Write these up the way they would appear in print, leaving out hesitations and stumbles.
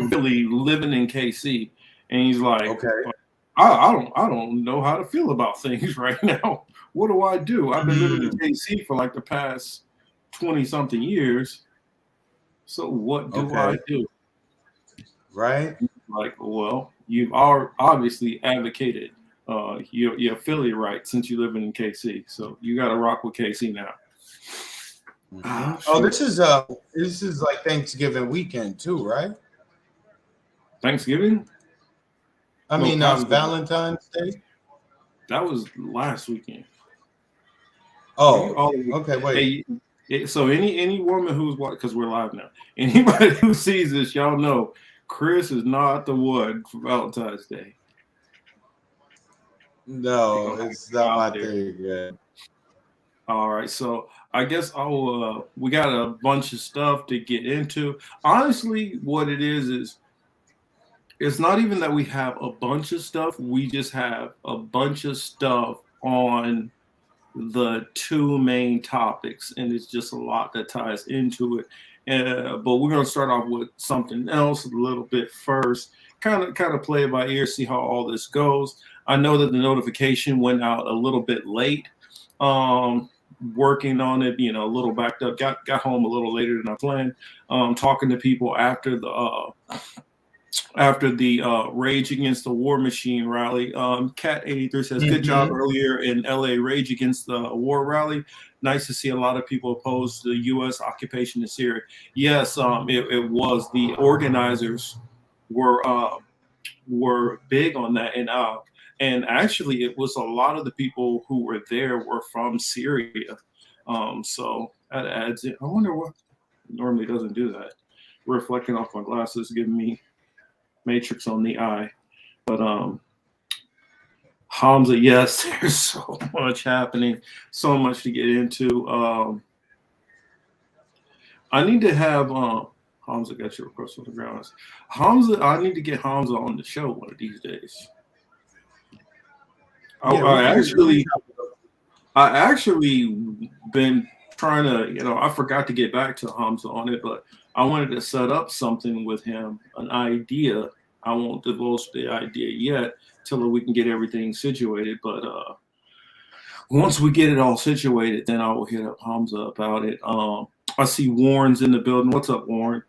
Philly, living in KC, and he's like, Okay. I don't know how to feel about things right now. What do I do? I've been living in KC for like the past 20 something years. So what do I do? Right. Like, well, you've obviously advocated your Philly right since you live in KC. So you got to rock with KC now. Oh, this is like Thanksgiving weekend too, right? Thanksgiving? I mean, Valentine's Day. That was last weekend. Oh, okay. Wait. Hey, so any woman who's because we're live now, anybody who sees this, y'all know Chris is not the one for Valentine's Day. No, it's not my thing. Yeah. All right, so I guess we got a bunch of stuff to get into. Honestly, what it is it's not even that we have a bunch of stuff. We just have a bunch of stuff on the two main topics, and it's just a lot that ties into it. But we're going to start off with something else a little bit first, kind of play it by ear, see how all this goes. I know that the notification went out a little bit late. Working on it, a little backed up. Got home a little later than I planned. Talking to people after the Rage Against the War Machine rally. Cat 83 says, good job earlier in LA Rage Against the War rally. Nice to see a lot of people opposed to the U.S. occupation in Syria. Yes, it was. The organizers were big on that, and actually it was a lot of the people who were there were from Syria. So that adds it. I wonder what normally doesn't do that. Reflecting off my glasses, giving me Matrix on the eye. But Hamza, yes, there's so much happening, so much to get into. I need to have Hamza got your request on the ground. Hamza, I need to get Hamza on the show one of these days. I actually been trying to, I forgot to get back to Hamza on it, but I wanted to set up something with him, an idea. I won't divulge the idea yet till we can get everything situated. But once we get it all situated, then I will hit up Hamza about it. I see Warren's in the building. What's up, Warren?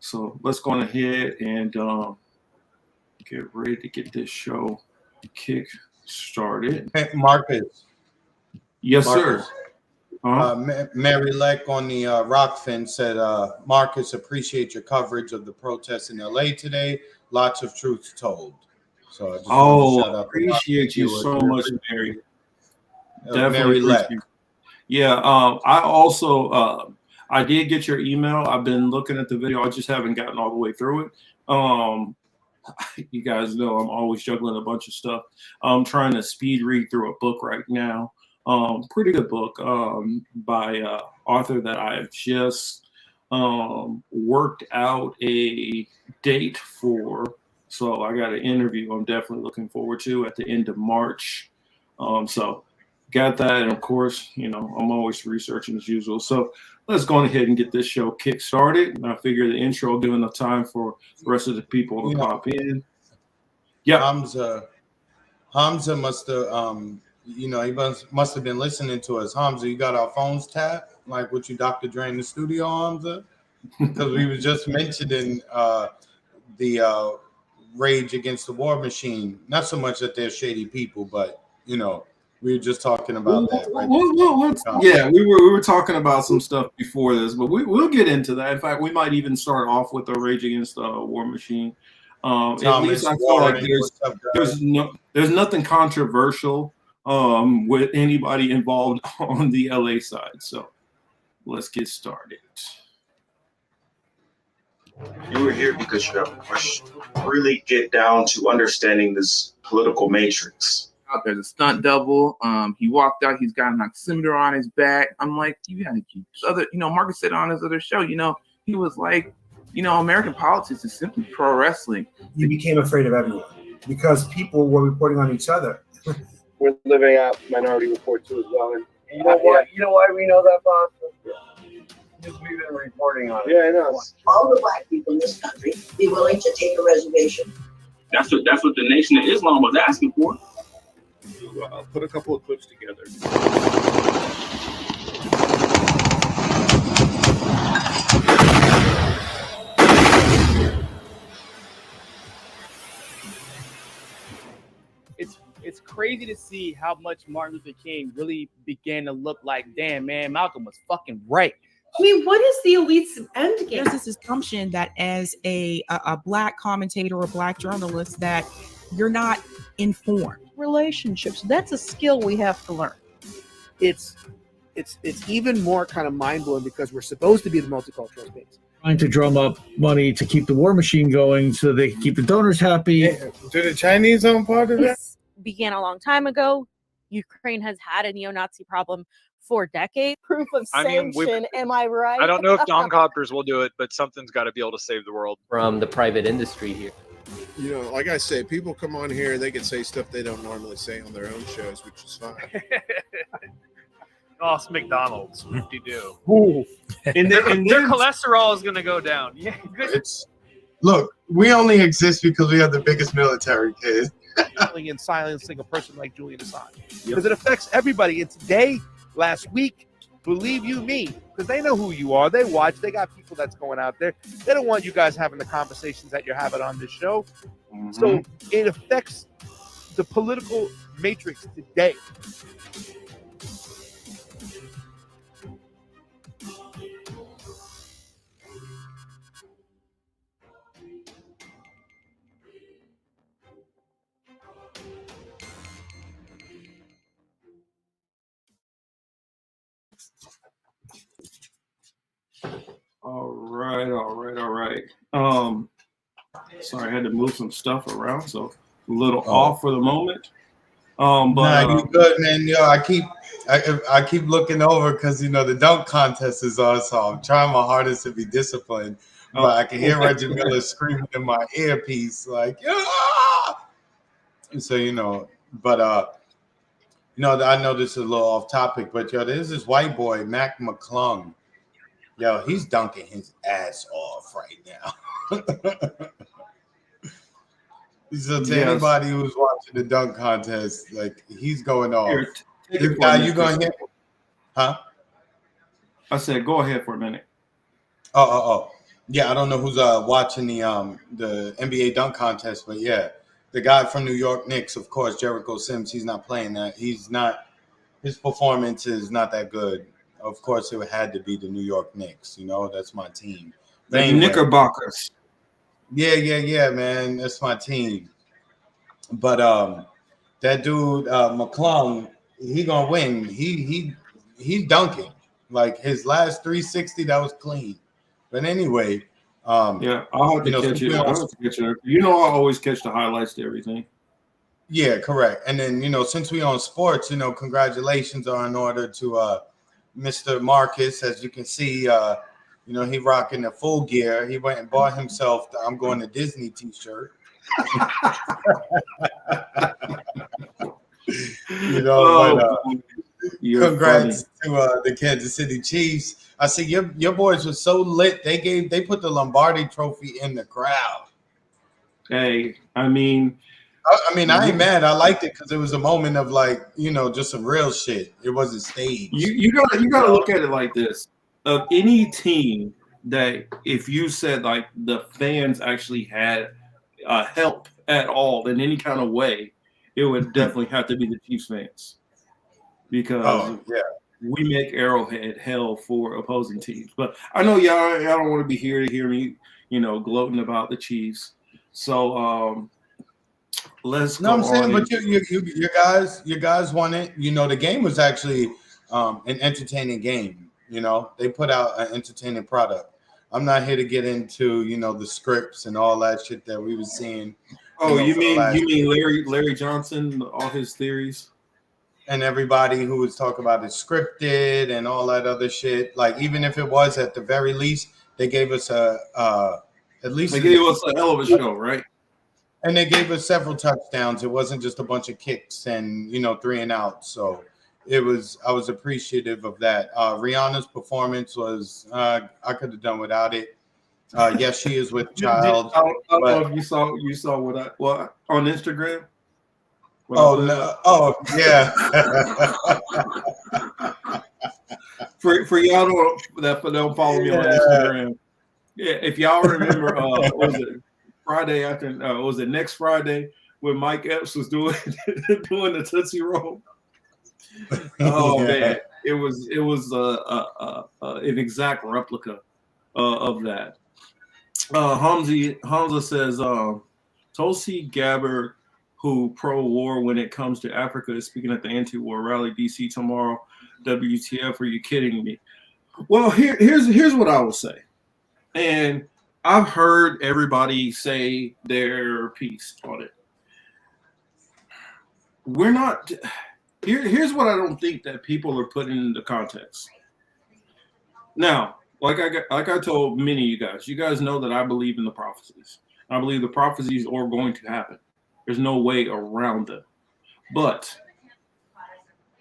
So let's go on ahead and get ready to get this show kick started. Hey, Marcus. Yes, Marcus. Sir. Mary Leck on the Rockfin said, Marcus, appreciate your coverage of the protests in LA today. Lots of truths told. So I just want to shout out appreciate you so much, Mary. Definitely Mary Leck. Yeah, I also I did get your email. I've been looking at the video. I just haven't gotten all the way through it. You guys know I'm always juggling a bunch of stuff. I'm trying to speed read through a book right now. Pretty good book by author that I've just worked out a date for. So I got an interview I'm definitely looking forward to at the end of March. So got that. And of course, I'm always researching as usual. So let's go ahead and get this show kick started. And I figure the intro will give enough time for the rest of the people to pop in. Yeah. Hamza must have he must have been listening to us. Hamza, you got our phones tapped, like what you Dr. Dre in the studio, Hamza? Because we were just mentioning the Rage Against the War Machine. Not so much that they're shady people, but we were just talking about that. Right? Yeah, we were talking about some stuff before this, but we'll get into that. In fact, we might even start off with the Rage Against the War Machine. At least I feel like there's nothing controversial with anybody involved on the LA side. So let's get started. You were here because you got pushed to really get down to understanding this political matrix. There's a stunt double. He walked out. He's got an oximeter on his back. I'm like, you gotta keep other. Marcus said on his other show. He was like, American politics is simply pro wrestling. He became afraid of everyone because people were reporting on each other. We're living out Minority Report too as well. And you know why we know that, boss? Just we've been reporting on it. Yeah, I know. All the black people in this country be willing to take a reservation. That's what the Nation of Islam was asking for. Put a couple of clips together. It's crazy to see how much Martin Luther King really began to look like, damn, man, Malcolm was fucking right. I mean, what is the elite's end game? There's this assumption that as a black commentator or black journalist that you're not informed. Relationships, that's a skill we have to learn. It's even more kind of mind-blowing because we're supposed to be the multicultural space. Trying to drum up money to keep the war machine going so they can keep the donors happy. Yeah. Do the Chinese own part of that? Began a long time ago. Ukraine has had a neo-Nazi problem for decades. Proof of sanction, am I right? I don't know if domcopters will do it, but something's got to be able to save the world. From the private industry here. You know, like I say, people come on here and they can say stuff they don't normally say on their own shows, which is fine. Oh, it's McDonald's. Whoop-de-doo. Ooh. Their cholesterol is going to Yeah, good. Look, we only exist because we have the biggest military, kid. And silencing a person like Julian Assange. Because it affects everybody. And today, last week, believe you me, because they know who you are. They watch. They got people that's going out there. They don't want you guys having the conversations that you're having on this show. Mm-hmm. So it affects the political matrix today. All right. Sorry, I had to move some stuff around, so a little off for the moment. But you good, man. Yo, I keep looking over because the dunk contest is on, so I'm trying my hardest to be disciplined. But I can hear Reggie Miller screaming in my earpiece, like, yeah. So I know this is a little off topic, but there's this white boy, Mac McClung. Yo, he's dunking his ass off right now. So to anybody who's watching the dunk contest, like, he's going off. This guy, you going to huh? I said, go ahead for a minute. Oh. Yeah, I don't know who's watching the NBA dunk contest, but yeah, the guy from New York Knicks, of course, Jericho Sims, he's not playing that. His performance is not that good. Of course, it had to be the New York Knicks. That's my team. The Knickerbockers. Yeah, man. That's my team. But that dude, McClung, he gonna win. He's dunking. Like his last 360, that was clean. But anyway, I'll have to catch it. I always catch the highlights to everything. Yeah, correct. And then since we on sports, congratulations are in order to Mr. Marcus. As you can see, he rocking the full gear. He went and bought himself the I'm going to Disney t-shirt. Congrats to the Kansas City Chiefs. I see your boys were so lit. They put the Lombardi trophy in the crowd. Hey, I ain't mad. I liked it because it was a moment of just some real shit. It wasn't staged. You gotta look at it like this. Of any team that if you said like the fans actually had help at all in any kind of way, it would definitely have to be the Chiefs fans because we make Arrowhead hell for opposing teams. But I know y'all don't want to be here to hear me, gloating about the Chiefs. So let's go. No, I'm saying, but you guys won it. The game was actually an entertaining game. They put out an entertaining product. I'm not here to get into, the scripts and all that shit that we were seeing. Oh, you mean Larry Johnson, all his theories? And everybody who was talking about it scripted and all that other shit. Like, even if it was, at the very least, they gave us a hell of a show, right? And they gave us several touchdowns. It wasn't just a bunch of kicks and 3 and out. So I was appreciative of that. Rihanna's performance was I could have done without it. Yes, she is with child. I don't know but- if you saw what on Instagram. Oh no! Oh yeah. for y'all that don't follow me on Instagram. Yeah, if y'all remember, what was it Friday after? Was it next Friday when Mike Epps was doing doing the Tootsie Roll? Oh man, it was an exact replica of that. Hamza says Tulsi Gabbard, who pro-war when it comes to Africa, is speaking at the anti-war rally DC tomorrow. WTF? Are you kidding me? Well, here's what I will say, and I've heard everybody say their piece on it. We're not. Here's what I don't think that people are putting into context. Now, like I told many of you guys know that I believe in the prophecies. I believe the prophecies are going to happen. There's no way around them. But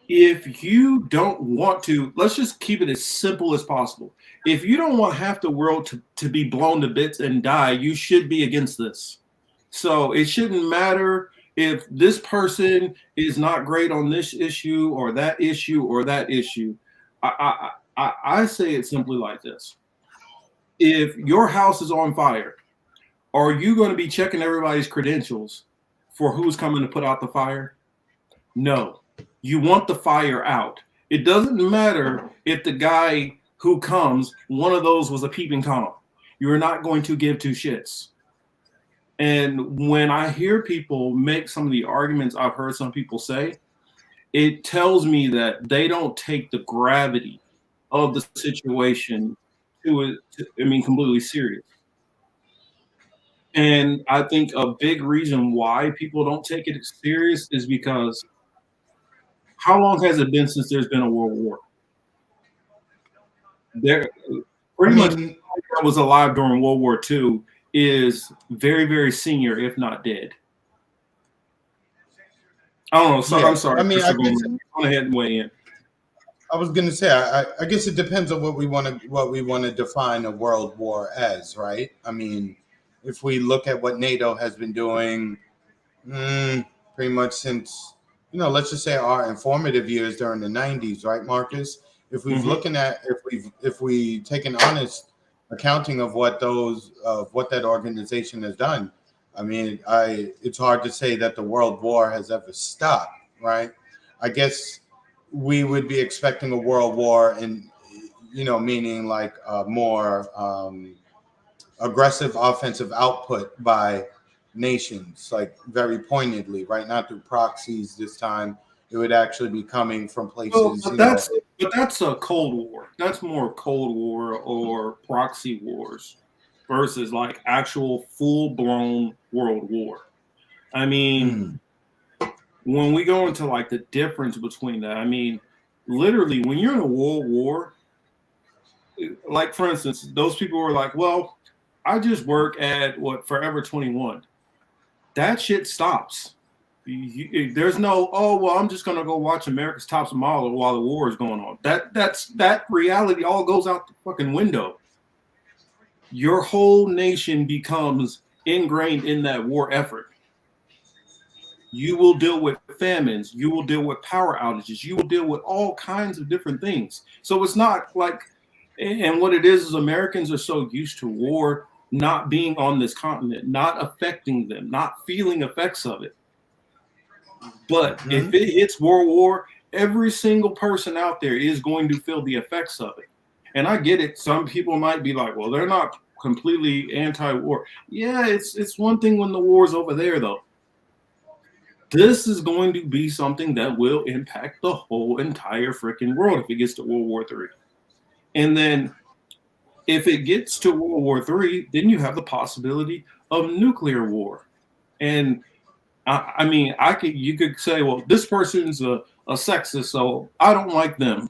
if you don't want to, let's just keep it as simple as possible. If you don't want half the world to be blown to bits and die, you should be against this. So it shouldn't matter if this person is not great on this issue or that issue or that issue. I say it simply like this. If your house is on fire, are you going to be checking everybody's credentials for who's coming to put out the fire? No. You want the fire out. It doesn't matter if the guy who comes, one of those was a peeping Tom. You're not going to give two shits. And when I hear people make some of the arguments I've heard some people say, it tells me that they don't take the gravity of the situation completely serious. And I think a big reason why people don't take it serious is because how long has it been since there's been a world war? Much that was alive during World War II is very, very senior, if not dead. I don't know. So I'm sorry. I mean, I guess, go ahead and weigh in. I was going to say, I guess it depends on what we want to define a world war as, right? I mean, if we look at what NATO has been doing, pretty much since, let's just say our informative years during the 90s, right, Marcus? If we've if we take an honest accounting of what that organization has done, I mean, it's hard to say that the world war has ever stopped, right? I guess we would be expecting a world war in, meaning like more aggressive offensive output by nations, like very pointedly, right? Not through proxies this time. It would actually be coming from places. But that's a Cold War. That's more Cold War or proxy wars versus like actual full-blown world war. I mean, when we go into like the difference between that, I mean, literally when you're in a world war, like for instance, those people were like, well, I just work at Forever 21. That shit stops. There's no, oh, well, I'm just going to go watch America's Top Model while the war is going on. That reality all goes out the fucking window. Your whole nation becomes ingrained in that war effort. You will deal with famines. You will deal with power outages. You will deal with all kinds of different things. So it's not like, and what it is Americans are so used to war not being on this continent, not affecting them, not feeling effects of it. But if it hits World War, every single person out there is going to feel the effects of it. And I get it. Some people might be like, well, they're not completely anti-war. Yeah, it's one thing when the war's over there, though. This is going to be something that will impact the whole entire freaking world if it gets to World War III. And then if it gets to World War III, then you have the possibility of nuclear war. And I mean, you could say, well, this person's a sexist, so I don't like them.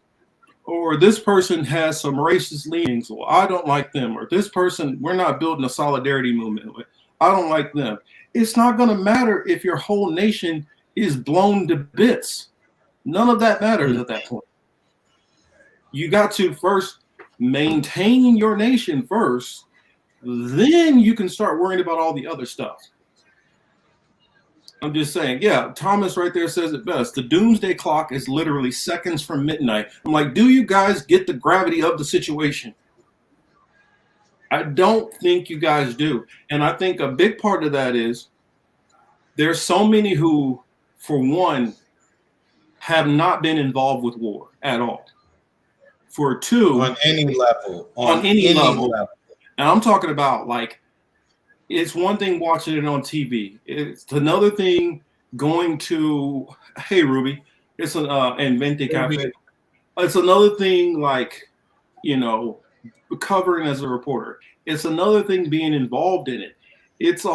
Or this person has some racist leanings, well, I don't like them. Or this person, we're not building a solidarity movement with, I don't like them. It's not going to matter if your whole nation is blown to bits. None of that matters at that point. You got to first maintain your nation first, then you can start worrying about all the other stuff. I'm just saying, yeah, Thomas right there says it best. The doomsday clock is literally seconds from midnight. I'm like, do you guys get the gravity of the situation? I don't think you guys do. And I think a big part of that is there's so many who, for one, have not been involved with war at all. For two, on any level. On any level. And I'm talking about, like, it's one thing watching it on TV. It's another thing going to, hey, Ruby, it's an and Vente Cafe. It's another thing, like, you know, covering as a reporter. It's another thing being involved in it. It's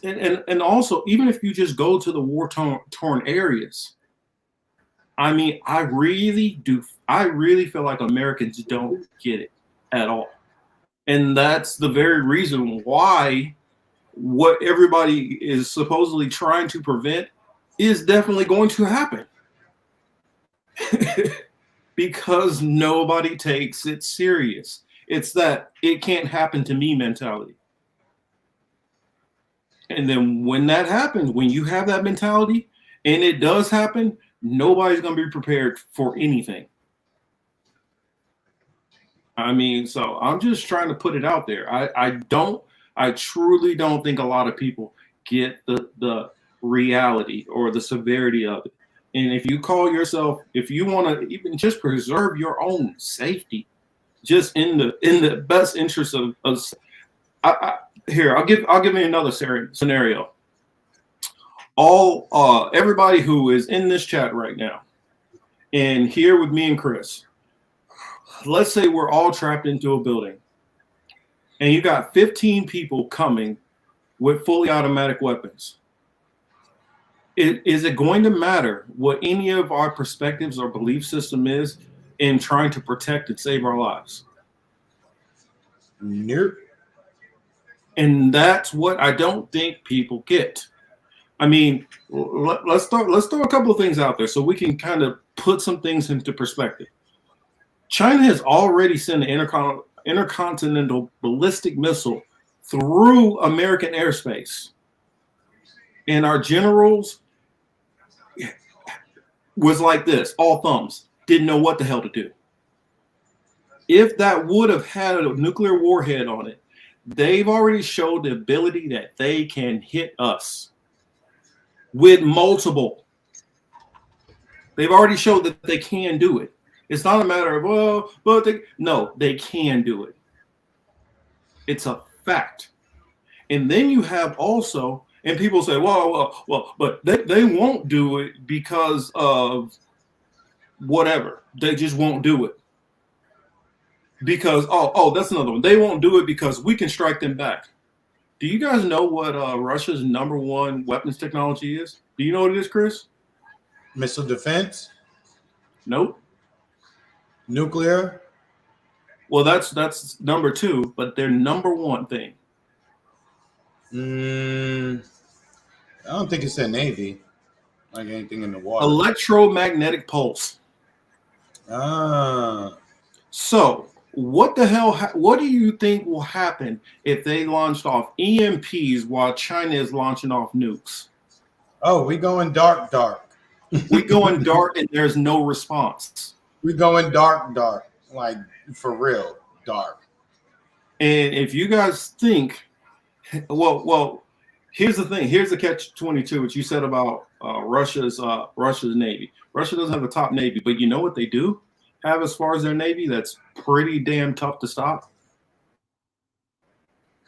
and also, even if you just go to the war-torn areas, I mean, I really feel like Americans don't get it at all. And that's the very reason why what everybody is supposedly trying to prevent is definitely going to happen. Because nobody takes it serious. It's that it can't happen to me mentality. And then when that happens, when you have that mentality and it does happen, nobody's going to be prepared for anything. I mean, so I'm just trying to put it out there. I truly don't think a lot of people get the reality or the severity of it. And if you call yourself, if you want to even just preserve your own safety, just in the best interest of here, I'll give me another scenario. Everybody who is in this chat right now and here with me and Chris, let's say we're all trapped into a building and you got 15 people coming with fully automatic weapons. Is it going to matter what any of our perspectives or belief system is in trying to protect and save our lives? Nope. And that's what I don't think people get. I mean, let's throw a couple of things out there so we can kind of put some things into perspective. China has already sent an intercontinental ballistic missile through American airspace. And our generals was like this, all thumbs, didn't know what the hell to do. If that would have had a nuclear warhead on it, they've already showed the ability that they can hit us with multiple. They've already showed that they can do it. It's not a matter of, no, they can do it. It's a fact. And then you have also, and people say, well, but they won't do it because of whatever. They just won't do it. Because, that's another one. They won't do it because we can strike them back. Do you guys know what Russia's #1 weapons technology is? Do you know what it is, Chris? Missile defense? Nope. Nuclear? Well, that's #2, but their #1 thing. I don't think it's a Navy, like anything in the water. Electromagnetic pulse. So what the hell? What do you think will happen if they launched off EMPs while China is launching off nukes? Oh, we going dark. We going dark, and there's no response. We going dark, like for real, dark. And if you guys think, well, here's the thing. Here's the catch-22, which you said about Russia's Navy. Russia doesn't have a top Navy, but you know what they do have as far as their Navy that's pretty damn tough to stop?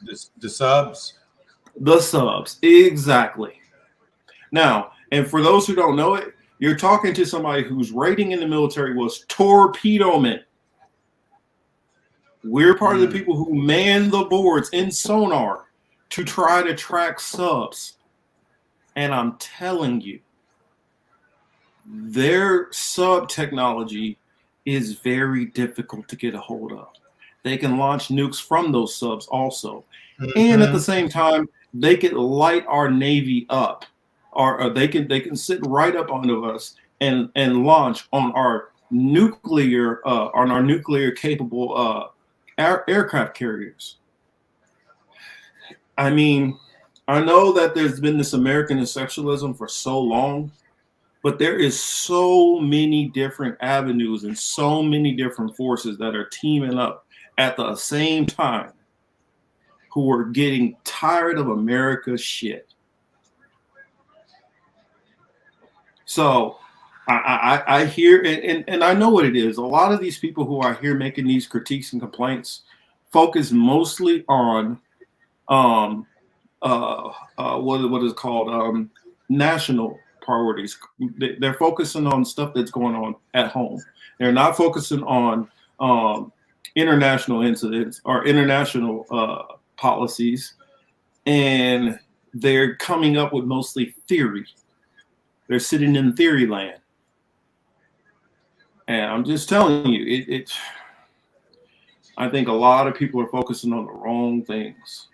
The subs? The subs, exactly. Now, and for those who don't know it, you're talking to somebody whose rating in the military was torpedoment. We're part of the people who man the boards in sonar to try to track subs. And I'm telling you, their sub technology is very difficult to get a hold of. They can launch nukes from those subs also. And at the same time, they can light our Navy up. Or they can sit right up onto us and launch on our nuclear capable aircraft carriers. I mean, I know that there's been this American exceptionalism for so long, but there is so many different avenues and so many different forces that are teaming up at the same time who are getting tired of America's shit. So I hear, and I know what it is. A lot of these people who are here making these critiques and complaints focus mostly on what is called national priorities. They're focusing on stuff that's going on at home. They're not focusing on international incidents or international policies, and they're coming up with mostly theory. They're sitting in theory land. And I'm just telling you, I think a lot of people are focusing on the wrong things.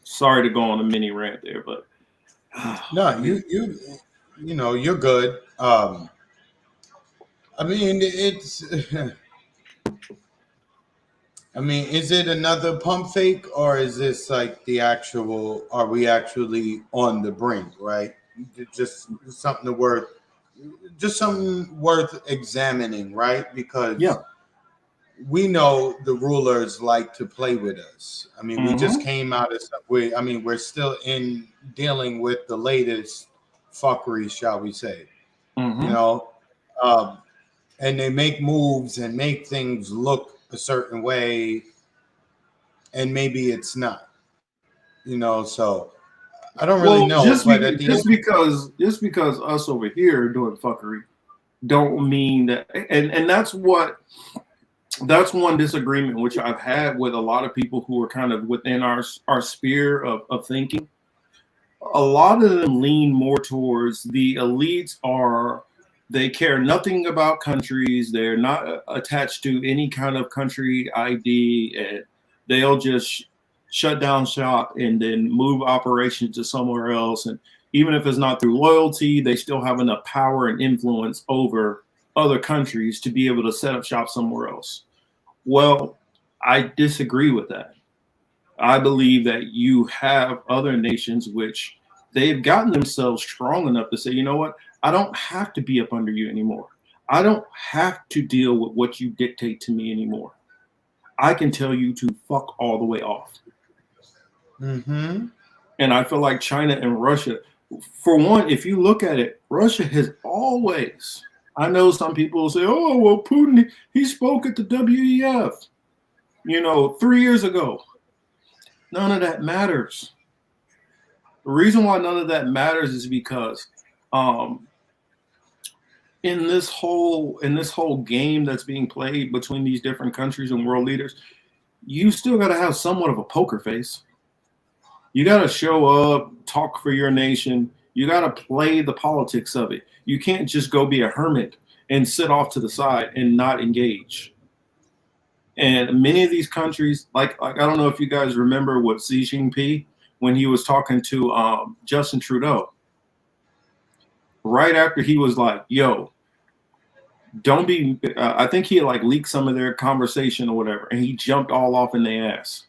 Sorry to go on a mini rant there, but no, you know, you're good. I mean, it's. I mean, is it another pump fake, or is this like the actual? Are we actually on the brink? Right? Just something worth examining, right? Because we know the rulers like to play with us. I mean, we just came out of stuff. We're still dealing with the latest fuckery, shall we say? You know, and they make moves and make things look a certain way, and maybe it's not. You know, so I don't really know. Just because us over here are doing fuckery, don't mean that. And that's one disagreement which I've had with a lot of people who are kind of within our sphere of thinking. A lot of them lean more towards the elites they care nothing about countries. They're not attached to any kind of country ID, and they'll just shut down shop and then move operations to somewhere else. And even if it's not through loyalty, they still have enough power and influence over other countries to be able to set up shop somewhere else. Well, I disagree with that. I believe that you have other nations which they've gotten themselves strong enough to say, you know what? I don't have to be up under you anymore. I don't have to deal with what you dictate to me anymore. I can tell you to fuck all the way off. And I feel like China and Russia, for one, if you look at it, Russia has always, I know some people say, oh, well, Putin, he spoke at the WEF, 3 years ago. None of that matters. The reason why none of that matters is because in this whole game that's being played between these different countries and world leaders, you still got to have somewhat of a poker face. You got to show up, talk for your nation. You got to play the politics of it. You can't just go be a hermit and sit off to the side and not engage. And many of these countries, like I don't know if you guys remember what Xi Jinping, when he was talking to Justin Trudeau, right after he was like, yo, don't be, I think he had leaked some of their conversation or whatever, and he jumped all off in their ass.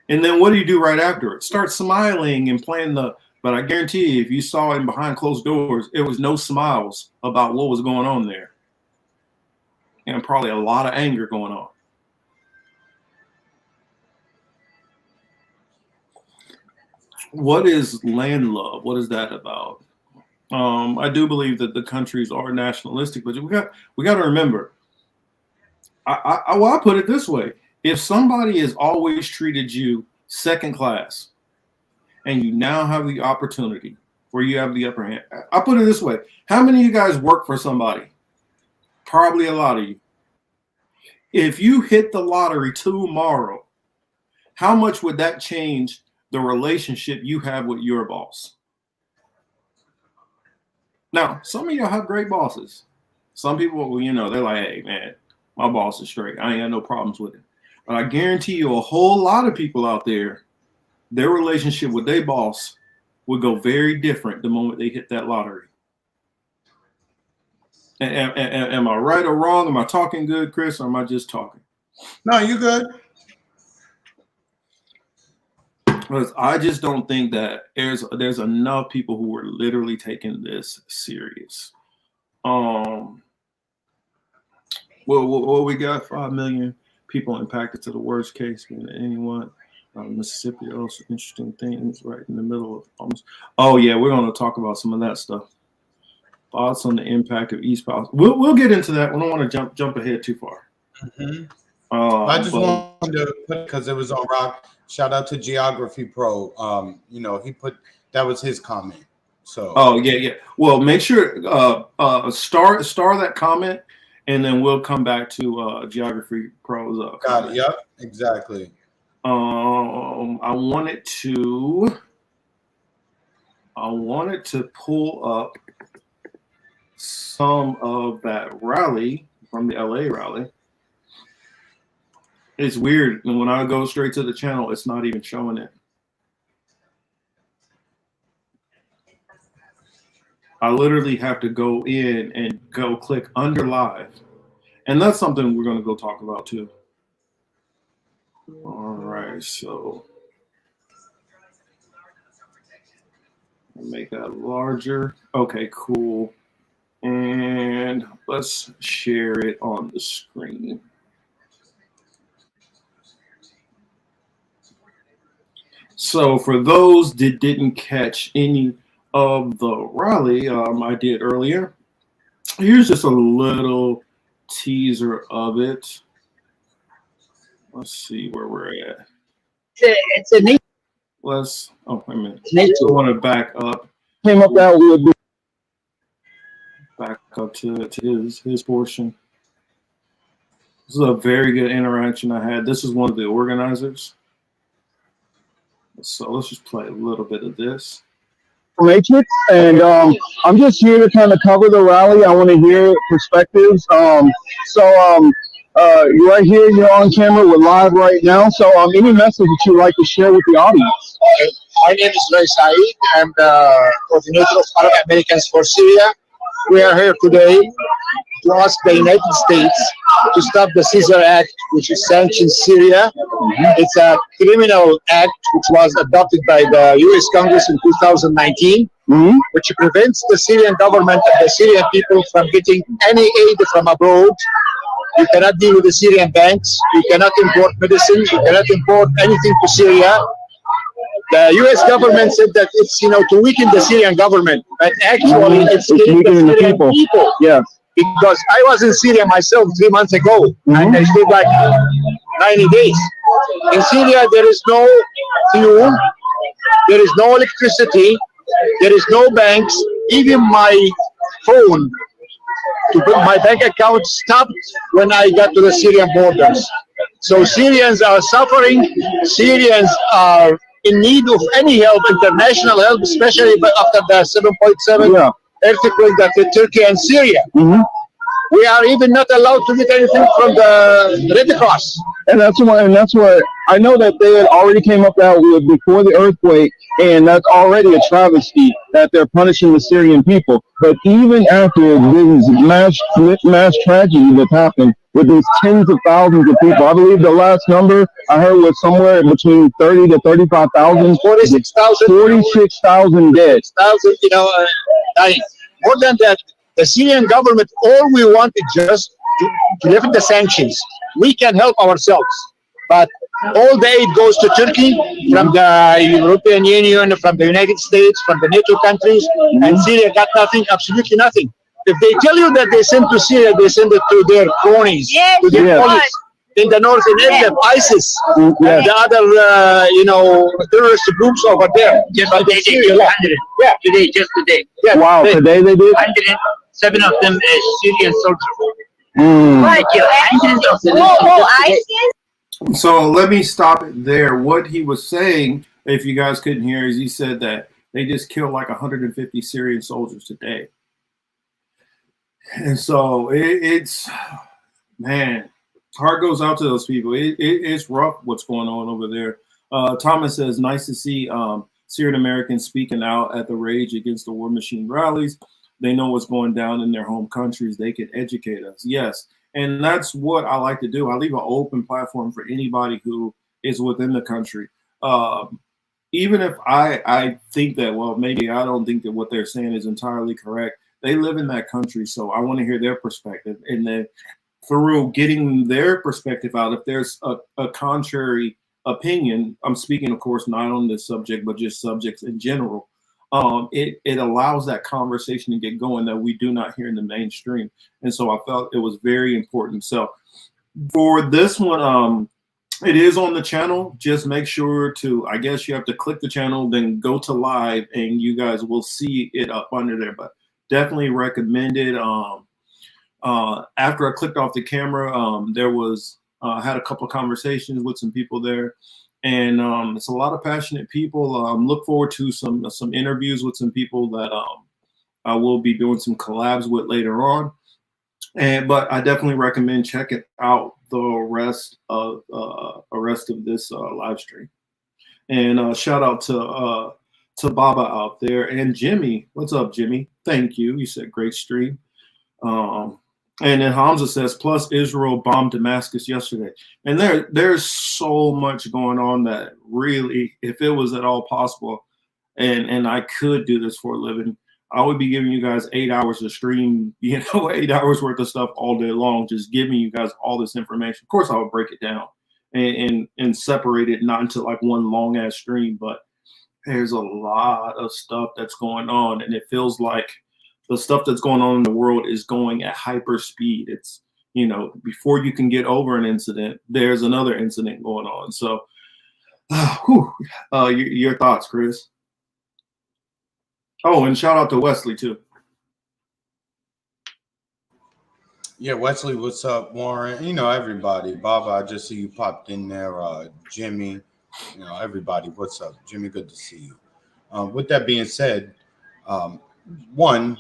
And then what do you do right after it? Start smiling and playing but I guarantee you, if you saw him behind closed doors, it was no smiles about what was going on there. And probably a lot of anger going on. What is land love? What is that about? I do believe that the countries are nationalistic, but we got to remember. I put it this way: if somebody has always treated you second class, and you now have the opportunity where you have the upper hand, I put it this way: how many of you guys work for somebody? Probably a lot of you. If you hit the lottery tomorrow, how much would that change the relationship you have with your boss? Now, some of y'all have great bosses. Some people, they're like, hey, man, my boss is straight. I ain't got no problems with it. But I guarantee you a whole lot of people out there, their relationship with their boss would go very different the moment they hit that lottery. Am I right or wrong? Am I talking good, Chris, or am I just talking? No, you good. Because I just don't think that there's enough people who are literally taking this serious. Well, we got 5 million people impacted to the worst case than anyone. Mississippi, also interesting things right in the middle of almost. Oh yeah, we're going to talk about some of that stuff. Thoughts on the impact of East Palestine. We'll get into that. We don't want to jump ahead too far. I just wanted to put, because it was on Rock. Shout out to Geography Pro. You know, he put that was his comment. So. Oh yeah. Well, make sure star that comment, and then we'll come back to Geography Pro's comment. Got it. Yep. Exactly. I wanted to pull up some of that rally from the LA rally. It's weird. And when I go straight to the channel, it's not even showing it. I literally have to go in and go click under live. And that's something we're going to go talk about too. All right, so make that larger. Okay, cool. And let's share it on the screen. So for those that didn't catch any of the rally I did earlier, here's just a little teaser of it. Let's see where we're at. It's a neat. Let's. Oh, wait a minute. I want to back up. Came up that would be. Back up to his portion. This is a very good interaction I had. This is one of the organizers. So let's just play a little bit of this. Matrix, and I'm just here to kind of cover the rally. I want to hear perspectives. You're right here, you're on camera, we're live right now. So any message that you'd like to share with the audience? My name is Ray Saeed. I'm the coordinator of Arab Americans for Syria. We are here today to ask the United States to stop the Caesar Act, which is sanctions Syria. It's a criminal act which was adopted by the U.S. Congress in 2019, which prevents the Syrian government and the Syrian people from getting any aid from abroad. You cannot deal with the Syrian banks. You cannot import medicine. You cannot import anything to Syria. The U.S. government said that it's, to weaken the Syrian government, but actually it's weakening the Syrian people. Yes. Because I was in Syria myself 3 months ago, and I stayed like 90 days. In Syria, there is no fuel, there is no electricity, there is no banks. Even my phone, to put my bank account, stopped when I got to the Syrian borders. So Syrians are suffering. Syrians are in need of any help, international help, especially after the 7.7 earthquake that hit Turkey and Syria. We are even not allowed to get anything from the Red Cross. And that's what I know that they had already came up that with before the earthquake, and that's already a travesty that they're punishing the Syrian people. But even after this mass tragedy that happened with these tens of thousands of people, I believe the last number I heard was somewhere between 30 to 35,000. 46,000. 46,000 dead. Dying. More than that, the Syrian government, all we want is just to lift the sanctions. We can help ourselves, but all the aid goes to Turkey from the European Union, from the United States, from the NATO countries, and Syria got nothing, absolutely nothing. If they tell you that they send to Syria, they send it to their cronies, to their colleagues in the northern area, ISIS, the other, terrorist groups over there. Just today they killed 100. Just today. Yeah. Wow, today they did? 107 of them Syrian soldiers. So let me stop it there. What he was saying, if you guys couldn't hear, is he said that they just killed like 150 Syrian soldiers today. And so it's, man, heart goes out to those people. It's rough what's going on over there. Thomas says, nice to see Syrian Americans speaking out at the rage against the war machine rallies. They know what's going down in their home countries. They can educate us. Yes. And that's what I like to do. I leave an open platform for anybody who is within the country. Even if I think that, well, maybe I don't think that what they're saying is entirely correct. They live in that country, so I want to hear their perspective. And then through getting their perspective out, if there's a contrary opinion, I'm speaking, of course, not on this subject, but just subjects in general, it allows that conversation to get going that we do not hear in the mainstream. And so I felt it was very important. So for this one, it is on the channel. Just make sure to, I guess you have to click the channel, then go to live, and you guys will see it up under there. But definitely recommend it. After I clicked off the camera, there was had a couple of conversations with some people there, and it's a lot of passionate people. Look forward to some interviews with some people that I will be doing some collabs with later on. But I definitely recommend checking out the rest of this live stream. And shout out to Baba out there and Jimmy. What's up, Jimmy? Thank you. You said great stream. And then Hamza says, plus Israel bombed Damascus yesterday. And there's so much going on that really, if it was at all possible, and I could do this for a living, I would be giving you guys 8 hours of stream, 8 hours worth of stuff all day long, just giving you guys all this information. Of course, I would break it down and separate it, not into like one long ass stream, but there's a lot of stuff that's going on, and it feels like the stuff that's going on in the world is going at hyper speed. It's, before you can get over an incident, there's another incident going on. So, your thoughts, Chris? Oh, and shout out to Wesley too. Yeah, Wesley, what's up, Warren? Everybody. Baba, I just see you popped in there. Jimmy, everybody, what's up? Jimmy, good to see you. With that being said, one,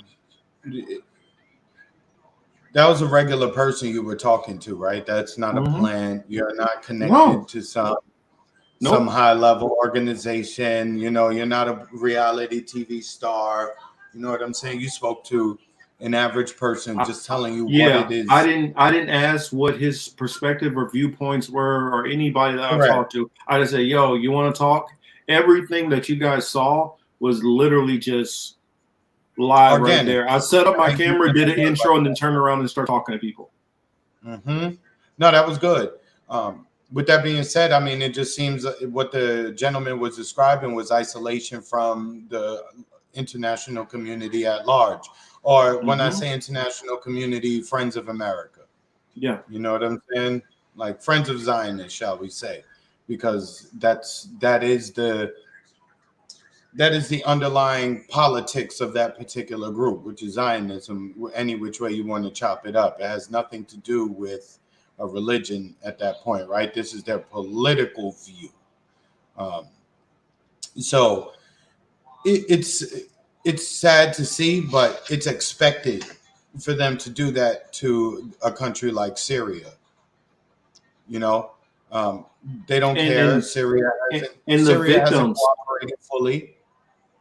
that was a regular person you were talking to, right? That's not a plan. You're not connected to some high-level organization. You're not a reality TV star. You know what I'm saying? You spoke to an average person just telling you what it is. I didn't ask what his perspective or viewpoints were or anybody that I talked to. I just said, yo, you want to talk? Everything that you guys saw was literally just live right there. I set up my camera, did an intro, and then turned around and started talking to people. No, that was good. With that being said, I mean, it just seems what the gentleman was describing was isolation from the international community at large. Or when I say international community, Friends of America. Yeah. You know what I'm saying? Like Friends of Zionists, shall we say. Because that is the underlying politics of that particular group, which is Zionism, any which way you want to chop it up. It has nothing to do with a religion at that point, right? This is their political view. So it's sad to see, but it's expected for them to do that to a country like Syria. They don't care. Syria hasn't cooperated fully.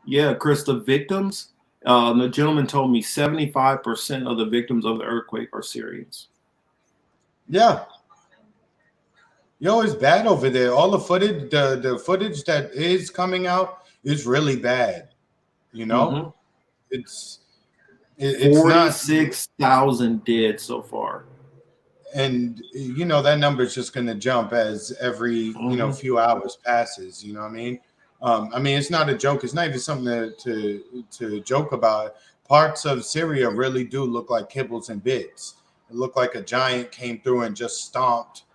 Yeah, Chris, the victims, the gentleman told me 75% of the victims of the earthquake are Syrians. Yeah. It's bad over there. All the footage, the footage that is coming out is really bad. It's 46,000 dead so far. And that number is just going to jump as every few hours passes. You know what I mean? It's not a joke. It's not even something to joke about. Parts of Syria really do look like kibbles and bits. It looked like a giant came through and just stomped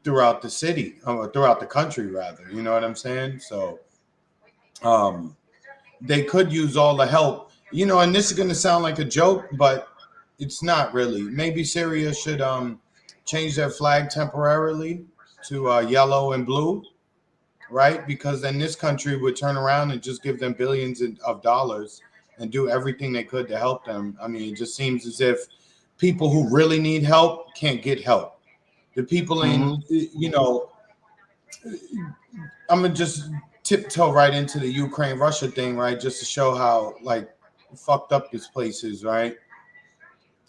throughout the city, or throughout the country, rather. You know what I'm saying? So they could use all the help. And this is going to sound like a joke, but it's not really. Maybe Syria should change their flag temporarily to yellow and blue. Right? Because then this country would turn around and just give them billions of dollars and do everything they could to help them. I mean, it just seems as if people who really need help can't get help. The people in, I'm going to just tiptoe right into the Ukraine-Russia thing, right? Just to show how like fucked up this place is, right?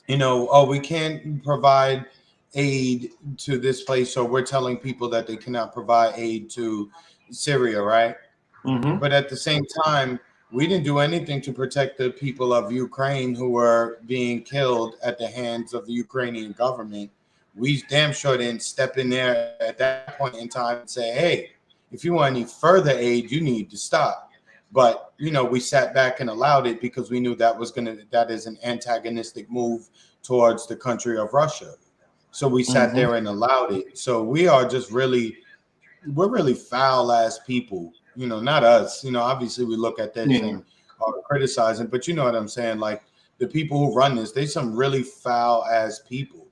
You know, oh, we can't provide aid to this place, so we're telling people that they cannot provide aid to Syria, right? Mm-hmm. But at the same time, we didn't do anything to protect the people of Ukraine who were being killed at the hands of the Ukrainian government. We damn sure didn't step in there at that point in time and say, hey, if you want any further aid, you need to stop. But, you know, we sat back and allowed it because we knew that is an antagonistic move towards the country of Russia. So we sat there and allowed it. So we're really foul ass people, you know, not us. You know, obviously we look at this and are criticizing, but you know what I'm saying? Like the people who run this, they some really foul ass people.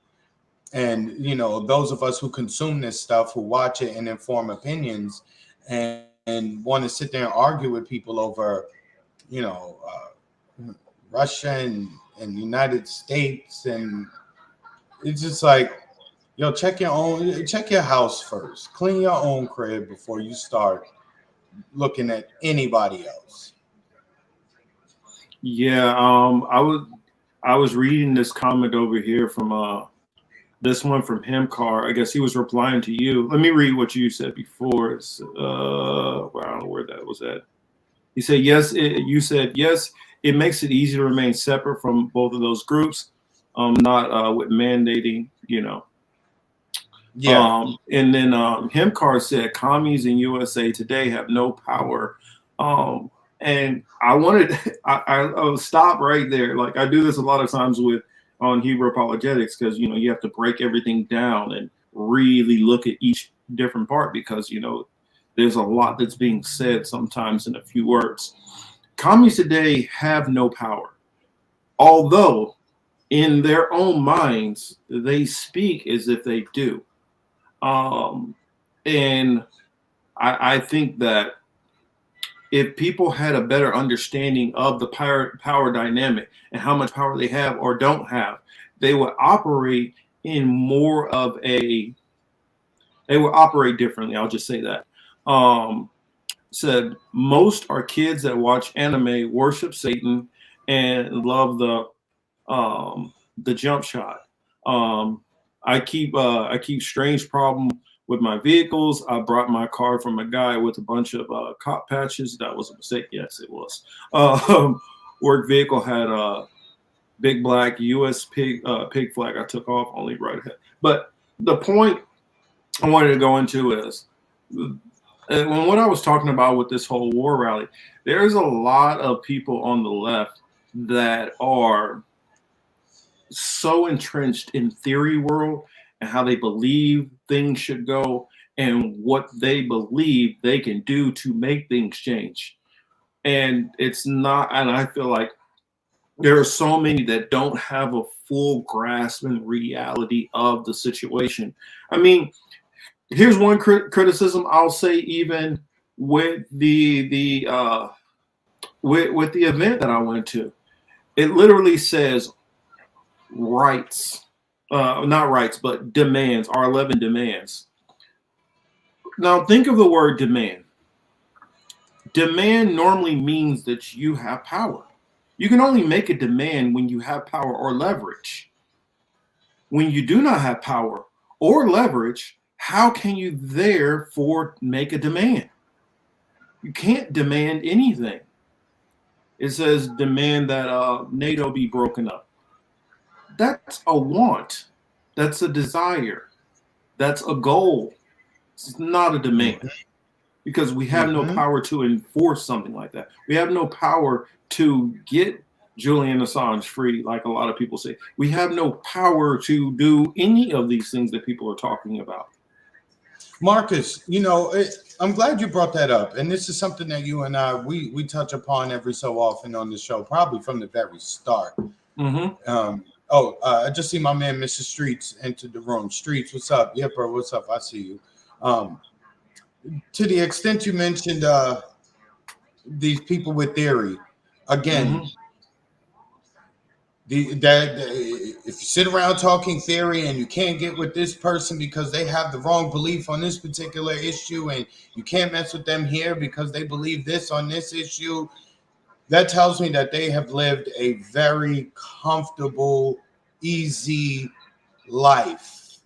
And, you know, those of us who consume this stuff, who watch it and inform opinions and want to sit there and argue with people over, you know, Russia and United States. And it's just like, yo, check your house first. Clean your own crib before you start looking at anybody else. Yeah, I was reading this comment over here from this one from Himcar. I guess he was replying to you. Let me read what you said before. It's, well, I don't know where that was at. He said, yes, you said, yes, it makes it easy to remain separate from both of those groups, not with mandating, you know. Yeah. And then Himcar said, commies in USA today have no power. And I wanted, I'll stop right there. Like I do this a lot of times on Hebrew apologetics, because, you know, you have to break everything down and really look at each different part, because, you know, there's a lot that's being said sometimes in a few words. Commies today have no power, although in their own minds, they speak as if they do. And I think that if people had a better understanding of the power dynamic and how much power they have or don't have, they would operate in more of they would operate differently. I'll just say that. Said most are kids that watch anime, worship Satan, and love the jump shot. I keep strange problem with my vehicles. I brought my car from a guy with a bunch of cop patches. That was a mistake. Yes, it was. Work vehicle had a big black U.S. pig flag. I took off only right ahead. But the point I wanted to go into is, and what I was talking about with this whole war rally, there's a lot of people on the left that are so entrenched in theory world and how they believe things should go and what they believe they can do to make things change. And it's not, and I feel like there are so many that don't have a full grasp and reality of the situation. I mean, here's one criticism I'll say, even with the with the event that I went to. It literally says rights, not rights, but demands, our 11 demands. Now think of the word demand. Demand normally means that you have power. You can only make a demand when you have power or leverage. When you do not have power or leverage, how can you therefore make a demand? You can't demand anything. It says demand that NATO be broken up. That's a want. That's a desire. That's a goal. It's not a demand, because we have no power to enforce something like that. We have no power to get Julian Assange free, like a lot of people say. We have no power to do any of these things that people are talking about. Marcus, you know, I'm glad you brought that up. And this is something that you and I, we touch upon every so often on the show, probably from the very start. I just see my man, Mr. Streets, entered the room. Streets, what's up? Yeah, bro, what's up? I see you. To the extent you mentioned these people with theory, again, If you sit around talking theory and you can't get with this person because they have the wrong belief on this particular issue, and you can't mess with them here because they believe this on this issue, that tells me that they have lived a very comfortable, easy life.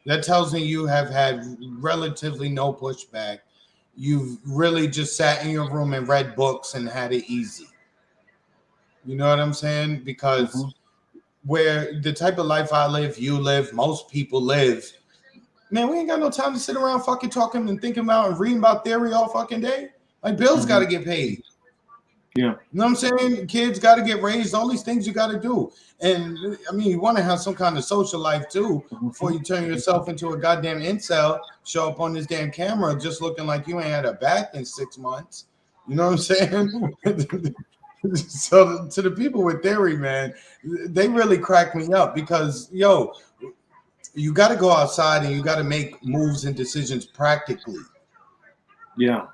That tells me you have had relatively no pushback. You've really just sat in your room and read books and had it easy. You know what I'm saying? Because where the type of life I live, you live, most people live, man, we ain't got no time to sit around fucking talking and thinking about and reading about theory all fucking day. Like, bills got to get paid. Yeah. You know what I'm saying? Kids got to get raised, all these things you got to do. And I mean, you want to have some kind of social life too before you turn yourself into a goddamn incel, show up on this damn camera just looking like you ain't had a bath in 6 months. You know what I'm saying? So to the people with theory, man, they really crack me up because, yo, you got to go outside and you got to make moves and decisions practically. Yeah.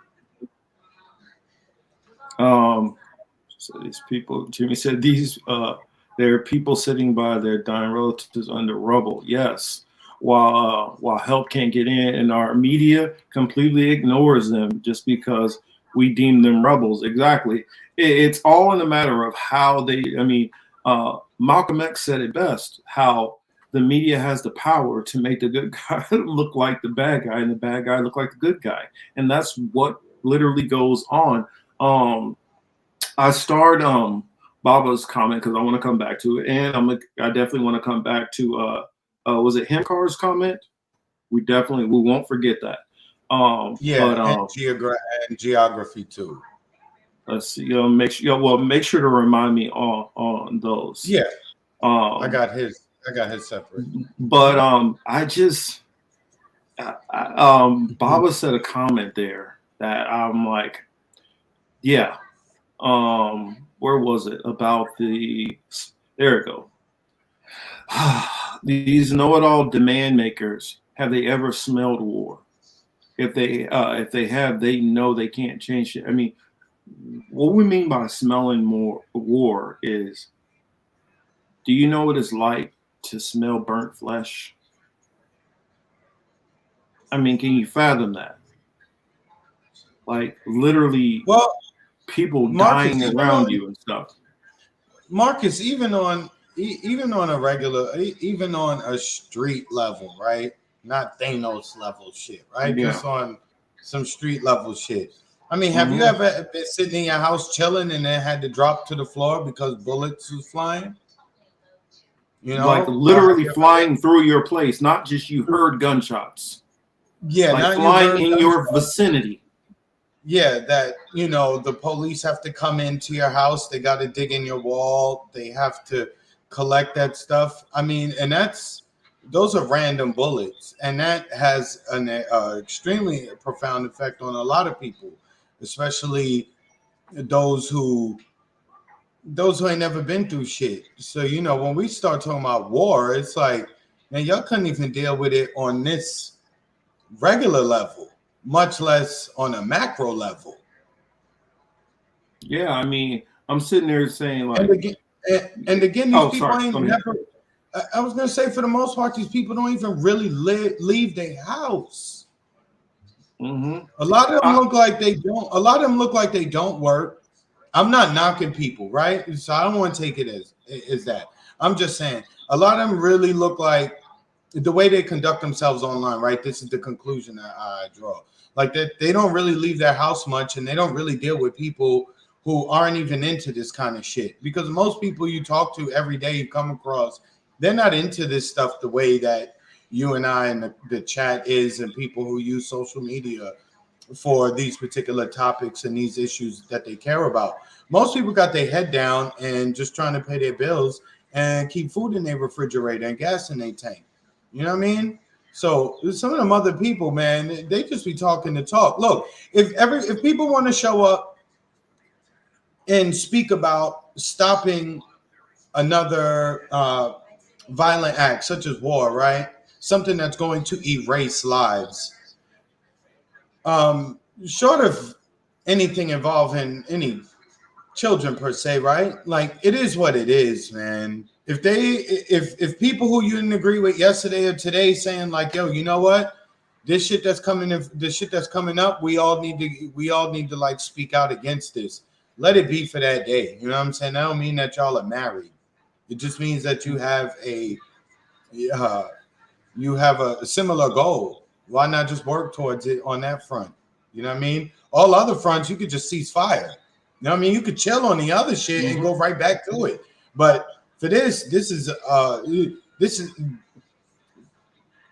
So these people, Jimmy said, there are people sitting by their dying relatives under rubble. Yes. While help can't get in, and our media completely ignores them just because we deem them rebels. Exactly. It's all in a matter of how they, Malcolm X said it best, how the media has the power to make the good guy look like the bad guy and the bad guy look like the good guy. And that's what literally goes on. I starred Baba's comment because I want to come back to it. And I definitely want to come back to, was it Hemkar's comment? We won't forget that. And geography too. Let's see. Make sure to remind me on those. Yeah. I got his separate. But Baba said a comment there that I'm like, yeah. Where was it about there we go. These know-it-all demand makers, have they ever smelled war? If they have, they know they can't change it. I mean, what we mean by smelling war is, do you know what it's like to smell burnt flesh? I mean, can you fathom that? Like, literally, people dying around you and stuff. Marcus, even on a regular, even on a street level, right? Not Thanos level shit, right? Yeah. Just on some street level shit. I mean, have you ever been sitting in your house chilling and then had to drop to the floor because bullets was flying? You know, like literally flying through your place, not just you heard gunshots. Yeah, like flying in your vicinity. Yeah, that, you know, the police have to come into your house. They got to dig in your wall. They have to collect that stuff. I mean, and those are random bullets. And that has an extremely profound effect on a lot of people, especially those who ain't never been through shit. So, you know, when we start talking about war, it's like, man, y'all couldn't even deal with it on this regular level, much less on a macro level. Yeah, I mean, I'm sitting there saying like, and again, these people ain't never. I was gonna say, for the most part, these people don't even really leave their house. Mm-hmm. A lot of them look like they don't. A lot of them look like they don't work. I'm not knocking people, right? So I don't want to take it as that. I'm just saying a lot of them really look like the way they conduct themselves online, right? This is the conclusion that I draw. Like that, they don't really leave their house much, and they don't really deal with people who aren't even into this kind of shit. Because most people you talk to every day, you come across, they're not into this stuff the way that you and I and the chat is, and people who use social media for these particular topics and these issues that they care about. Most people got their head down and just trying to pay their bills and keep food in their refrigerator and gas in their tank. You know what I mean? So some of them other people, man, they just be talking the talk. Look, if people want to show up and speak about stopping another violent act such as war, right? Something that's going to erase lives. Short of anything involving any children per se, right? Like it is what it is, man. If people who you didn't agree with yesterday or today saying like, yo, you know what? This shit that's coming up, we all need to like speak out against this. Let it be for that day. You know what I'm saying? That don't mean that y'all are married. It just means that you have a similar goal. Why not just work towards it on that front? You know what I mean? All other fronts, you could just cease fire. You know what I mean? You could chill on the other shit and go right back to it. But for this is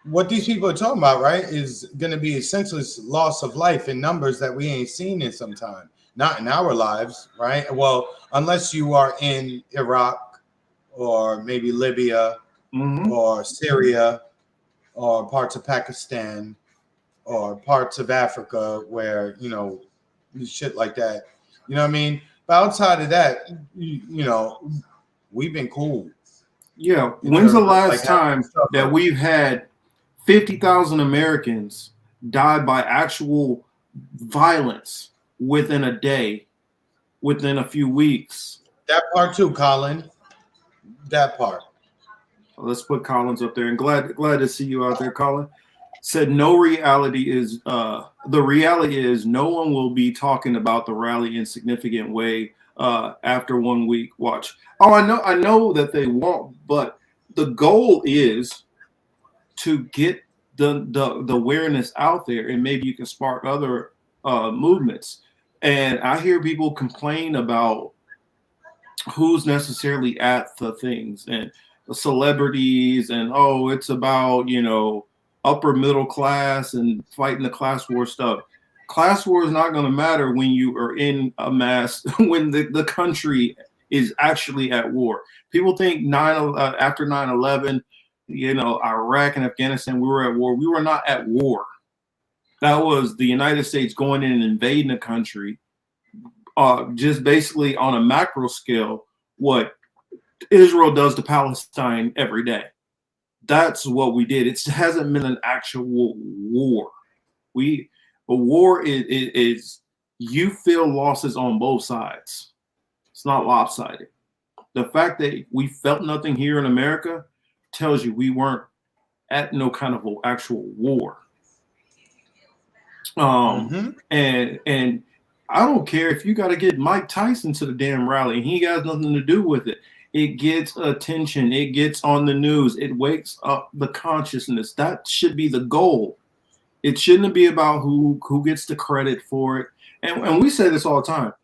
what these people are talking about, right? Is going to be a senseless loss of life in numbers that we ain't seen in some time. Not in our lives, right? Well, unless you are in Iraq or maybe Libya or Syria or parts of Pakistan or parts of Africa where, you know, shit like that. You know what I mean? But outside of that, you know, we've been cool. Yeah. When's the last time that we've had 50,000 Americans die by actual violence within a day, within a few weeks? That part too, Colin. That part. Let's put Collins up there. And glad to see you out there, Colin. Said the reality is no one will be talking about the rally in a significant way after 1 week. Watch. Oh, I know that they won't, but the goal is to get the awareness out there, and maybe you can spark other movements. And I hear people complain about who's necessarily at the things and the celebrities, and oh, it's about, you know, upper middle class and fighting the class war stuff. Class war is not going to matter when you are in a mass, when the country is actually at war. People think after 9/11, you know, Iraq and Afghanistan, we were at war. We were not at war. That was the United States going in and invading a country, just basically on a macro scale, what Israel does to Palestine every day. That's what we did. It hasn't been an actual war. A war is you feel losses on both sides. It's not lopsided. The fact that we felt nothing here in America tells you we weren't at no kind of actual war. And I don't care if you got to get Mike Tyson to the damn rally. He has nothing to do with it. It gets attention. It gets on the news. It wakes up the consciousness. That should be the goal. It shouldn't be about who gets the credit for it. And we say this all the time.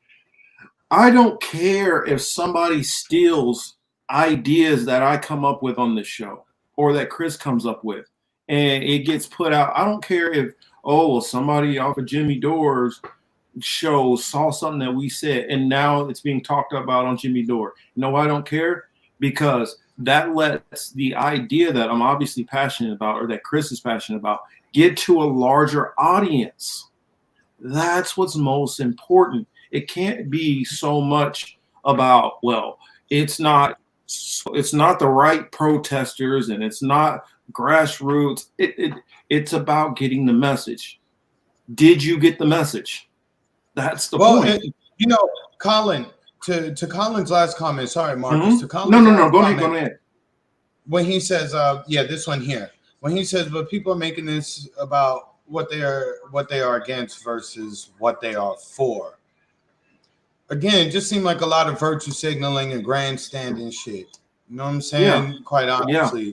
I don't care if somebody steals ideas that I come up with on this show or that Chris comes up with and it gets put out. I don't care if, somebody off of Jimmy Dore's show saw something that we said and now it's being talked about on Jimmy Dore. No, I don't care, because that lets the idea that I'm obviously passionate about, or that Chris is passionate about, get to a larger audience. That's what's most important. It can't be so much about, it's not the right protesters and it's not grassroots. It's about getting the message. Did you get the message? That's the point. You know, Colin, to Colin's last comment. Sorry, Marcus. To Colin's No. Go ahead. When he says, this one here. When he says, but people are making this about what they are against versus what they are for. Again, it just seemed like a lot of virtue signaling and grandstanding shit. You know what I'm saying? Yeah. Quite honestly. Yeah.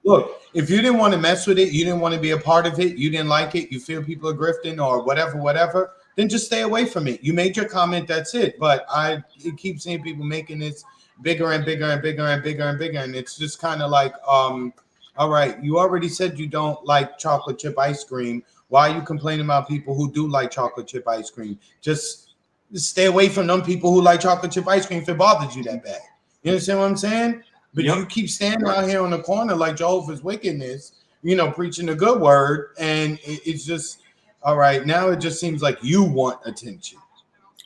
Look, if you didn't want to mess with it, you didn't want to be a part of it, you didn't like it, you feel people are grifting or whatever, then just stay away from it. You made your comment, that's it. But I keep seeing people making this bigger and bigger and bigger and bigger and bigger. And it's just kind of like, all right, you already said you don't like chocolate chip ice cream. Why are you complaining about people who do like chocolate chip ice cream? Just stay away from them people who like chocolate chip ice cream if it bothers you that bad. You understand what I'm saying? But you keep standing out here on the corner like Jehovah's Witness, you know, preaching the good word. And it's just, all right, now it just seems like you want attention.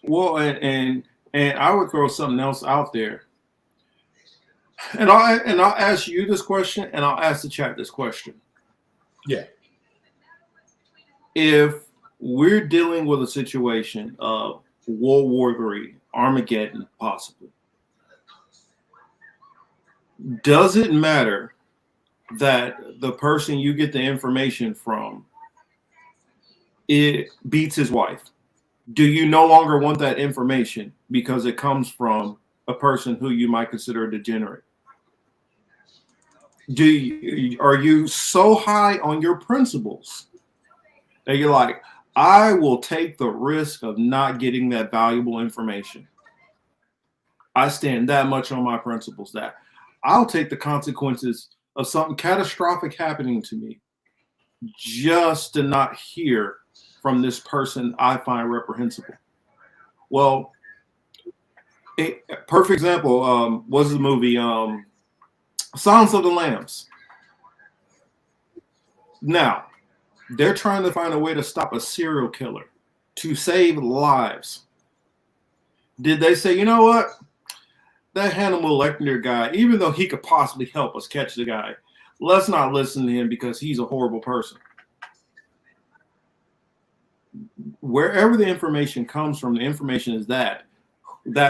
Well, and I would throw something else out there. And I'll ask you this question, and I'll ask the chat this question. Yeah. If we're dealing with a situation of World War III, Armageddon, possibly. Does it matter that the person you get the information from, it beats his wife? Do you no longer want that information because it comes from a person who you might consider a degenerate? Are you so high on your principles that you're like, I will take the risk of not getting that valuable information? I stand that much on my principles that I'll take the consequences of something catastrophic happening to me just to not hear from this person I find reprehensible. Well, a perfect example was the movie Silence of the Lambs. Now, they're trying to find a way to stop a serial killer, to save lives. Did they say, you know what? That Hannibal Lecter guy, even though he could possibly help us catch the guy, let's not listen to him because he's a horrible person. Wherever the information comes from, the information is that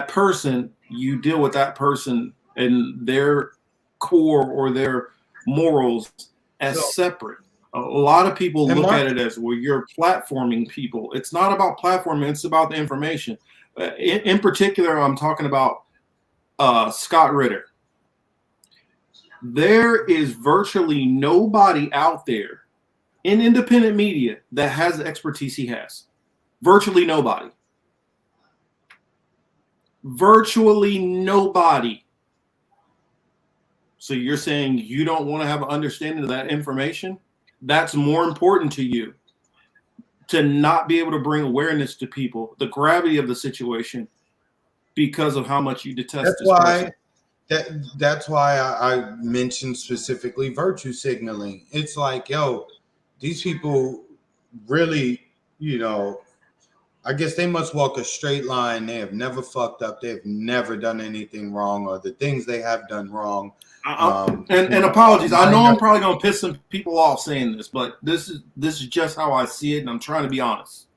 person, you deal with that person and their core or their morals as separate. A lot of people look at it as, well, you're platforming people. It's not about platforming. It's about the information. In particular, I'm talking about Scott Ritter. There is virtually nobody out there in independent media that has the expertise he has. Virtually nobody. Virtually nobody. So you're saying you don't want to have an understanding of that information? That's more important to you, to not be able to bring awareness to people, the gravity of the situation, because of how much you detest this person. That's why I mentioned specifically virtue signaling. It's like, yo, these people really, I guess they must walk a straight line. They have never fucked up. They've never done anything wrong, or the things they have done wrong. And apologies. I know I'm probably going to piss some people off saying this, but this is just how I see it, and I'm trying to be honest.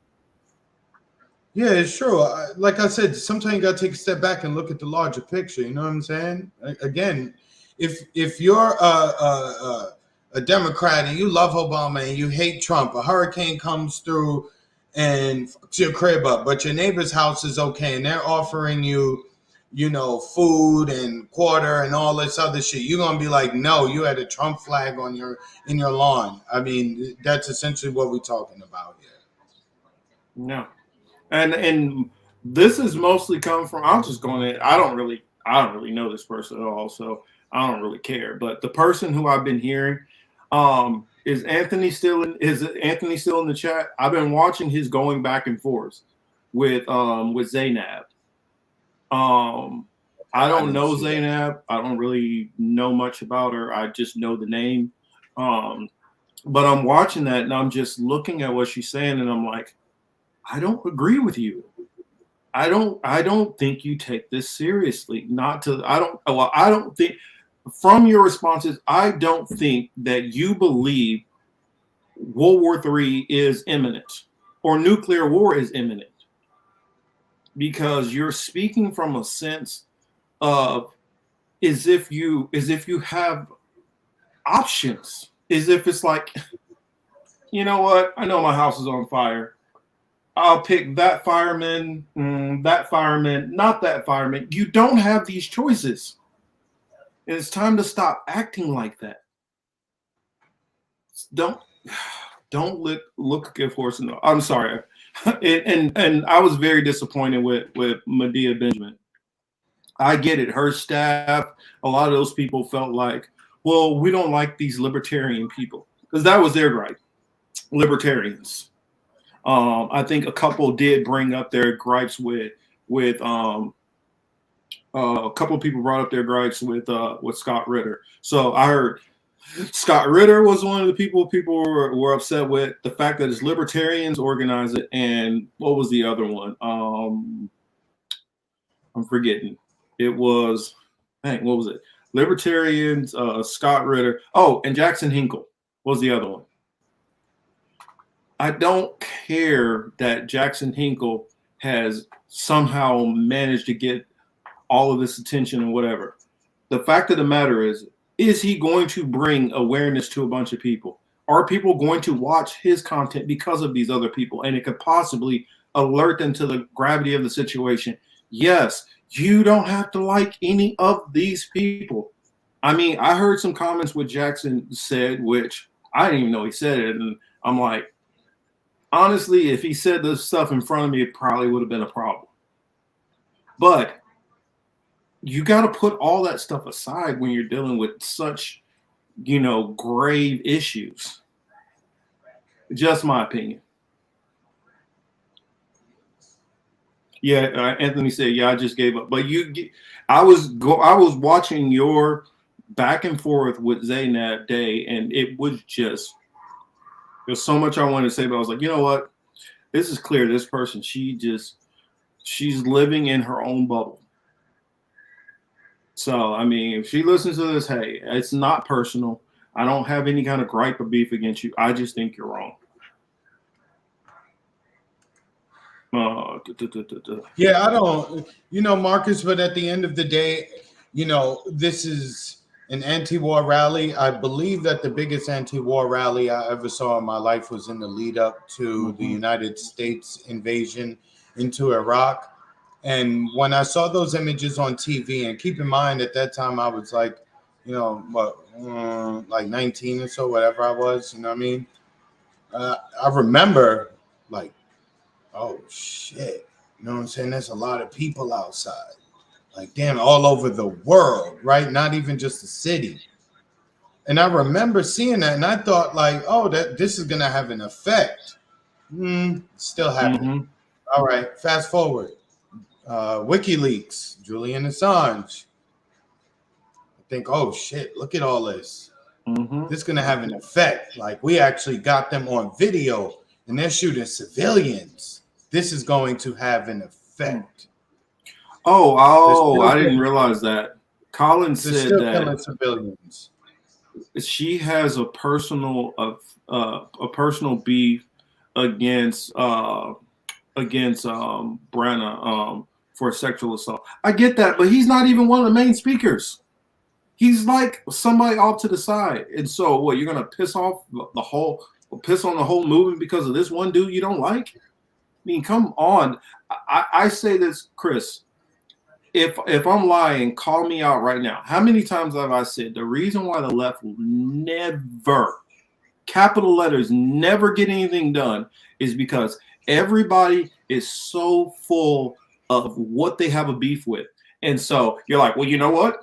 Yeah, it's true. Like I said, sometimes you got to take a step back and look at the larger picture. You know what I'm saying? Again, if you're a Democrat and you love Obama and you hate Trump, a hurricane comes through and fucks your crib up, but your neighbor's house is okay and they're offering you, food and quarter and all this other shit, you're gonna be like, no, you had a Trump flag on in your lawn. I mean, that's essentially what we're talking about here. No. And this is mostly come from, I'm just going to, I don't really know this person at all, so I don't really care. But the person who I've been hearing, is Anthony still in the chat? I've been watching his going back and forth with Zainab. I don't know Zainab. I don't really know much about her. I just know the name. But I'm watching that and I'm just looking at what she's saying and I'm like, I don't agree with you. I don't think you take this seriously. I don't think from your responses, I don't think that you believe World War III is imminent or nuclear war is imminent, because you're speaking from a sense of as if you have options, as if it's like, you know what? I know my house is on fire. I'll pick that fireman, not that fireman. You don't have these choices. And it's time to stop acting like that. Don't look a horse in the. I'm sorry, and I was very disappointed with Medea Benjamin. I get it. Her staff, a lot of those people felt like, well, we don't like these libertarian people, because that was their gripe. Libertarians. I think a couple did bring up their gripes with a couple of people brought up their gripes with Scott Ritter. So I heard Scott Ritter was one of the people were upset with, the fact that it's libertarians organize it, and what was the other one? I'm forgetting. It was, what was it? Libertarians, Scott Ritter. Oh, and Jackson Hinkle was the other one. I don't care that Jackson Hinkle has somehow managed to get all of this attention and whatever. The fact of the matter is he going to bring awareness to a bunch of people? Are people going to watch his content because of these other people? And it could possibly alert them to the gravity of the situation. Yes, you don't have to like any of these people. I mean, I heard some comments what Jackson said, which I didn't even know he said it. And I'm like, honestly, if he said this stuff in front of me, it probably would have been a problem. But you got to put all that stuff aside when you're dealing with such, grave issues. Just my opinion. Yeah, Anthony said, "Yeah, I just gave up." But I was watching your back and forth with Zayn that day, and it was just there's so much I wanted to say, but I was like, you know what? This is clear. This person, she's living in her own bubble. So, I mean, if she listens to this, hey, it's not personal. I don't have any kind of gripe or beef against you. I just think you're wrong. Yeah, I don't, Marcus, but at the end of the day, this is an anti-war rally. I believe that the biggest anti-war rally I ever saw in my life was in the lead up to the United States invasion into Iraq. And when I saw those images on TV, and keep in mind at that time I was like, like 19 or so, whatever I was, you know what I mean? I remember like, oh shit, you know what I'm saying? There's a lot of people outside, like damn, all over the world, right? Not even just the city. And I remember seeing that, and I thought like, oh, this is gonna have an effect. Still happening. All right, fast forward. WikiLeaks, Julian Assange. I think, oh shit, look at all this. This is gonna have an effect. Like we actually got them on video, and they're shooting civilians. This is going to have an effect. I didn't realize that. Colin said still that killing civilians. She has a personal beef against Brenna for sexual assault. I get that, but he's not even one of the main speakers. He's like somebody off to the side. And so what, you're gonna piss on the whole movement because of this one dude you don't like? I mean, come on. I say this, Chris. If I'm lying, call me out right now. How many times have I said the reason why the left will never, capital letters, never get anything done is because everybody is so full of what they have a beef with. And so you're like, well, you know what?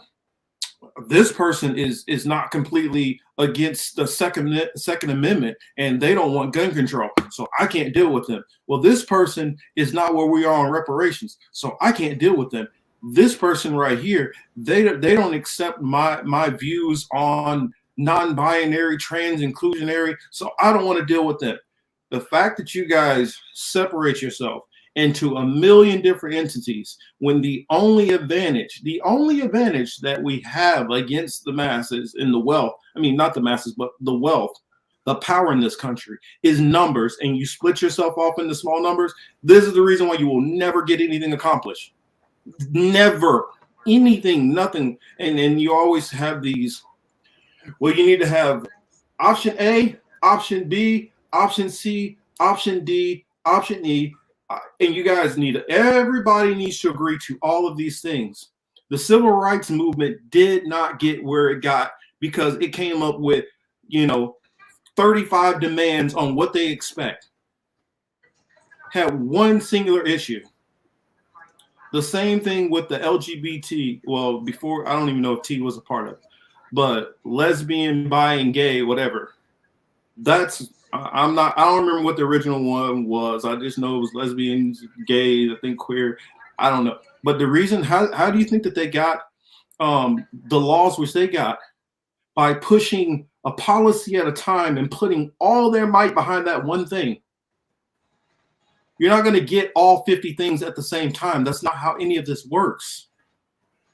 This person is not completely against the Second Amendment, and they don't want gun control, so I can't deal with them. Well, this person is not where we are on reparations, so I can't deal with them. This person right here, they don't accept my views on non-binary, trans, inclusionary, so I don't want to deal with them. The fact that you guys separate yourself into a million different entities when the only advantage that we have against the masses in the wealth, I mean, not the masses, but the wealth, the power in this country is numbers, and you split yourself off into small numbers. This is the reason why you will never get anything accomplished. Never. Anything, nothing. And you always have these, well, you need to have option A, option B, option C, option D, option E. And you guys everybody needs to agree to all of these things. The civil rights movement did not get where it got because it came up with, 35 demands on what they expect. Had one singular issue. The same thing with the LGBT. Well, before, I don't even know if T was a part of it, but lesbian, bi, and gay, whatever. I don't remember what the original one was. I just know it was lesbians, gay, I think queer. I don't know. But the reason, how do you think that they got the laws which they got? By pushing a policy at a time and putting all their might behind that one thing. You're not going to get all 50 things at the same time. That's not how any of this works.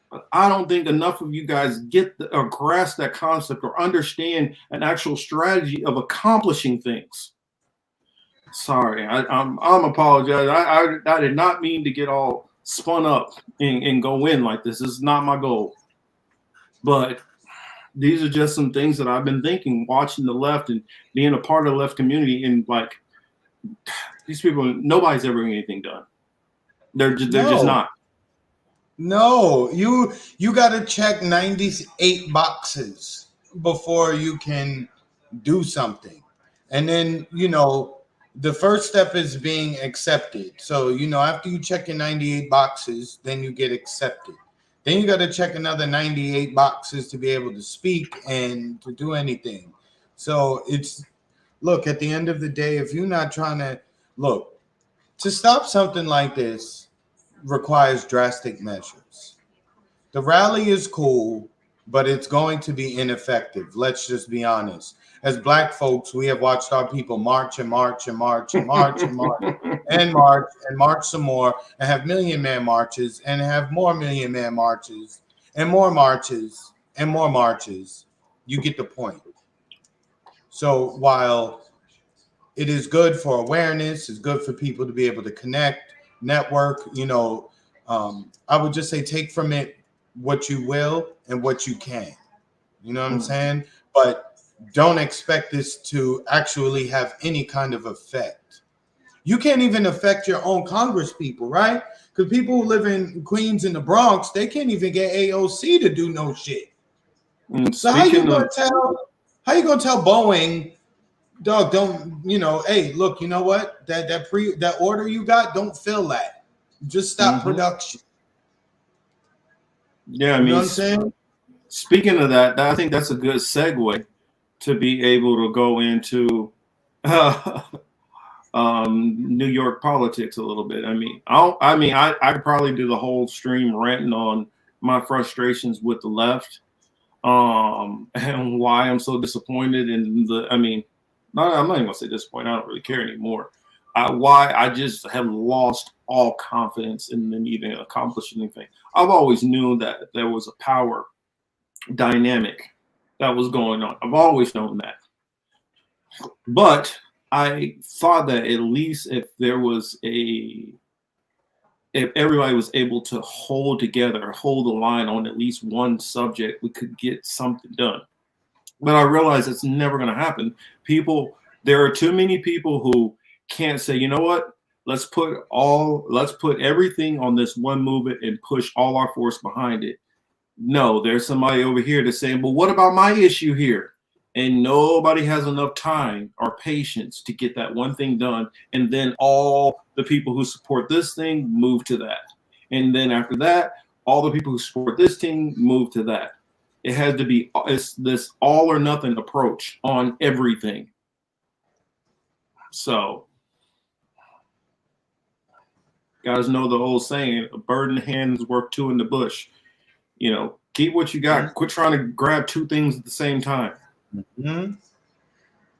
But I don't think enough of you guys get or grasp that concept or understand an actual strategy of accomplishing things. Sorry, I'm apologize. I did not mean to get all spun up and go in like this. This is not my goal. But these are just some things that I've been thinking, watching the left and being a part of the left community. And like these people, nobody's ever getting anything done. They're just not. No, you got to check 98 boxes before you can do something. And then, the first step is being accepted. So, after you check your 98 boxes, then you get accepted. Then you got to check another 98 boxes to be able to speak and to do anything. So look, at the end of the day, if you're not trying to stop something like this requires drastic measures. The rally is cool, but it's going to be ineffective. Let's just be honest. As Black folks, we have watched our people march and march and march and march and march and march and march some more and have Million Man marches and have more Million Man marches and more marches and more marches. You get the point. So while it is good for awareness, it's good for people to be able to connect, network, I would just say take from it what you will and what you can. You know what I'm saying? But don't expect this to actually have any kind of effect. You can't even affect your own Congress people, right? Because people who live in Queens and the Bronx, they can't even get AOC to do no shit. So how you gonna tell Boeing, dog, don't, hey, look, you know what? That order you got, don't fill that. Just stop production. Yeah, I You mean, know what I'm saying? Speaking of that, I think that's a good segue to be able to go into New York politics a little bit. I could probably do the whole stream ranting on my frustrations with the left, and why I'm so disappointed in I'm not even gonna say disappointed. I don't really care anymore. Why I just have lost all confidence in them even accomplishing anything. I've always knew that there was a power dynamic that was going on. I've always known that. But I thought that at least if everybody was able to hold together, hold the line on at least one subject, we could get something done. But I realize it's never going to happen. There are too many people who can't say, you know what? Let's put everything on this one movement and push all our force behind it. No, there's somebody over here that's saying, well, what about my issue here? And nobody has enough time or patience to get that one thing done. And then all the people who support this thing move to that. And then after that, all the people who support this thing move to that. It's this all or nothing approach on everything. So, guys know the old saying, a bird in the hand is worth two in the bush. Keep what you got. Quit trying to grab two things at the same time.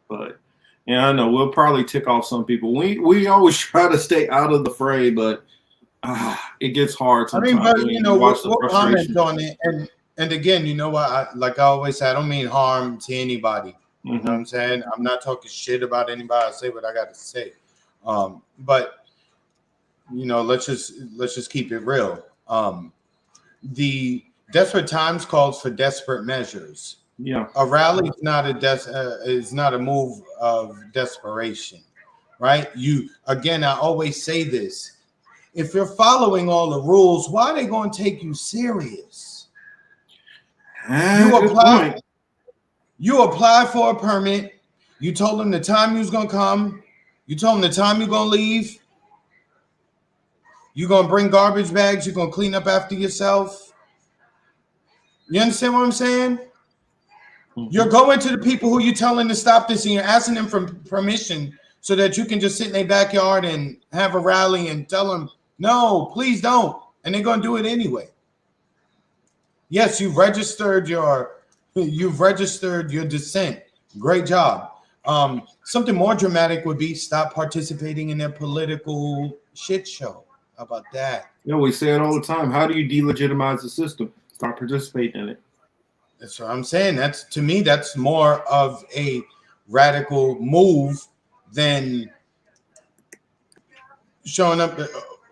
But I know we'll probably tick off some people. We always try to stay out of the fray, but it gets hard sometimes. We'll comment on it. And again, you know what? Like I always say, I don't mean harm to anybody. You know what I'm saying? I'm not talking shit about anybody. I say what I got to say. But let's just keep it real. The desperate times calls for desperate measures. Yeah, a rally is not a move of desperation, right? I always say this: if you're following all the rules, why are they going to take you serious? You apply for a permit. You told them the time you was gonna come. You told them the time you're gonna leave. You're gonna bring garbage bags. You're gonna clean up after yourself. You understand what I'm saying? You're going to the people who you're telling to stop this, and you're asking them for permission so that you can just sit in their backyard and have a rally and tell them, no, please don't. And they're going to do it anyway. Yes, you've registered your dissent. Great job. Something more dramatic would be stop participating in their political shit show. How about that? We say it all the time. How do you delegitimize the system? Start participating in it. That's what I'm saying. To me, that's more of a radical move than showing up,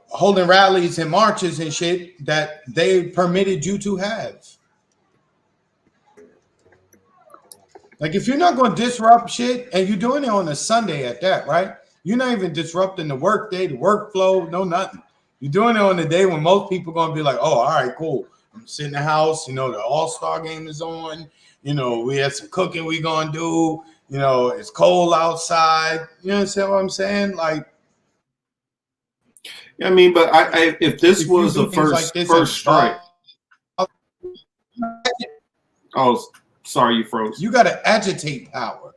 holding rallies and marches and shit that they permitted you to have. Like, if you're not going to disrupt shit, and you're doing it on a Sunday at that, right? You're not even disrupting the work day, the workflow, no nothing. You're doing it on the day when most people are going to be like, oh, all right, cool. I'm sitting in the house. You know, the All-Star game is on. You know, we had some cooking we going to do. You know, it's cold outside. You understand what I'm saying? Like, I mean, but I if this was the first strike. Oh, sorry, you froze. You got to agitate power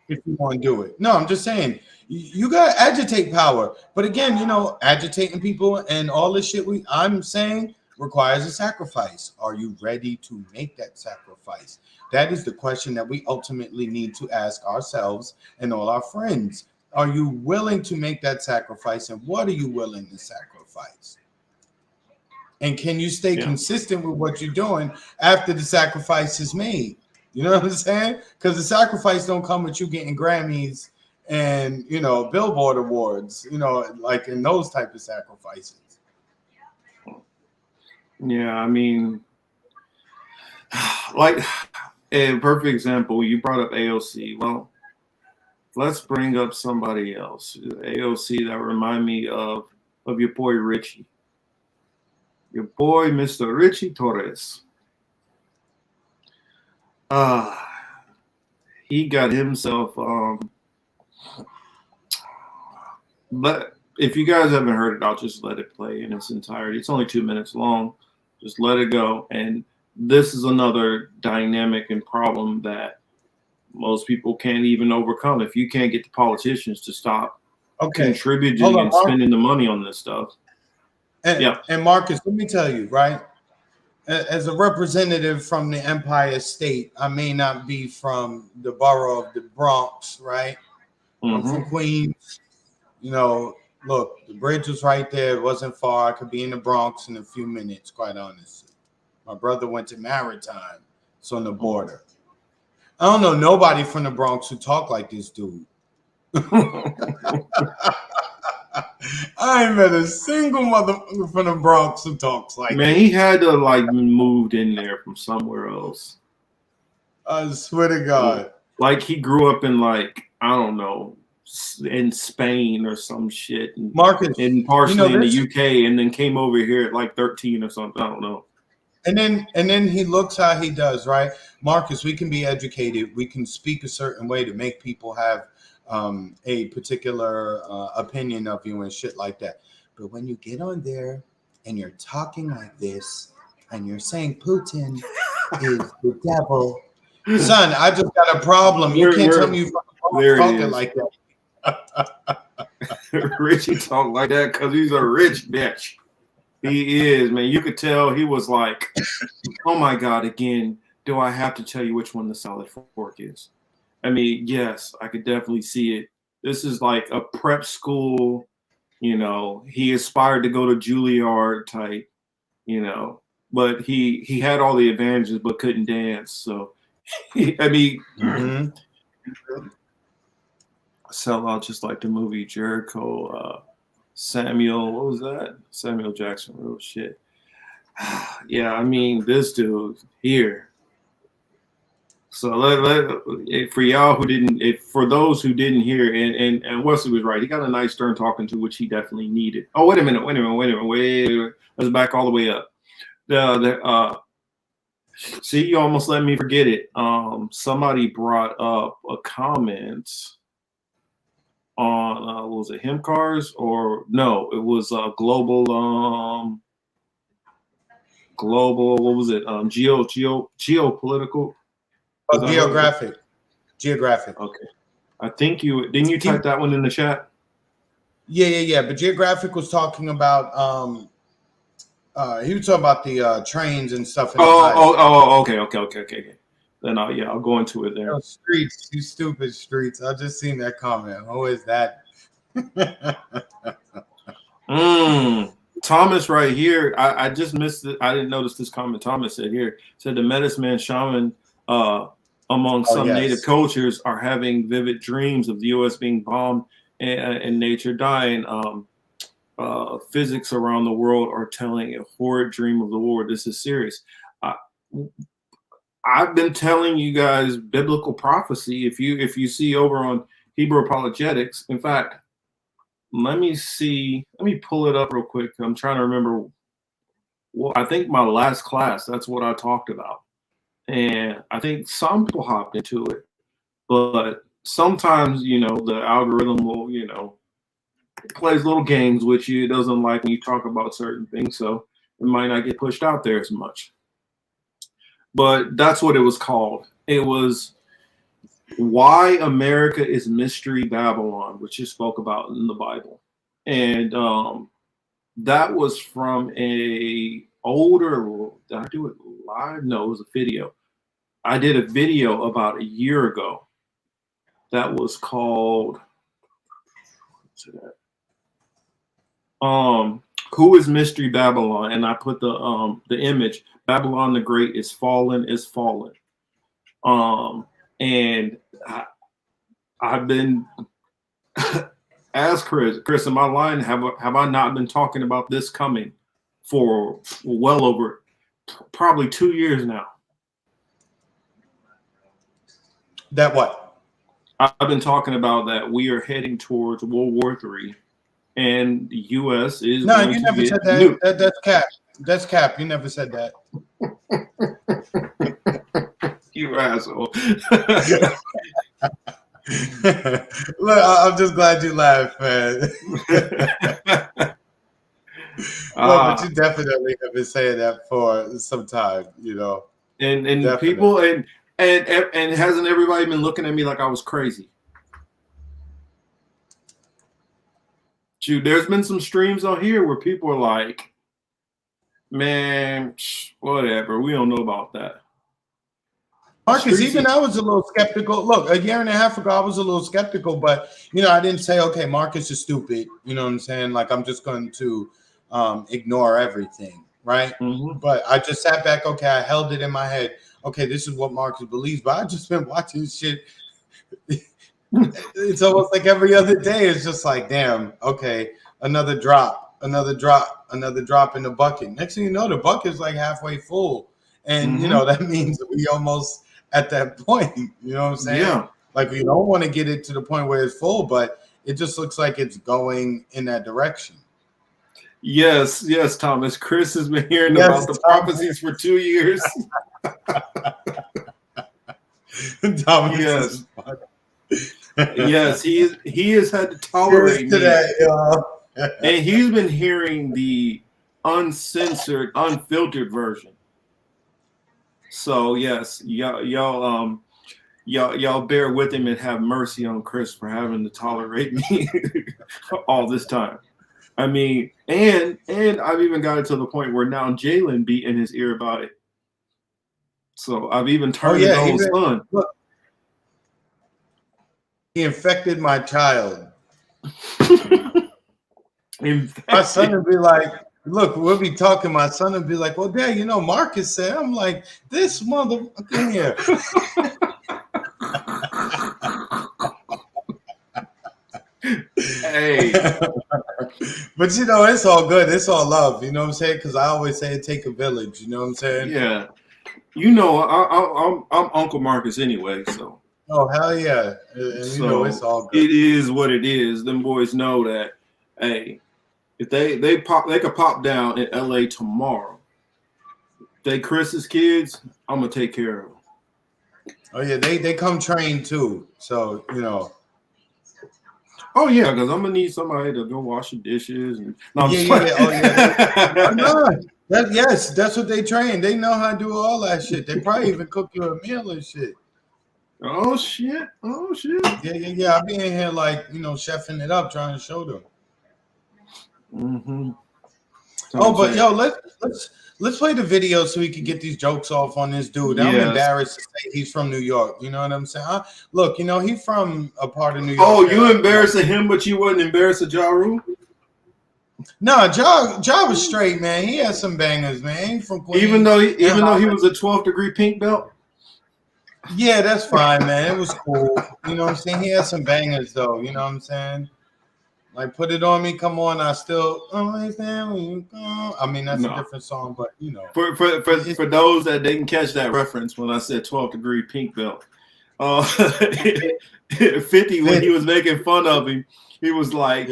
if you want to do it. No, I'm just saying you got to agitate power. But again, you know, agitating people and all this shit I'm saying requires a sacrifice. Are you ready to make that sacrifice? That is the question that we ultimately need to ask ourselves and all our friends. Are you willing to make that sacrifice, and what are you willing to sacrifice? And can you stay consistent with what you're doing after the sacrifice is made? You know what I'm saying? Because the sacrifice don't come with you getting Grammys and, you know, Billboard awards, you know, like in those type of sacrifices. Yeah, I mean, like a perfect example, you brought up AOC. Well, let's bring up somebody else. AOC that remind me of your boy Richie. Your boy, Mr. Richie Torres. He got himself but if you guys haven't heard it, I'll just let it play in its entirety. It's only 2 minutes long. Just let it go. And this is another dynamic and problem that most people can't even overcome. If you can't get the politicians to stop contributing and spending the money on this stuff. And Marcus, let me tell you, right? As a representative from the Empire State, I may not be from the borough of the Bronx, right? I'm from Queens. You know, look, the bridge was right there. It wasn't far. I could be in the Bronx in a few minutes, quite honestly. My brother went to Maritime. It's on the border. I don't know nobody from the Bronx who talk like this dude. I ain't met a single motherfucker from the Bronx who talks like Man, he had to like moved in there from somewhere else. I swear to God. Like he grew up in like, I don't know, in Spain or some shit. And, Marcus, and partially in the UK, and then came over here at like 13 or something. I don't know. And then he looks how he does, right? Marcus, we can be educated. We can speak a certain way to make people have a particular opinion of you and shit like that. But when you get on there and you're talking like this and you're saying Putin is the devil, son, I just got a problem. You can't tell me you're talking like that. Richie talk like that because he's a rich bitch. He is, man. You could tell he was like, oh my God, again, do I have to tell you which one the solid fork is? I mean, yes, I could definitely see it. This is like a prep school, you know, he aspired to go to Juilliard type, you know, but he had all the advantages but couldn't dance. So, I mean, sell out just like the movie Jericho. Samuel, what was that? Samuel Jackson, real shit. Yeah, I mean, this dude here. So for y'all who didn't, for those who didn't hear, and Wesley was right. He got a nice stern talking to, which he definitely needed. Oh, wait a minute. Let's back all the way up. See, you almost let me forget it. Somebody brought up a comment on was it him cars or no? It was global. What was it? Geopolitical. Geographic. Okay. I think didn't you type that one in the chat? Yeah. But Geographic was talking about he was talking about the trains and stuff. Okay. Then I'll go into it there. Oh, streets, you stupid streets. I just seen that comment. Who is that? Thomas right here. I just missed it. I didn't notice this comment. Thomas said here, said the medicine man shaman among some native cultures are having vivid dreams of the U.S. being bombed and nature dying. physics around the world are telling a horrid dream of the war. This is serious. I've been telling you guys biblical prophecy. If you see over on Hebrew Apologetics, in fact, let me pull it up real quick. I'm trying to remember. Well, I think my last class, that's what I talked about. And I think some people hopped into it, but sometimes, the algorithm will, it plays little games with you. It doesn't like when you talk about certain things, so it might not get pushed out there as much. But that's what it was called. It was Why America is Mystery Babylon, which is spoke about in the Bible. And that was from a older, did I do it live? No, it was a video. I did a video about a year ago that was called, Who is Mystery Babylon? And I put the image, Babylon the Great is fallen, is fallen. And I've been asked Chris, am I lying? Have I not been talking about this coming for well over probably 2 years now? That what? I've been talking about that we are heading towards World War III, and the U.S. is no. Going You to never get said nuked. that. That's cap. That's cap. You never said that. You asshole. Look, I'm just glad you laughed, man. But you definitely have been saying that for some time, And Definitely. people and hasn't everybody been looking at me like I was crazy? Dude, there's been some streams on here where people are like, man, whatever, we don't know about that. Marcus, even I was a little skeptical. Look, a year and a half ago, I was a little skeptical, but I didn't say, okay, Marcus is stupid. You know what I'm saying? Like, I'm just going to ignore everything, right? Mm-hmm. But I just sat back. Okay, I held it in my head. Okay, this is what Marcus believes. But I just been watching shit. It's almost like every other day. It's just like, damn. Okay, another drop in the bucket. Next thing you know, the bucket's like halfway full, and that means we almost at that point. You know what I'm saying? Yeah. Like, we don't want to get it to the point where it's full, but it just looks like it's going in that direction. Yes, Thomas. Chris has been hearing about the prophecies for 2 years. Thomas, yes. Yes, he has had to tolerate me. That, and he's been hearing the uncensored, unfiltered version. So yes, y'all bear with him and have mercy on Chris for having to tolerate me all this time. I mean, and I've even got it to the point where now Jalen be in his ear about it. So I've even turned his own son. Look, he infected my child. My son would be like, look, we'll be talking. My son would be like, well, Dad, Marcus said. I'm like, this motherfucker here. Hey. But it's all good. It's all love. You know what I'm saying? Because I always say it take a village. You know what I'm saying? Yeah. I'm Uncle Marcus anyway, so. Oh, hell yeah. And it's all good. It is what it is. Them boys know that, hey, if they could pop down in LA tomorrow. If they Chris's kids, I'm gonna take care of them. Oh yeah, they come trained too. So Oh yeah, because I'm gonna need somebody to go wash the dishes and yes, that's what they train. They know how to do all that shit. They probably even cook you a meal and shit. Oh shit! Yeah. I'll be in here like chefing it up, trying to show them. Mm-hmm. But yo, let's play the video so we can get these jokes off on this dude. I'm embarrassed to say he's from New York. You know what I'm saying? Look, he's from a part of New York. Oh, you embarrassing him, but you wouldn't embarrass a Ja Rule? No, Ja was straight, man. He had some bangers, man. He from Queens. Even though he was a 12th degree pink belt. Yeah, that's fine, man. It was cool. You know what I'm saying? He had some bangers, though. You know what I'm saying? Like Put It On Me, Come On, I Still Understand When You Go. I mean, that's a different song, but you know. For those that didn't catch that reference when I said 12th degree pink belt, 50 when he was making fun of him, he was like,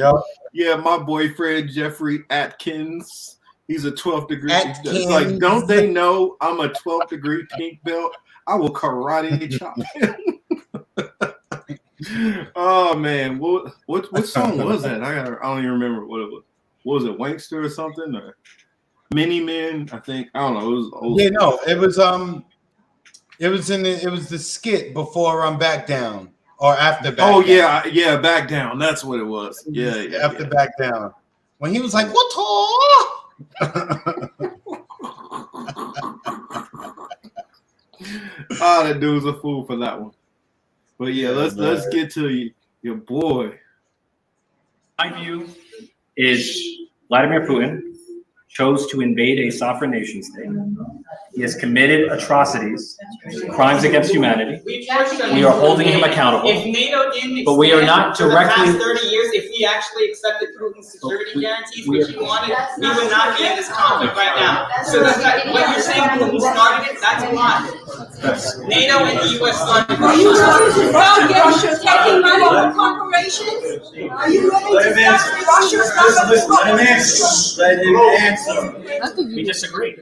"Yeah, my boyfriend Jeffrey Atkins, he's a 12th degree." It's like, don't they know I'm a 12th degree pink belt? I will karate chop him. Oh man, what song was that? I don't even remember what it was. What was it, Wankster or something? Or Mini Men? I think, I don't know. It was old. Yeah, no, it was the skit before Back Down or after Back Down. Yeah, Back Down. That's what it was. Yeah, after Back Down. When he was like, "What?" That dude was a fool for that one. But yeah, let's get to your boy. My view is Vladimir Putin chose to invade a sovereign nation state. He has committed atrocities, crimes against humanity. We are holding him accountable. If NATO didn't but we are not directly. For the past 30 years, if we actually accepted Putin's security guarantees, which he wanted, we would not be in this conflict right now. So that's not, what you're saying, Putin started it, that's a lie. NATO and the U.S. started it. Are you ready to stop taking money from corporations? Are you ready to stop Russia's Let him answer. We disagree.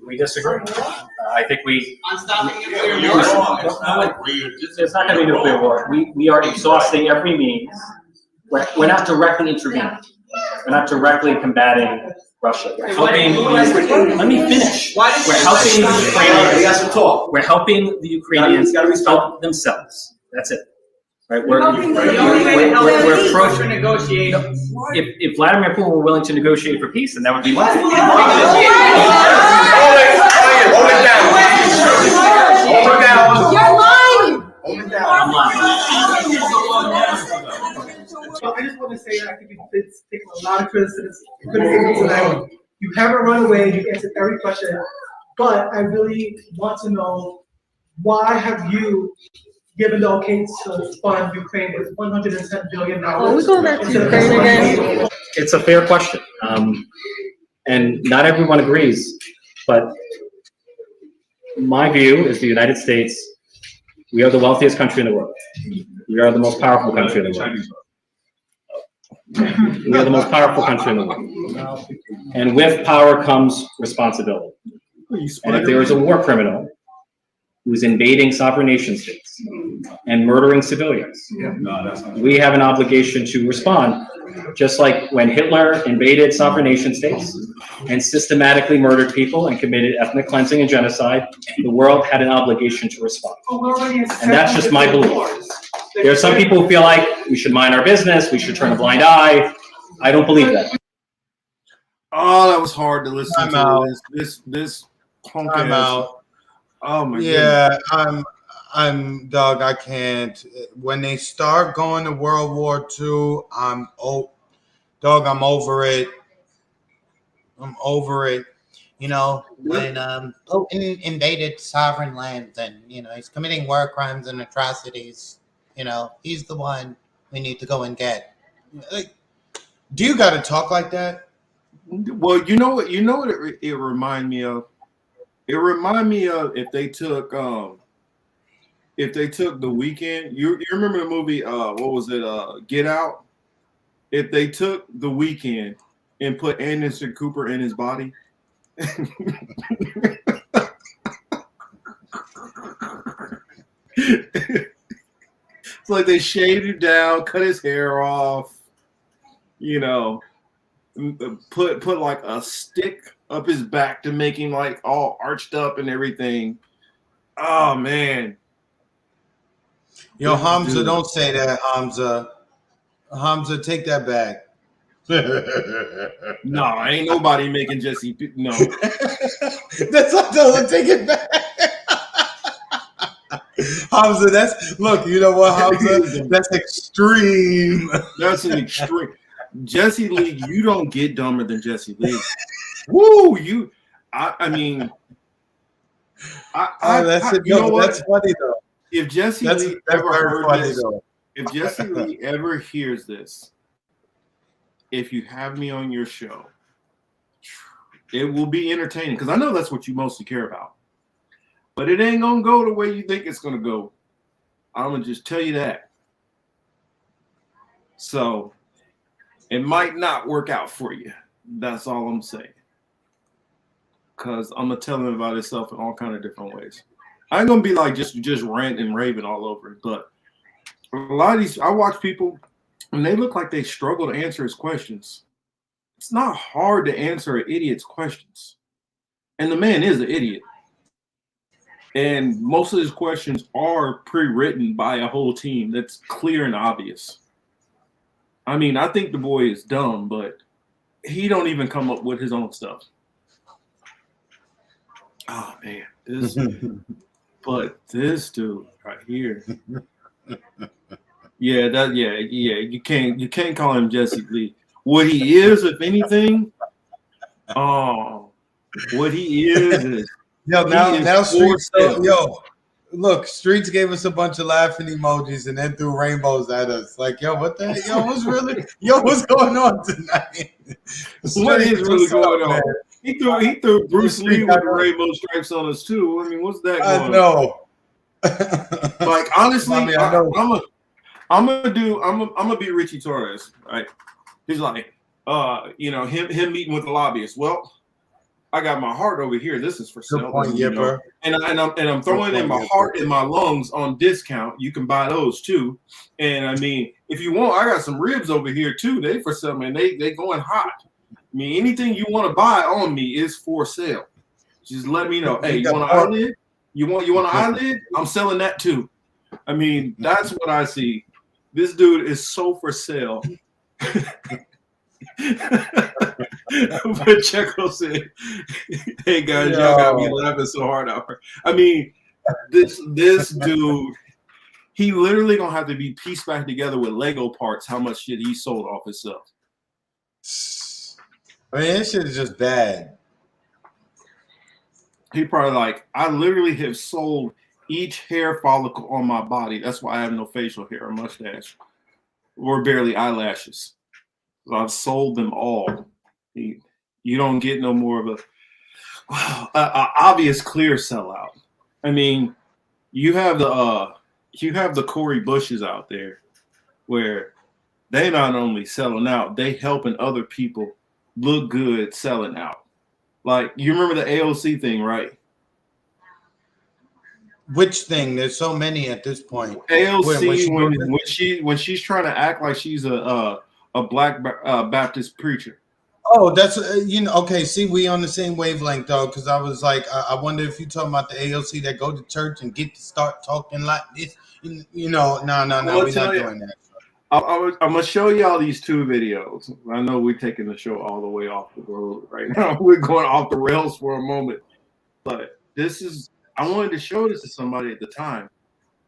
We disagree. I think we. On stopping nuclear war. It's not going to be nuclear war. We are exhausting every means. We're not directly intervening. We're not directly combating Russia. We're helping. Let me finish. We're helping the Ukrainians. We're helping the Ukrainians help themselves. That's it. Right? We're approaching. If Vladimir Putin were willing to negotiate for peace, then that would be one thing. Hold it down. You're lying. I'm lying. So I just want to say that I think it's taken a lot of criticism tonight. You haven't run away. You answered every question, but I really want to know, why have you given the okay to fund Ukraine with $110 billion? Oh, we go back to Ukraine again. It's a fair question, and not everyone agrees. But my view is the United States. We are the wealthiest country in the world. We are the most powerful country in the world. We are the most powerful country in the world. And with power comes responsibility. And if there is a war criminal who's invading sovereign nation states and murdering civilians, we have an obligation to respond, just like when Hitler invaded sovereign nation states and systematically murdered people and committed ethnic cleansing and genocide. The world had an obligation to respond. And that's just my belief. There are some people who feel like we should mind our business, we should turn a blind eye. I don't believe that. Oh, that was hard to listen to. This punk I'm ass. out. Oh my Yeah, goodness. I'm Doug. I can't. When they start going to World War II, I'm over it. I'm over it. You know, when Putin invaded sovereign lands and, you know, he's committing war crimes and atrocities, you know, he's the one we need to go and get. Like, do you got to talk like that? Well, you know what it remind me of? It remind me of if they took The Weeknd. You remember the movie? What was it? Get Out. If they took The Weeknd and put Anderson Cooper in his body. It's like they shaved him down, cut his hair off, you know, put like a stick up his back to make him like all arched up and everything. Oh man. Yo, Hamza, don't say that, Hamza. Hamza, take that back. No, ain't nobody making Jesse. No. That's what doesn't take it back. Hamza, look, you know what, Hamza? That's extreme. That's an extreme. Jesse Lee, you don't get dumber than Jesse Lee. Woo, I mean, that's funny though. If Jesse Lee ever hears this, if you have me on your show, it will be entertaining because I know that's what you mostly care about. But it ain't gonna go the way you think it's gonna go. I'm gonna just tell you that. So it might not work out for you. That's all I'm saying. Because I'm gonna tell him about himself in all kind of different ways. I ain't gonna be like just ranting and raving all over it, but a lot of these, I watch people and they look like they struggle to answer his questions. It's not hard to answer an idiot's questions. And the man is an idiot. And most of his questions are pre-written by a whole team that's clear and obvious. I mean, I think the boy is dumb, but he don't even come up with his own stuff. Oh man, but this dude right here. Yeah, you can't call him Jesse Lee. What he is, if anything, what he is now Streets, look, Streets gave us a bunch of laughing emojis and then threw rainbows at us. Like, yo, what the heck? What's going on tonight? What is really going on? He threw Bruce Lee with the rainbow stripes on us too. I mean, what's that going on? I know. Like honestly, I mean, I know. I'm gonna be Richie Torres, right? He's like, him meeting with the lobbyists. Well, I got my heart over here. This is for sale. And I'm throwing in my heart and my lungs on discount. You can buy those too. And I mean, if you want, I got some ribs over here too. They for sale, man. They going hot. I mean, anything you want to buy on me is for sale. Just let me know. Hey, you want an eyelid? You want an eyelid? I'm selling that too. I mean, that's what I see. This dude is so for sale. But Checo said, "Hey guys, y'all got me laughing so hard out here." I mean, this dude, he literally gonna have to be pieced back together with Lego parts. How much shit he sold off himself? I mean, this shit is just bad. He probably like, I literally have sold each hair follicle on my body. That's why I have no facial hair or mustache, or barely eyelashes. I've sold them all. You don't get no more of a obvious clear sellout. I mean, you have the Corey Bushes out there where they not only selling out, they helping other people look good selling out. Like, you remember the AOC thing, right? Which thing? There's so many at this point. AOC when she's trying to act like she's a black Baptist preacher. Oh, that's okay. See, we on the same wavelength though, because I was like, I wonder if you talking about the AOC that go to church and get to start talking like this. No, we're not doing that. I'm gonna show y'all these two videos. I know we're taking the show all the way off the road right now. We're going off the rails for a moment, but I wanted to show this to somebody at the time,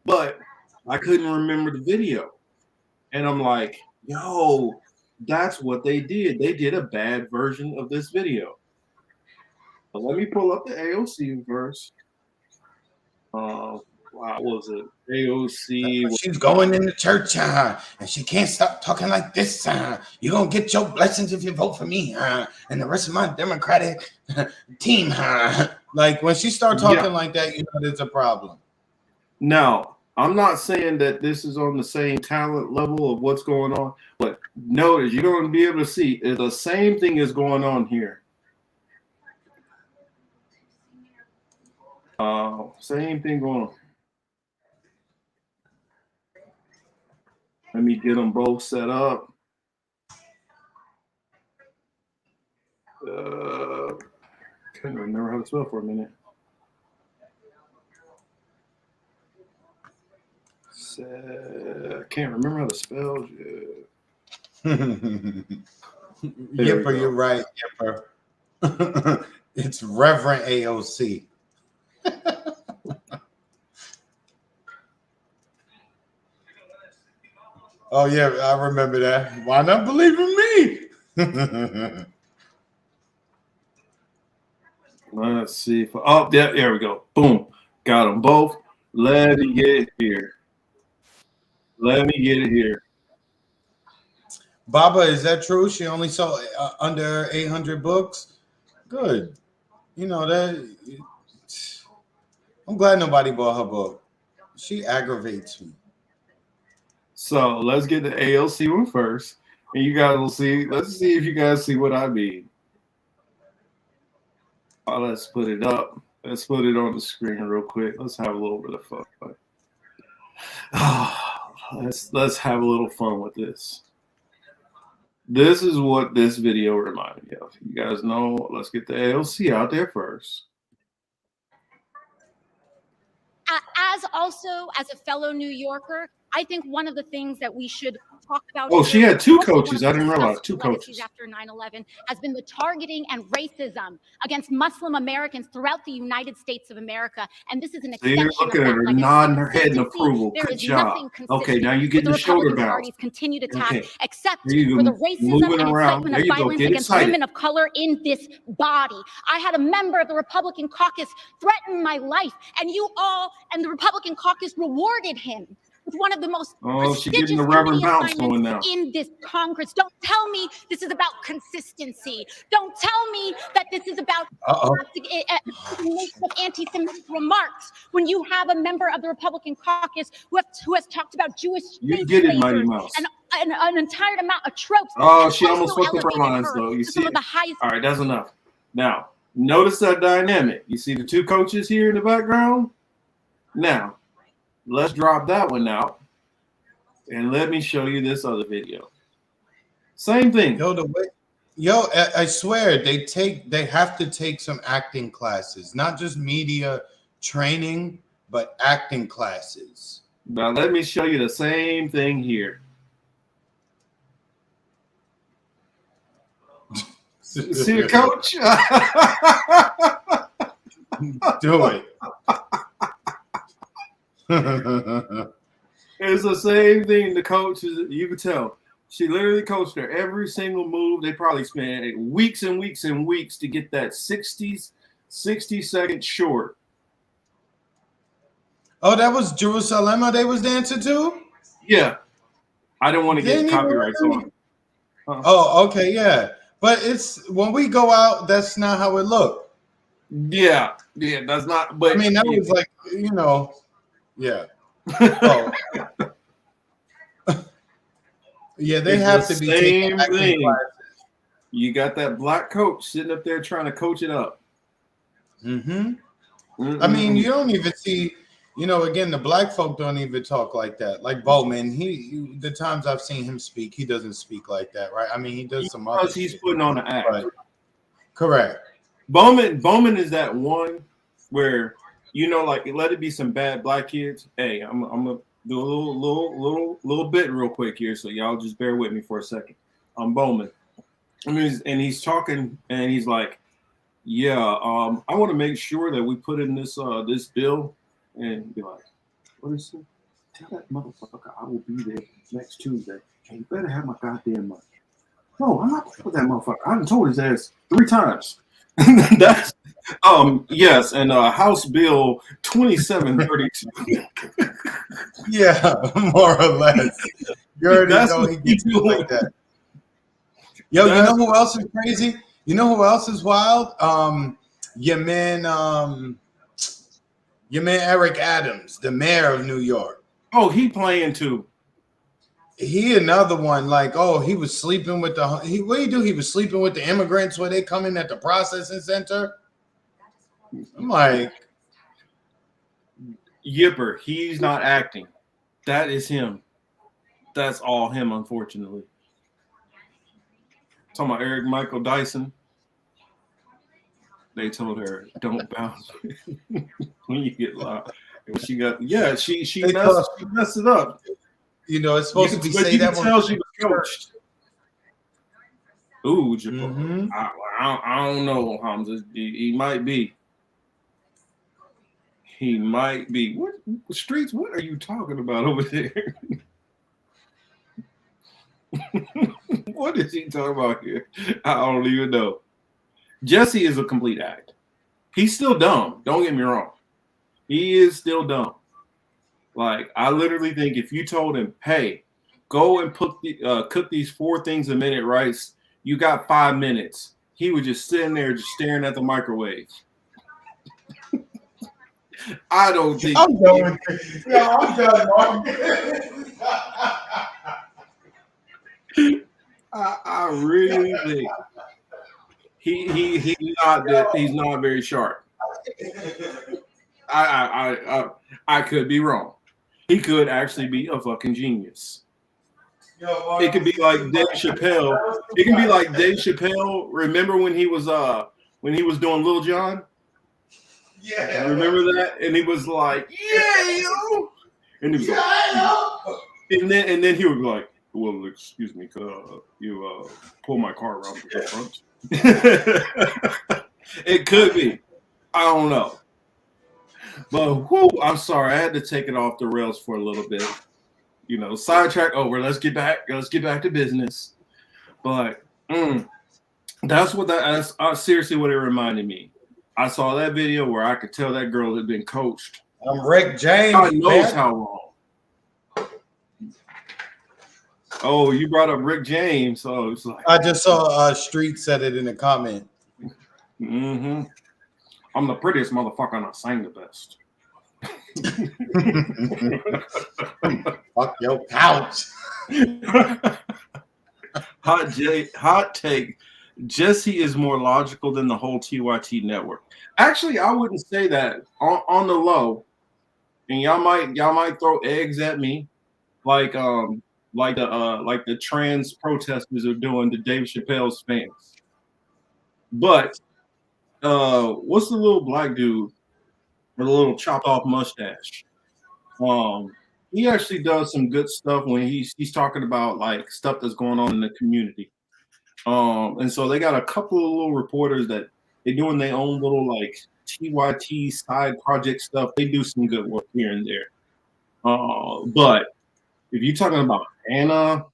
but I couldn't remember the video, and I'm like, yo, that's what they did. They did a bad version of this video. But let me pull up the AOC verse. What was it? AOC. She's going in the church, and she can't stop talking like this. You're going to get your blessings if you vote for me, and the rest of my Democratic team. Like, when she starts talking like that, there's a problem. Now, I'm not saying that this is on the same talent level of what's going on, but notice you're going to be able to see the same thing is going on here. Same thing going on. Let me get them both set up. Couldn't remember how to spell for a minute. I can't remember how to spell it. Yipper, you're right, Yipper. It's Reverend AOC. Oh yeah, I remember that. Why not believe in me? Let's see. There we go. Boom. Got them both. Let me get it here. Baba, is that true? She only sold under 800 books. Good. You know that. I'm glad nobody bought her book. She aggravates me. So let's get the ALC one first, and you guys will see. Let's see if you guys see what I mean. Let's put it up. Let's put it on the screen real quick. Let's have a little bit of fun. Let's have a little fun with this. This is what this video reminded me of. You guys know. Let's get the ALC out there first. As a fellow New Yorker, I think one of the things that we should talk about. Oh, she had two coaches. I didn't realize two coaches. After 9/11 has been the targeting and racism against Muslim Americans throughout the United States of America, and this is an extension. You're looking at her, nodding her head in approval. Good job. Okay, now you get the shoulder bounce. Continue to attack, except for the racism and incitement of violence against women of color in this body. I had a member of the Republican caucus threaten my life, and you all and the Republican caucus rewarded him with one of the most prestigious in this Congress. Don't tell me this is about consistency. Don't tell me that this is about anti-Semitic remarks when you have a member of the Republican caucus who has talked about Jewish and an entire amount of tropes. Oh, she almost fucked up her lines, though. You see? All right, that's enough. Now, notice that dynamic. You see the two coaches here in the background? Now, let's drop that one out, and let me show you this other video. Same thing. I swear they have to take some acting classes, not just media training, but acting classes. Now let me show you the same thing here. See the coach? Do it. It's the same thing. The coach is, you can tell, she literally coached her every single move. They probably spent weeks and weeks and weeks to get that 60 second short. Oh, that was Jerusalem they was dancing to? Yeah. I don't want to get copyrights on it. Oh, okay, yeah. But it's when we go out, that's not how it looked. Yeah, that's not. But I mean, that was like, yeah. Oh. Yeah, they have to be taking acting classes. You got that black coach sitting up there trying to coach it up. I mean, you don't even see, again, the black folk don't even talk like that. Like Bowman, the times I've seen him speak, he doesn't speak like that, right? I mean, he does some other. Because he's putting on an act. But, correct. Bowman is that one where, like, let it be some bad black kids. Hey, I'm gonna do a little bit real quick here, so y'all just bear with me for a second. Bowman. I mean, and he's talking, and he's like, "Yeah, I want to make sure that we put in this bill," and be like, "What is it? Tell that motherfucker I will be there next Tuesday, and you better have my goddamn money." No, I'm not playing with that motherfucker. I done told his ass 3 times. That's yes, and House Bill 2732. Yeah, more or less. You already know he gets it like that. Yo, you know who else is crazy? You know who else is wild? Your man Eric Adams, the mayor of New York. Oh, he playing too. He another one, like, he was sleeping with what do you do? He was sleeping with the immigrants where they come in at the processing center. I'm like, Yipper, he's not acting. That is him. That's all him, unfortunately. Talking about Eric Michael Dyson. They told her, don't bounce when you get loud. And she got, she messed it up. It's supposed to be say you that can tell she was coached. Ooh, I don't know, Hamza. He might be. He might be. What streets? What are you talking about over there? What is he talking about here? I don't even know. Jesse is a complete act. He's still dumb. Don't get me wrong. He is still dumb. Like, I literally think if you told him, hey, go and cook these 4 things a minute rice. You got 5 minutes. He was just sitting there, just staring at the microwave. I don't think. I'm done with this. Yo, I'm done, Mark. I really think he's not very sharp. I could be wrong. He could actually be a fucking genius. It could be like Dave Chappelle. It can be like Dave Chappelle. Remember when he was doing Lil Jon? Yeah. Remember that? And he was like, yeah, yo. And he was like, and then he would be like, well, excuse me, could you pull my car around to the front? It could be. I don't know. But I'm sorry, I had to take it off the rails for a little bit. You know, sidetrack over. Let's get back to business. But that's seriously what it reminded me. I saw that video where I could tell that girl had been coached. Rick James. God knows how long. Oh, you brought up Rick James. So it's like I just saw Street said it in the comment. Mm-hmm. I'm the prettiest motherfucker and I sang the best. Fuck your couch. Hot take. Jesse is more logical than the whole TYT network. Actually, I wouldn't say that on the low. And y'all might throw eggs at me, like the trans protesters are doing to Dave Chappelle's fans. But what's the little black dude with a little chopped off mustache? He actually does some good stuff when he's talking about like stuff that's going on in the community. And so they got a couple of little reporters that they're doing their own little like TYT side project stuff. They do some good work here and there. But if you're talking about Anna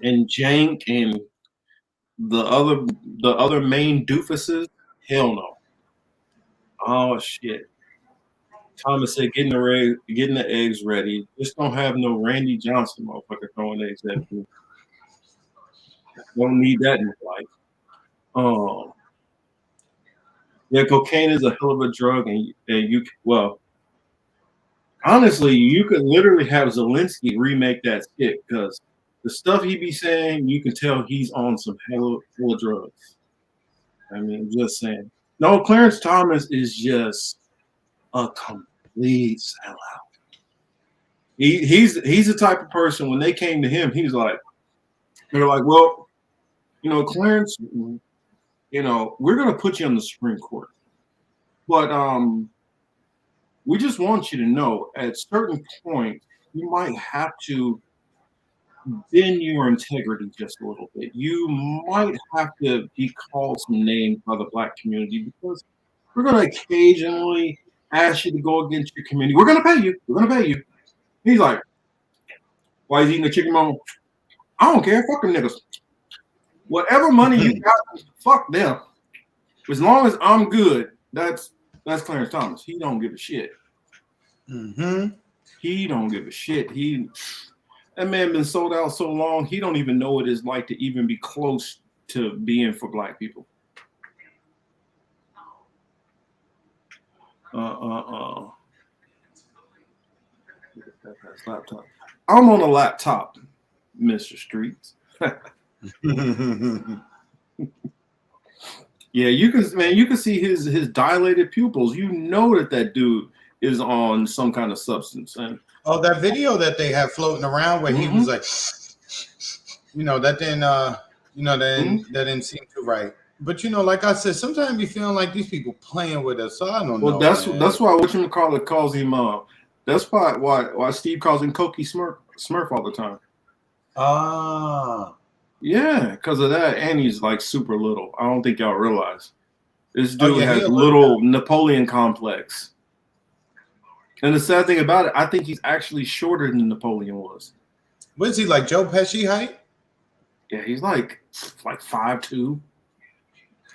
and Jank and the other main doofuses, hell no. Oh shit. Thomas said, getting the eggs ready. Just don't have no Randy Johnson motherfucker throwing eggs at me. Don't need that in life. Yeah, cocaine is a hell of a drug, and honestly, you could literally have Zelensky remake that skit because the stuff he be saying, you can tell he's on some hell of drugs. I mean, just saying. No, Clarence Thomas is just a complete sellout. He's the type of person when they came to him, they're like, well, Clarence, we're gonna put you on the Supreme Court, but we just want you to know at certain points you might have to bend your integrity just a little bit. You might have to be called some names by the black community because we're gonna occasionally ask you to go against your community. We're gonna pay you. He's like, why is he eating a chicken bone? I don't care. Fuck them niggas. Whatever money you got, fuck them. As long as I'm good, that's Clarence Thomas. He don't give a shit. Mm-hmm. He don't give a shit. That man been sold out so long, he don't even know what it's like to even be close to being for black people. Laptop. I'm on a laptop, Mr. Streets. Yeah, you can see his dilated pupils. You know that dude is on some kind of substance. And that video that they have floating around where he was like, that didn't seem too right. But like I said, sometimes you feel like these people playing with us. So I don't know. That's why whatchamacallit calls him. That's why Steve calls him Cokie Smurf all the time. Ah. Yeah, because of that, and he's like super little. I don't think y'all realize this dude has little Napoleon complex. And the sad thing about it, I think he's actually shorter than Napoleon was. What is he, like Joe Pesci height? Yeah, he's like 5'2".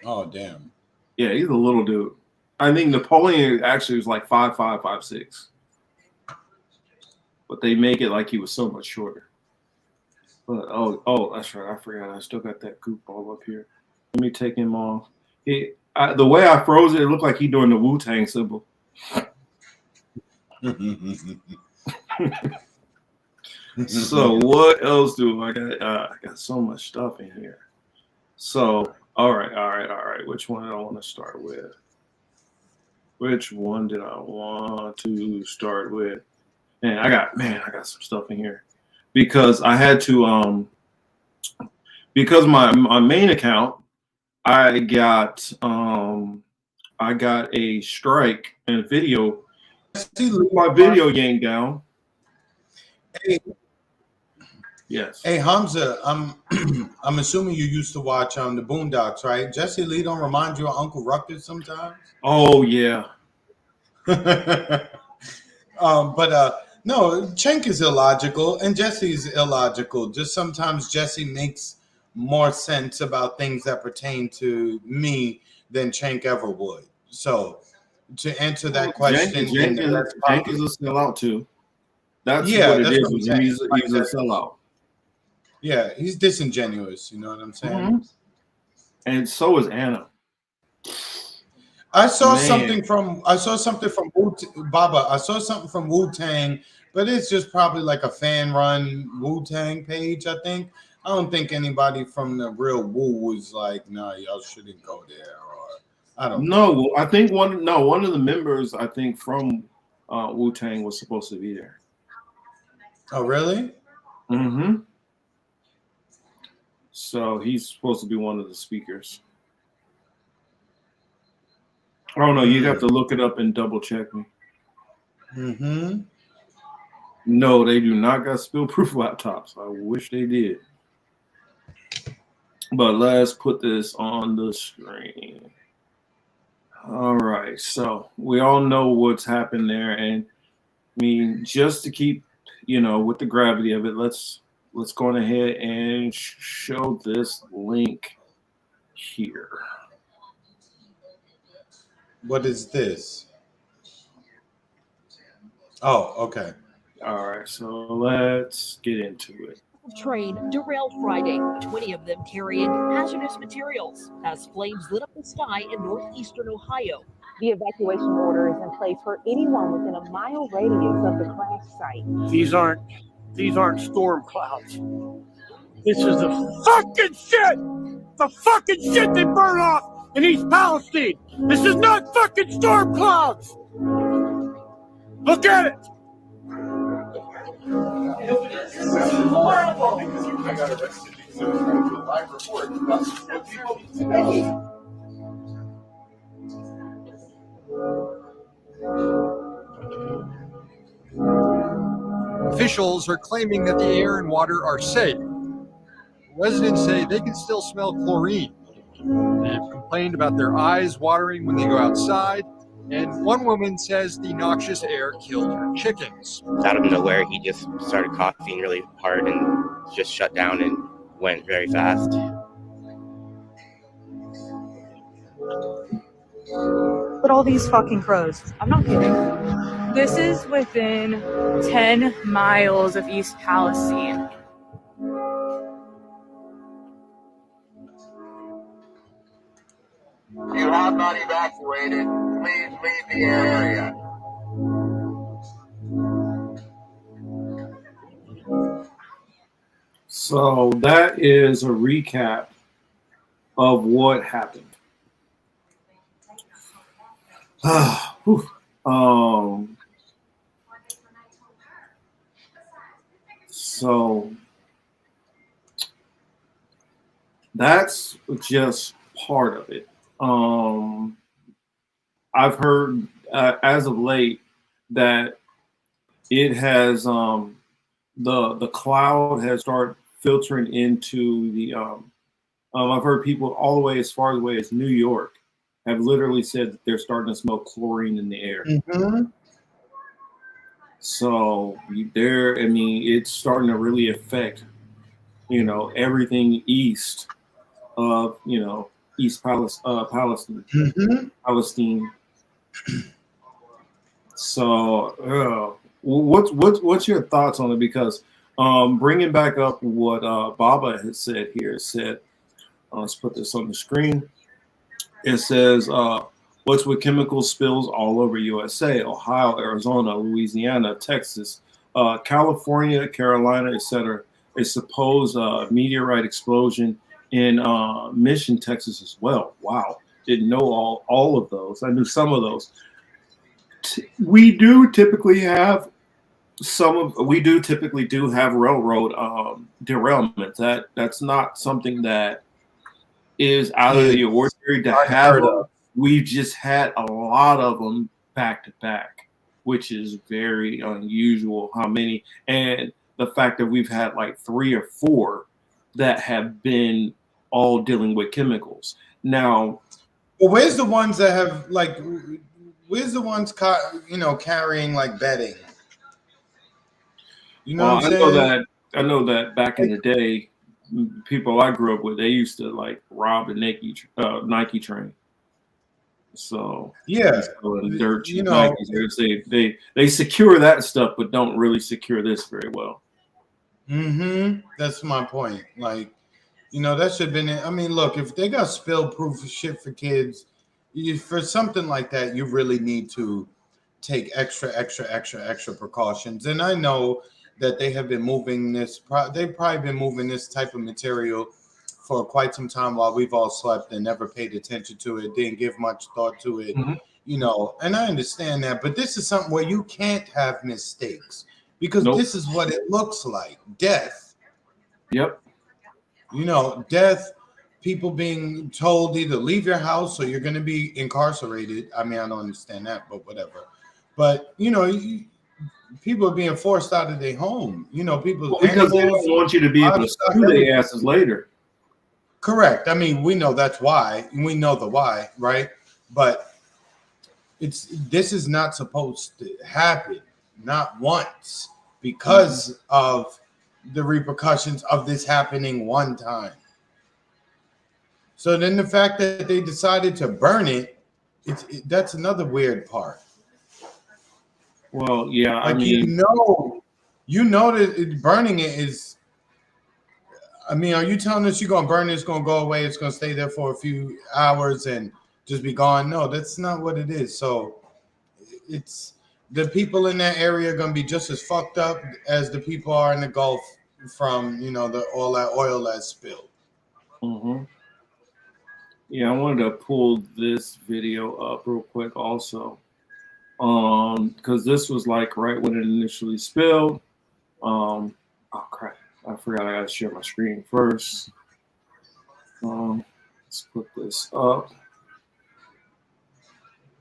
Oh damn. Yeah, he's a little dude. I think Napoleon actually was like 5'5", 5'6". But they make it like he was so much shorter. But oh, that's right. I forgot. I still got that goofball up here. Let me take him off. The way I froze it, it looked like he doing the Wu-Tang symbol. So what else do I got? I got so much stuff in here. So all right. Which one do I want to start with? Which one did I want to start with? I got some stuff in here because I had to because my main account I got a strike and video. My video yanked down. Hey. Yes. Hey Hamza, I'm assuming you used to watch the Boondocks, right? Jesse Lee don't remind you of Uncle Ruckus sometimes. Oh yeah. But no, Cenk is illogical and Jesse is illogical. Just sometimes Jesse makes more sense about things that pertain to me than Cenk ever would. So to answer that question, Cenk is a sellout too. That's yeah, what it that's is. what I'm saying. He's a sellout. Yeah, he's disingenuous. You know what I'm saying? Mm-hmm. And so is Anna. I saw something from Baba. I saw something from Wu-Tang, but it's just probably like a fan-run Wu-Tang page. I think. I don't think anybody from the real Wu was like, "No, y'all shouldn't go there." Or I don't. No, I think one of the members I think from Wu-Tang was supposed to be there. Oh, really? Mm-hmm. So he's supposed to be one of the speakers. I don't know. You'd have to look it up and double check me. Mm-hmm. No, they do not got spill-proof laptops. I wish they did. But let's put this on the screen. All right. So we all know what's happened there, and I mean, just to keep, with the gravity of it, let's go on ahead and show this link here. What is this? Oh, okay. All right, so let's get into it. Train derailed Friday, 20 of them carrying hazardous materials as flames lit up the sky in northeastern Ohio. The evacuation order is in place for anyone within a mile radius of the crash site. These aren't storm clouds. This is the fucking shit! The fucking shit they burn off in East Palestine! This is not fucking storm clouds! Look at it! Horrible! I got arrested because I was trying to do a live report about what people Officials are claiming that the air and water are safe. Residents say they can still smell chlorine. They have complained about their eyes watering when they go outside, and one woman says the noxious air killed her chickens. Out of nowhere, he just started coughing really hard and just shut down and went very fast. But all these fucking crows. I'm not kidding. This is within 10 miles of East Palestine. If you have not evacuated, please leave the area. So that is a recap of what happened. So that's just part of it. I've heard as of late that it has the cloud has started filtering into the I've heard people all the way as far away as New York have literally said that they're starting to smell chlorine in the air. Mm-hmm. So it's starting to really affect, everything east of, East Palestine. Mm-hmm. Palestine. So, what's your thoughts on it? Because Bringing back up what Baba had said here, it said, let's put this on the screen. It says, what's with chemical spills all over USA, Ohio, Arizona, Louisiana, Texas, California, Carolina, etc. A supposed meteorite explosion in Mission, Texas as well. Wow. Didn't know all of those. I knew some of those. We do typically have railroad derailment. That's not something that is out of the ordinary to have them. We've just had a lot of them back to back, which is very unusual. How many? And the fact that we've had like 3 or 4 that have been all dealing with chemicals. Now, well, where's the ones that have like? Where's the ones carrying like bedding? You know what I'm saying? I know that back in the day, people I grew up with, they used to like rob the Nike train. So yeah, dirt cheap Nikes. They secure that stuff, but don't really secure this very well. That's my point. Like, that should have been it. I mean, look, if they got spill-proof shit for kids, for something like that, you really need to take extra precautions. And I know that they have been moving this. They've probably been moving this type of material for quite some time while we've all slept and never paid attention to it, didn't give much thought to it, and I understand that. But this is something where you can't have mistakes because this is what it looks like. Death. Yep. Death, people being told either leave your house or you're going to be incarcerated. I mean, I don't understand that, but whatever. But, people are being forced out of their home. People because they don't want you to be able to sue their asses later. Correct. I mean, we know that's why. We know the why, right? But this is not supposed to happen, not once, because of the repercussions of this happening one time. So then the fact that they decided to burn it, that's another weird part. Well, yeah, like, I mean, that burning it is. I mean, are you telling us you're gonna burn it? It's gonna go away. It's gonna stay there for a few hours and just be gone? No, that's not what it is. So, it's the people in that area are gonna be just as fucked up as the people are in the Gulf from all that oil that's spilled. Yeah, I wanted to pull this video up real quick also. Because this was like right when it initially spilled. Oh crap, I forgot I gotta share my screen first. Let's put this up.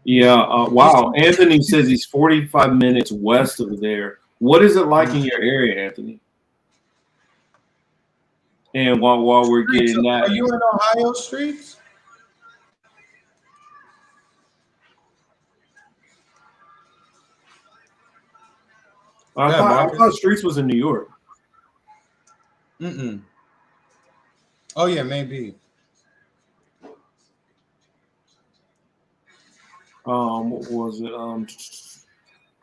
Yeah, wow. Anthony says he's 45 minutes west of there. What is it like in your area, Anthony? And while we're getting that, are you in Ohio streets? I thought Streets was in New York. Oh yeah, maybe. What was it?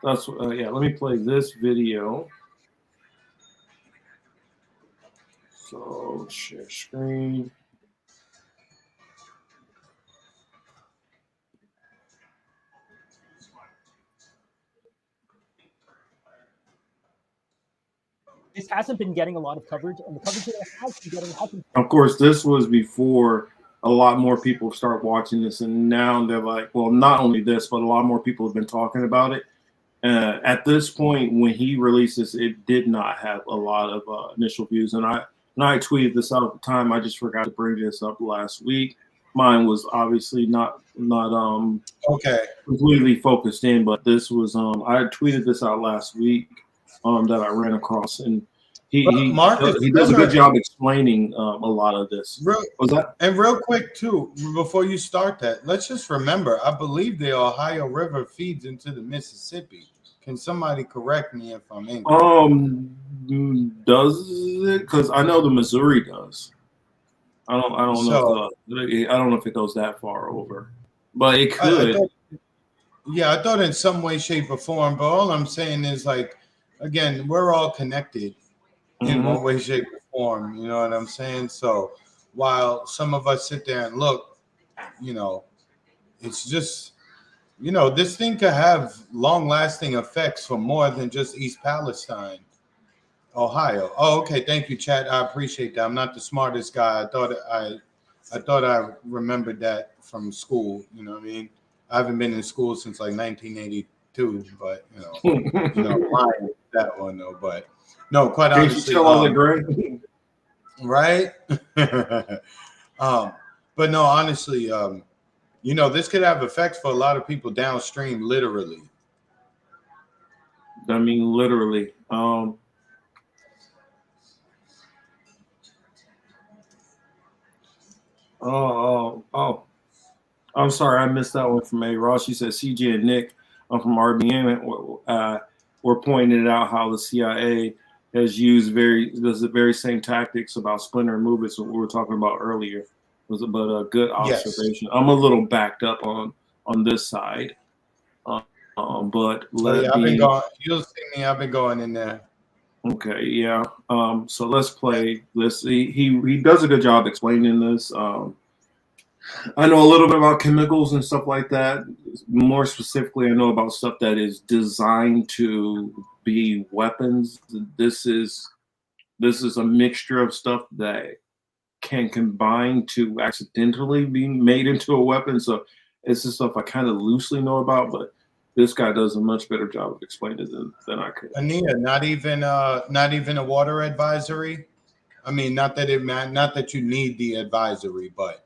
That's yeah. Let me play this video. So share screen. This hasn't been getting a lot of coverage, and the coverage that it has been getting hasn't. Of course, this was before a lot more people start watching this, and now they're like, well, not only this, but a lot more people have been talking about it. At this point, when he released this, it did not have a lot of initial views, and I tweeted this out at the time. I just forgot to bring this up last week. Mine was obviously not completely focused in, but this was I tweeted this out last week. That I ran across, and he does a good job explaining a lot of this. And real quick too, before you start that, let's just remember, I believe the Ohio River feeds into the Mississippi. Can somebody correct me if I'm incorrect? Does it? Because I know the Missouri does. I don't know. I don't know if it goes that far over, but it could. I thought in some way, shape, or form. But all I'm saying is, like, again, we're all connected. in one way, shape, or form. You know what I'm saying? So while some of us sit there and look, you know, it's just, you know, this thing could have long-lasting effects for more than just East Palestine, Ohio. Oh, okay. Thank you, chat. I appreciate that. I'm not the smartest guy. I thought I remembered that from school. You know what I mean? I haven't been in school since like 1982, but lying with that one though. But no, quite honestly, right? But no, honestly, you know, this could have effects for a lot of people downstream, literally. I mean, literally. I'm sorry, I missed that one from A. Ross. She said CJ and Nick from RBN were pointing out how the CIA has used the very same tactics about splinter movements that we were talking about earlier. But a good observation. Yes. I'm a little backed up on this side, but I've been going. You'll see me. I've been going in there. Okay, yeah. So let's play. Let's see. He does a good job explaining this. I know a little bit about chemicals and stuff like that. More specifically, I know about stuff that is designed to be weapons. This is a mixture of stuff that can combine to accidentally be made into a weapon. So it's the stuff I kind of loosely know about, but this guy does a much better job of explaining it than I could. Ania, not even a water advisory. I mean, not that you need the advisory, but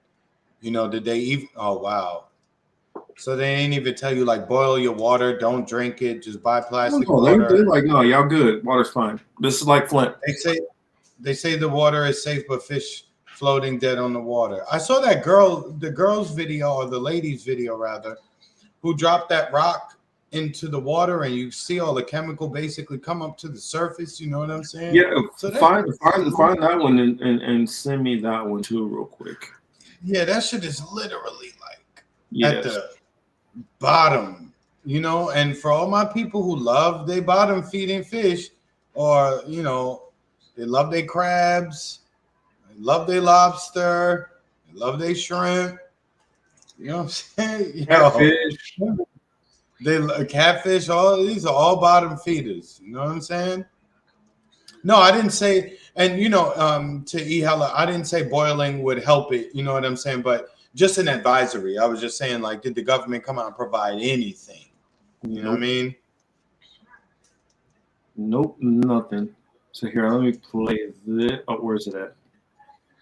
you know, did they even? Oh wow! So they ain't even tell you like boil your water, don't drink it, just buy plastic water. They're like, no, y'all good. Water's fine. This is like Flint. They say the water is safe, but fish floating dead on the water. I saw that the girl's video, or the lady's video rather, who dropped that rock into the water, and you see all the chemical basically come up to the surface. You know what I'm saying? Yeah. So find that one and send me that one too, real quick. Yeah, that shit is literally like at the bottom, you know. And for all my people who love they bottom feeding fish, or you know, they love their crabs, they love their lobster, they love their shrimp. You know what I'm saying? Catfish. Catfish. All these are all bottom feeders. You know what I'm saying? No, I didn't say, and you know, to Ehela, I didn't say boiling would help it. You know what I'm saying? But just an advisory. I was just saying, like, did the government come out and provide anything? You know what I mean? Nope, nothing. So here, let me play this. Oh, where's it at?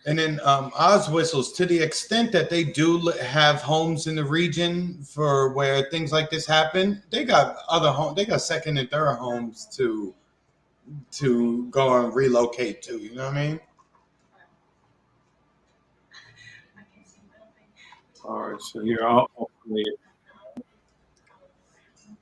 And then Oz whistles, to the extent that they do have homes in the region for where things like this happen, they got other homes, they got second and third homes to go and relocate to. You know what I mean? All right, so here I'll play it.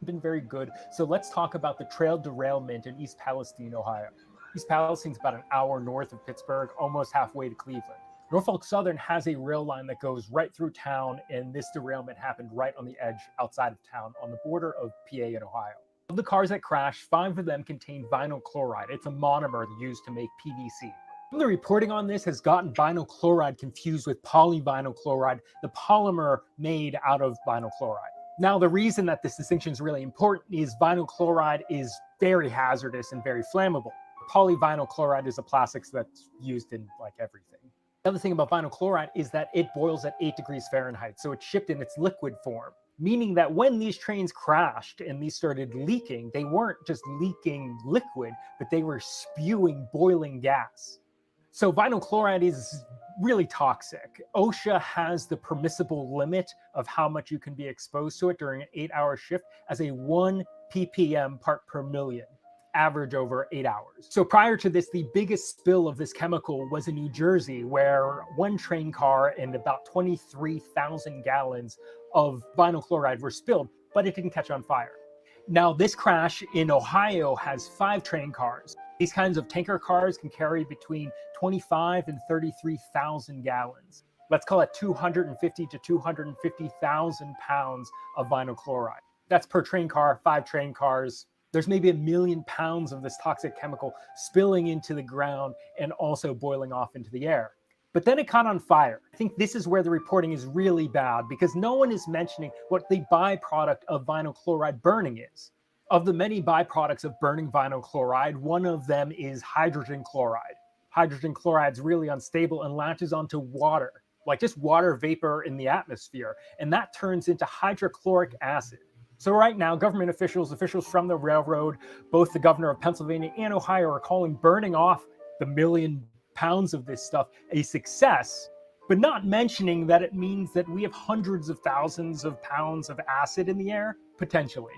Been very good. So let's talk about the trail derailment in East Palestine, Ohio. East Palestine's about an hour north of Pittsburgh, almost halfway to Cleveland. Norfolk Southern has a rail line that goes right through town, and this derailment happened right on the edge outside of town on the border of PA and Ohio. Of the cars that crashed, 5 of them contained vinyl chloride. It's a monomer used to make PVC. The reporting on this has gotten vinyl chloride confused with polyvinyl chloride, the polymer made out of vinyl chloride. Now, the reason that this distinction is really important is vinyl chloride is very hazardous and very flammable. Polyvinyl chloride is a plastics that's used in like everything. The other thing about vinyl chloride is that it boils at 8 degrees Fahrenheit, so it's shipped in its liquid form, meaning that when these trains crashed and these started leaking, they weren't just leaking liquid, but they were spewing boiling gas. So vinyl chloride is really toxic. OSHA has the permissible limit of how much you can be exposed to it during an 8-hour shift as a 1 ppm part per million, average over 8 hours. So prior to this, the biggest spill of this chemical was in New Jersey, where 1 train car and about 23,000 gallons of vinyl chloride were spilled, but it didn't catch on fire. Now, this crash in Ohio has 5 train cars. These kinds of tanker cars can carry between 25 and 33,000 gallons. Let's call it 250 to 250,000 pounds of vinyl chloride. That's per train car, 5 train cars, There's maybe 1 million pounds of this toxic chemical spilling into the ground and also boiling off into the air. But then it caught on fire. I think this is where the reporting is really bad because no one is mentioning what the byproduct of vinyl chloride burning is. Of the many byproducts of burning vinyl chloride, one of them is hydrogen chloride. Hydrogen chloride is really unstable and latches onto water, like just water vapor in the atmosphere, and that turns into hydrochloric acid. So right now, government officials from the railroad, both the governor of Pennsylvania and Ohio are calling burning off the 1 million pounds of this stuff a success, but not mentioning that it means that we have hundreds of thousands of pounds of acid in the air, potentially.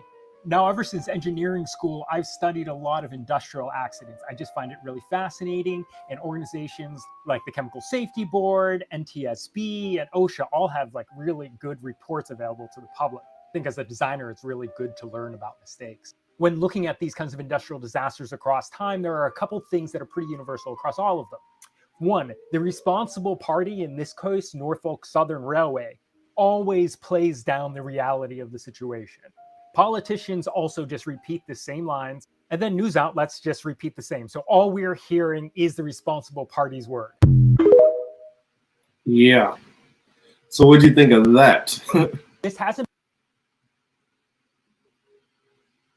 Now, ever since engineering school, I've studied a lot of industrial accidents. I just find it really fascinating, and organizations like the Chemical Safety Board, NTSB, and OSHA all have like really good reports available to the public. I think as a designer, it's really good to learn about mistakes. When looking at these kinds of industrial disasters across time, there are a couple things that are pretty universal across all of them. One, the responsible party, in this case, Norfolk Southern Railway, always plays down the reality of the situation. Politicians also just repeat the same lines, and then news outlets just repeat the same. So all we're hearing is the responsible party's word. Yeah. So what do you think of that? This hasn't.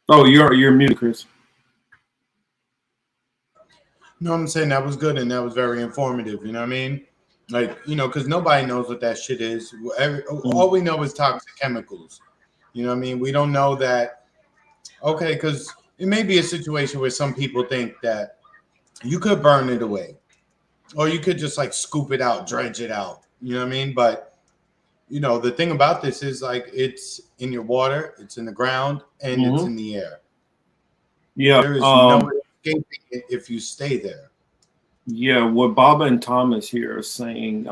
Oh, you're muted, Chris. No, I'm saying that was good and that was very informative. You know what I mean? Like, you know, because nobody knows what that shit is. All we know is toxic chemicals. You know what I mean? We don't know that. Okay, because it may be a situation where some people think that you could burn it away, or you could just like scoop it out, dredge it out. You know what I mean? But you know, the thing about this is like it's in your water, it's in the ground, and it's in the air. Yeah. There is no escaping it if you stay there. Yeah, what Baba and Thomas here are saying,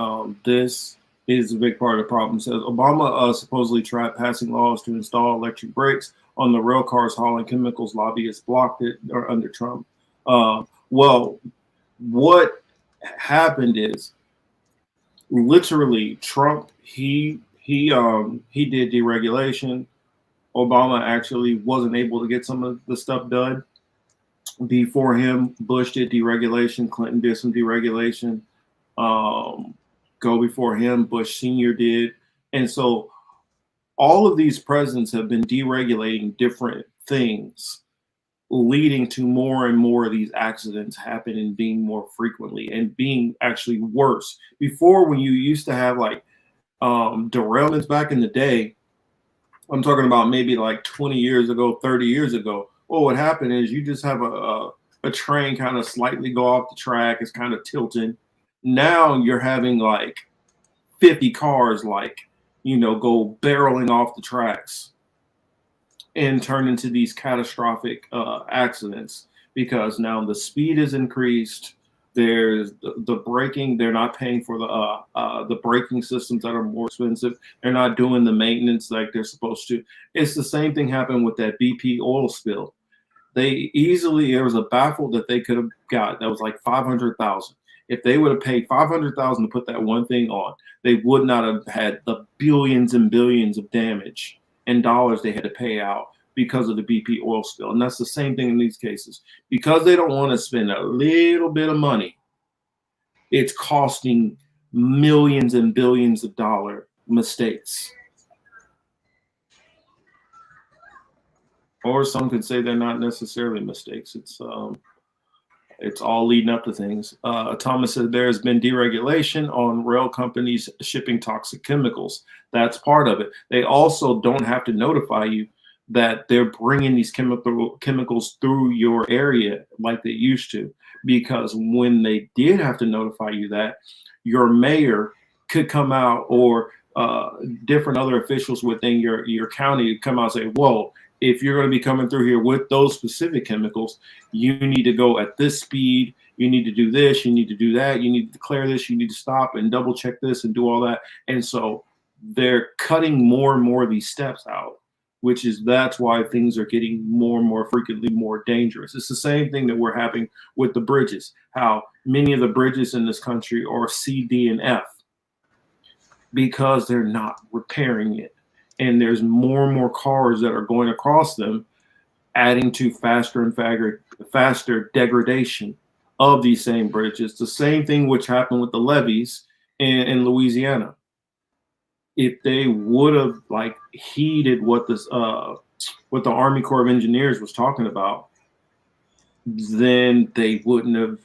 this is a big part of the problem. It says Obama supposedly tried passing laws to install electric brakes on the rail cars hauling chemicals. Lobbyists blocked it or under Trump. Well, what happened is literally Trump, he did deregulation. Obama actually wasn't able to get some of the stuff done. Before him, Bush did deregulation. Clinton did some deregulation. Go before him, Bush Sr. did. And so all of these presidents have been deregulating different things, leading to more and more of these accidents happening, being more frequently and being actually worse. Before, when you used to have like derailments back in the day, I'm talking about maybe like 20 years ago, 30 years ago. Well, what happened is you just have a train kind of slightly go off the track. It's kind of tilting. Now you're having like 50 cars, like, you know, go barreling off the tracks and turn into these catastrophic accidents because now the speed is increased. There's the braking. They're not paying for the braking systems that are more expensive. They're not doing the maintenance like they're supposed to. It's the same thing happened with that BP oil spill. There was a baffle that they could have got that was like $500,000. If they would have paid $500,000 to put that one thing on, they would not have had the billions and billions of damage and dollars they had to pay out because of the BP oil spill. And that's the same thing in these cases. Because they don't want to spend a little bit of money, it's costing millions and billions of dollar mistakes. Or some could say they're not necessarily mistakes. It's all leading up to things. Thomas said there has been deregulation on rail companies shipping toxic chemicals. That's part of it. They also don't have to notify you that they're bringing these chemicals through your area like they used to. Because when they did have to notify you that, your mayor could come out or different other officials within your county come out and say, whoa, if you're going to be coming through here with those specific chemicals, you need to go at this speed. You need to do this. You need to do that. You need to declare this. You need to stop and double check this and do all that. And so they're cutting more and more of these steps out, that's why things are getting more and more frequently more dangerous. It's the same thing that we're having with the bridges, how many of the bridges in this country are C, D, and F because they're not repairing it. And there's more and more cars that are going across them adding to faster and faster degradation of these same bridges. The same thing which happened with the levees in Louisiana. If they would have like heeded what this what the Army Corps of Engineers was talking about, then they wouldn't have.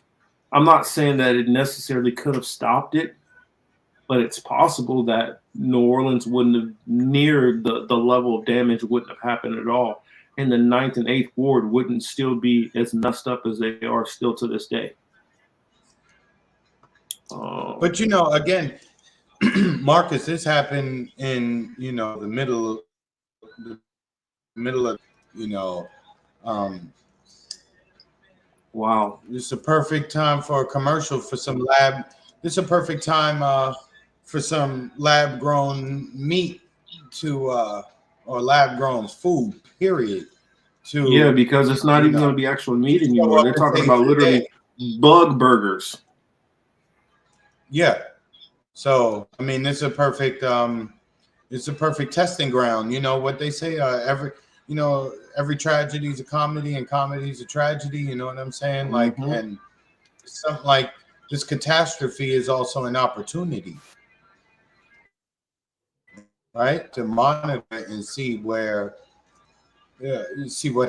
I'm not saying that it necessarily could have stopped it, but it's possible that New Orleans wouldn't have near the level of damage wouldn't have happened at all. And the 9th and 8th Ward wouldn't still be as messed up as they are still to this day. But you know, again, Marcus, this happened in the middle of wow. It's a perfect time for a commercial for some lab. This is a perfect time for some lab grown meat or lab grown food. Period. Yeah, because it's not even going to be actual meat anymore. They're talking about literally bug burgers. Yeah. So I mean, it's a perfect testing ground. You know what they say? Every tragedy is a comedy, and comedy is a tragedy. You know what I'm saying? Like, and something like this catastrophe is also an opportunity, right? To monitor and see what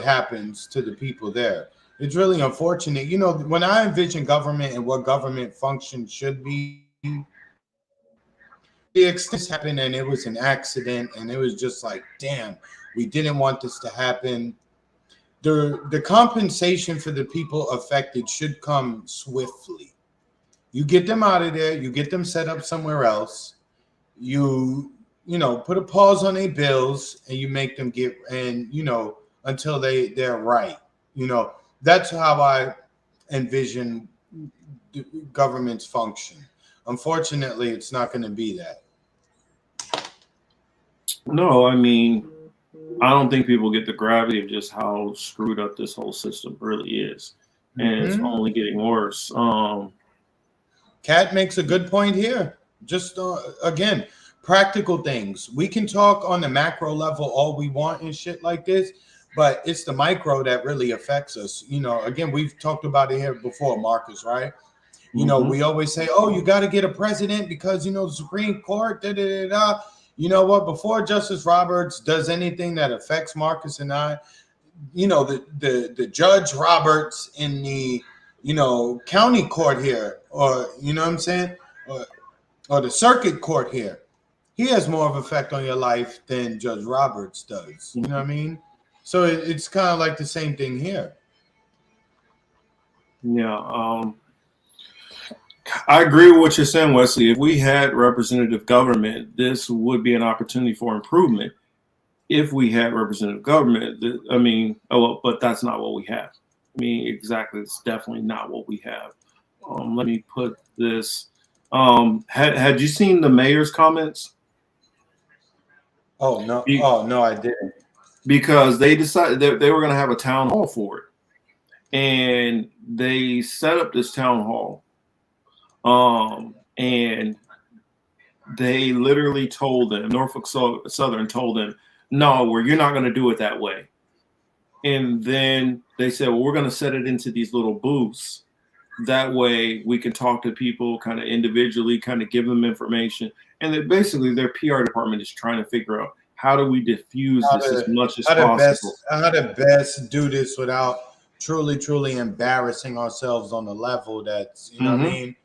happens to the people there. It's really unfortunate. You know, when I envision government and what government function should be, this happened and it was an accident and it was just like, damn, we didn't want this to happen. The compensation for the people affected should come swiftly. You get them out of there, you get them set up somewhere else, you put a pause on their bills, and you make them until they're right. That's how I envision government's function. Unfortunately, it's not going to be that. No, I mean, I don't think people get the gravity of just how screwed up this whole system really is. And it's only getting worse. Kat makes a good point here. Just, again, practical things. We can talk on the macro level all we want and shit like this, but it's the micro that really affects us. Again, we've talked about it here before, Marcus, right? We always say, oh, you got to get a president because, the Supreme Court, da-da-da-da. You know what? Before Justice Roberts does anything that affects Marcus and I, the Judge Roberts in the, county court here, or, you know what I'm saying? Or the circuit court here, he has more of an effect on your life than Judge Roberts does. You know what I mean? So it's kind of like the same thing here. Yeah. I agree with what you're saying, Wesley. If we had representative government, this would be an opportunity for improvement. If we had representative government, but that's not what we have. I mean, exactly. It's definitely not what we have. Let me put this. Had you seen the mayor's comments? Oh, no, I didn't. Because they decided they were going to have a town hall for it. And they set up this town hall. And they literally told them, Norfolk Southern told them, no, you're not going to do it that way. And then they said, well, we're going to set it into these little booths. That way we can talk to people kind of individually, kind of give them information. And that basically their PR department is trying to figure out how do we diffuse this as much as possible. How to best do this without truly, truly embarrassing ourselves on the level that's, what I mean,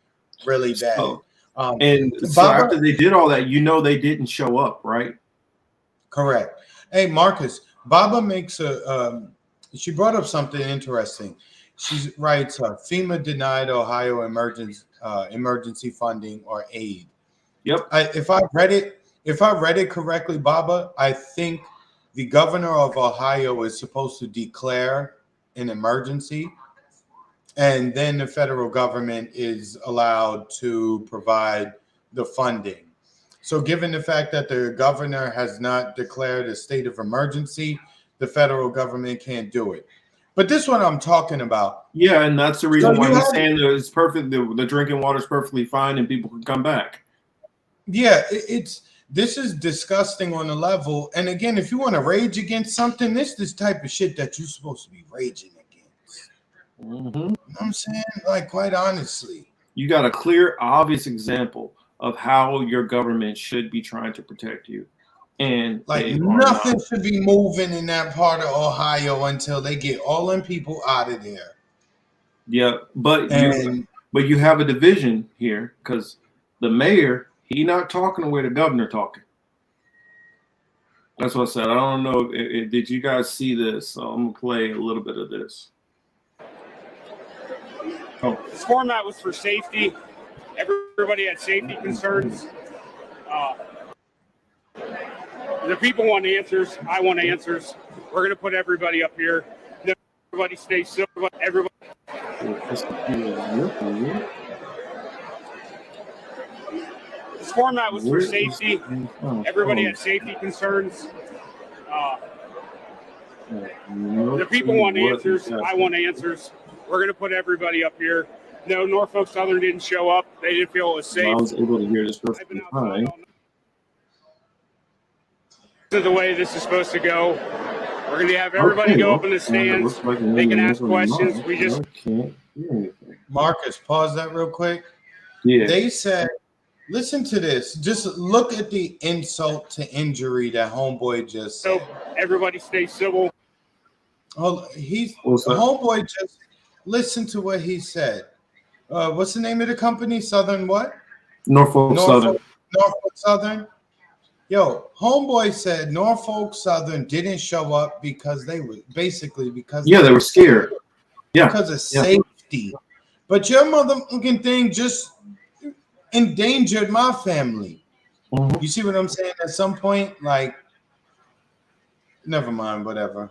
really bad. So after they did all that, they didn't show up, right? Correct. Hey, Marcus, Baba makes she brought up something interesting. She writes, FEMA denied Ohio emergency funding or aid. Yep. If I read it correctly, Baba, I think the governor of Ohio is supposed to declare an emergency, and then the federal government is allowed to provide the funding. So given the fact that the governor has not declared a state of emergency, the federal government can't do it. But this is what I'm talking about. Yeah, and that's the reason why he's saying that it's perfect. The drinking water is perfectly fine and people can come back. Yeah, it's This is disgusting on a level. And again, if you want to rage against something, this type of shit that you're supposed to be raging against. Mm-hmm. You know what I'm saying? Like, quite honestly. You got a clear, obvious example of how your government should be trying to protect you. And like nothing should be moving in that part of Ohio until they get all them people out of there. Yeah, but you have a division here because the mayor, he not talking the way the governor talking. That's what I said. I don't know. Did you guys see this? So I'm gonna play a little bit of this. Oh. This format was for safety. Everybody had safety concerns. The people want answers. I want answers. We're going to put everybody up here. Everybody stay civil. Everybody. This format was for safety. Everybody had safety concerns. The people want answers. I want answers. We're going to put everybody up here. No, Norfolk Southern didn't show up. They didn't feel it was safe. I was able to hear this perfectly fine. This is the way this is supposed to go. We're going to have everybody go up in the stands. They can ask questions. We just can't hear anything. Marcus, pause that real quick. Yeah. They said, listen to this. Just look at the insult to injury that homeboy just said. So everybody stay civil. Oh, homeboy just listen to what he said. What's the name of the company? Southern what? Norfolk Southern. Norfolk Southern. Yo, homeboy said Norfolk Southern didn't show up because they were they were scared. Yeah, because of safety. But your motherfucking thing just endangered my family. Mm-hmm. You see what I'm saying? At some point, like, never mind, whatever.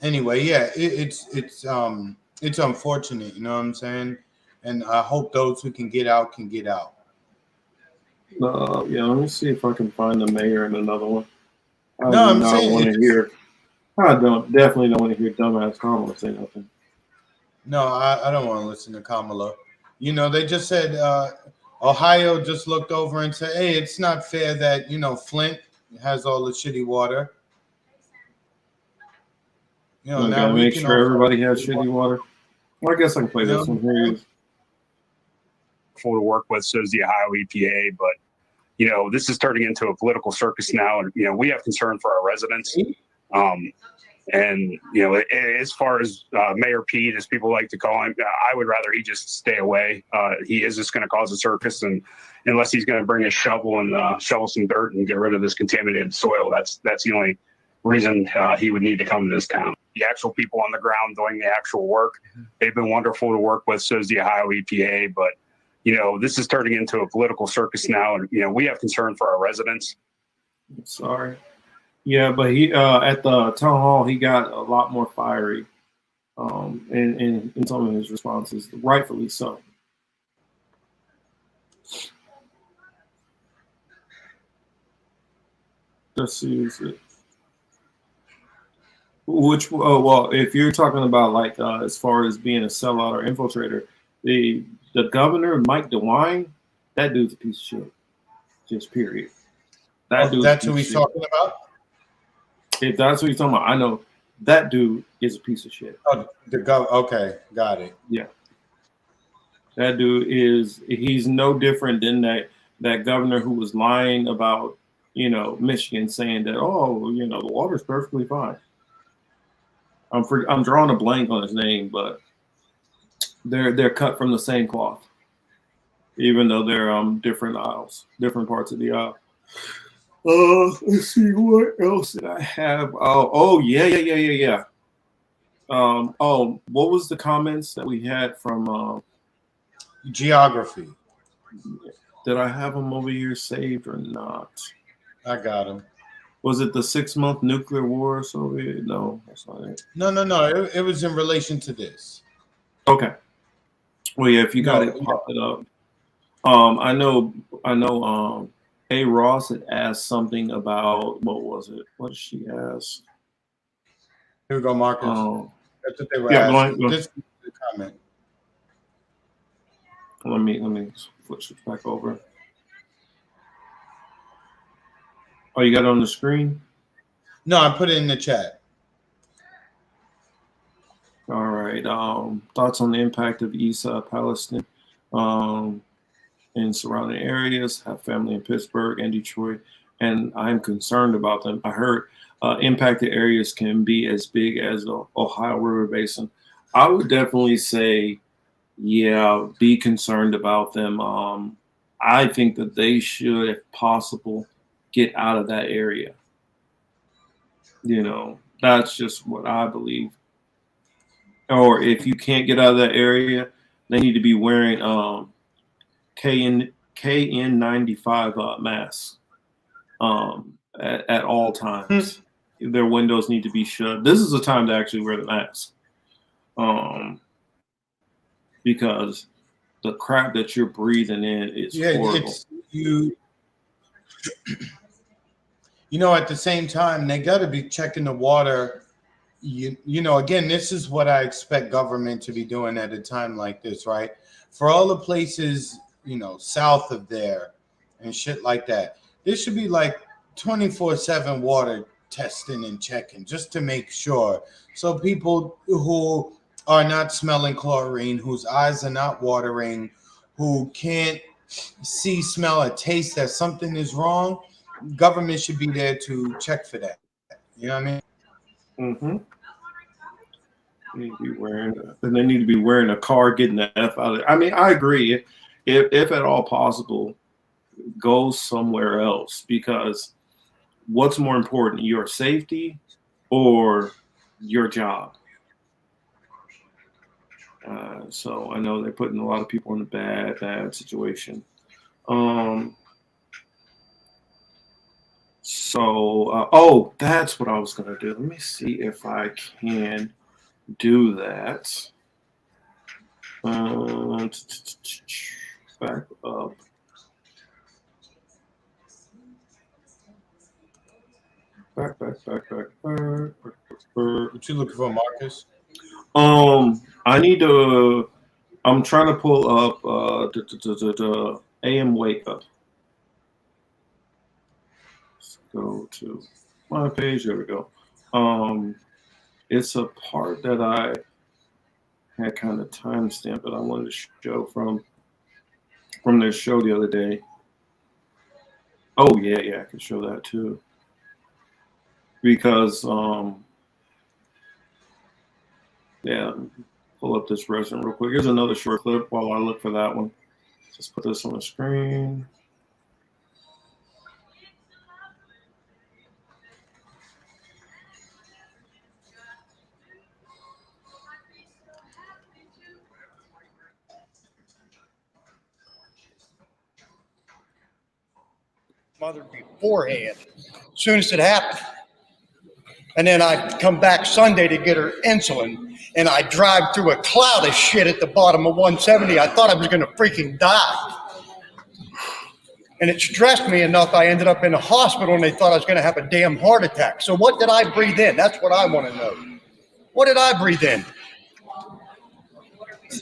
Anyway, yeah, it's unfortunate. You know what I'm saying? And I hope those who can get out can get out. Yeah, let me see if I can find the mayor in another one. I definitely don't want to hear dumbass Kamala say nothing. No, I don't want to listen to Kamala. You know, they just said Ohio just looked over and said, hey, it's not fair that, Flint has all the shitty water. Now we make sure everybody has shitty water. Well, I guess I can play this one here. To work with, so is the Ohio EPA, but this is turning into a political circus now, and we have concern for our residents. And as far as Mayor Pete, as people like to call him, I would rather he just stay away. He is just going to cause a circus, and unless he's going to bring a shovel and shovel some dirt and get rid of this contaminated soil, that's the only reason he would need to come to this town. The actual people on the ground doing the actual work, they've been wonderful to work with. So is the Ohio EPA, but this is turning into a political circus now, and we have concern for our residents. Sorry. Yeah, but he at the town hall he got a lot more fiery, in some of his responses, rightfully so. Let's see, is it? Well, if you're talking about like as far as being a sellout or infiltrator, the governor, Mike DeWine, that dude's a piece of shit. Just period. That's who he's talking about? If that's what he's talking about, I know that dude is a piece of shit. Oh, okay, got it. Yeah. That dude he's no different than that governor who was lying about, Michigan, saying that, the water's perfectly fine. I'm drawing a blank on his name, but they're cut from the same cloth, even though they're different aisles, different parts of the aisle. Let's see, what else did I have? Yeah. What was the comments that we had from geography? Did I have them over here saved or not? I got them. Was it the 6-month nuclear war Soviet? No, that's not it. No. It was in relation to this. Okay. Well, yeah, if you got it, pop it up. I know. A. Ross had asked something about, what was it? What did she ask? Here we go, Marcus. That's what they were asking. This is the comment. Let me switch it back over. Oh, you got it on the screen? No, I put it in the chat. All right. Thoughts on the impact of East Palestine in surrounding areas. Have family in Pittsburgh and Detroit, and I'm concerned about them. I heard impacted areas can be as big as the Ohio River Basin. I would definitely say, yeah, be concerned about them. I think that they should, if possible, get out of that area. You know, that's just what I believe. Or if you can't get out of that area, they need to be wearing KN95 masks at all times. Their windows need to be shut. This is the time to actually wear the mask, because the crap that you're breathing in is horrible. You know, at the same time, they got to be checking the water. You know, again, this is what I expect government to be doing at a time like this, right? For all the places, you know, south of there and shit like that, there should be like 24/7 water testing and checking just to make sure. So people who are not smelling chlorine, whose eyes are not watering, who can't see, smell, or taste that something is wrong, government should be there to check for that. You know what I mean? Mm-hmm. They need to be wearing a car, getting the F out of it. I mean, I agree. If at all possible, go somewhere else, because what's more important, your safety or your job? So I know they're putting a lot of people in a bad situation. Oh, that's what I was going to do. Let me see if I can do that. Back up. Back. What you looking for, Marcus? I need to. I'm trying to pull up the AM wake up. Let's go to my page. There we go. It's a part that I had kind of timestamped, but I wanted to show from their show the other day. Oh yeah, I can show that too. Because yeah, pull up this resident real quick. Here's another short clip while I look for that one. Just put this on the screen. Mother beforehand, as soon as it happened. And then I'd come back Sunday to get her insulin, and I drive through a cloud of shit at the bottom of 170. I thought I was going to freaking die. And it stressed me enough, I ended up in a hospital, and they thought I was going to have a damn heart attack. So what did I breathe in? That's what I want to know. What did I breathe in?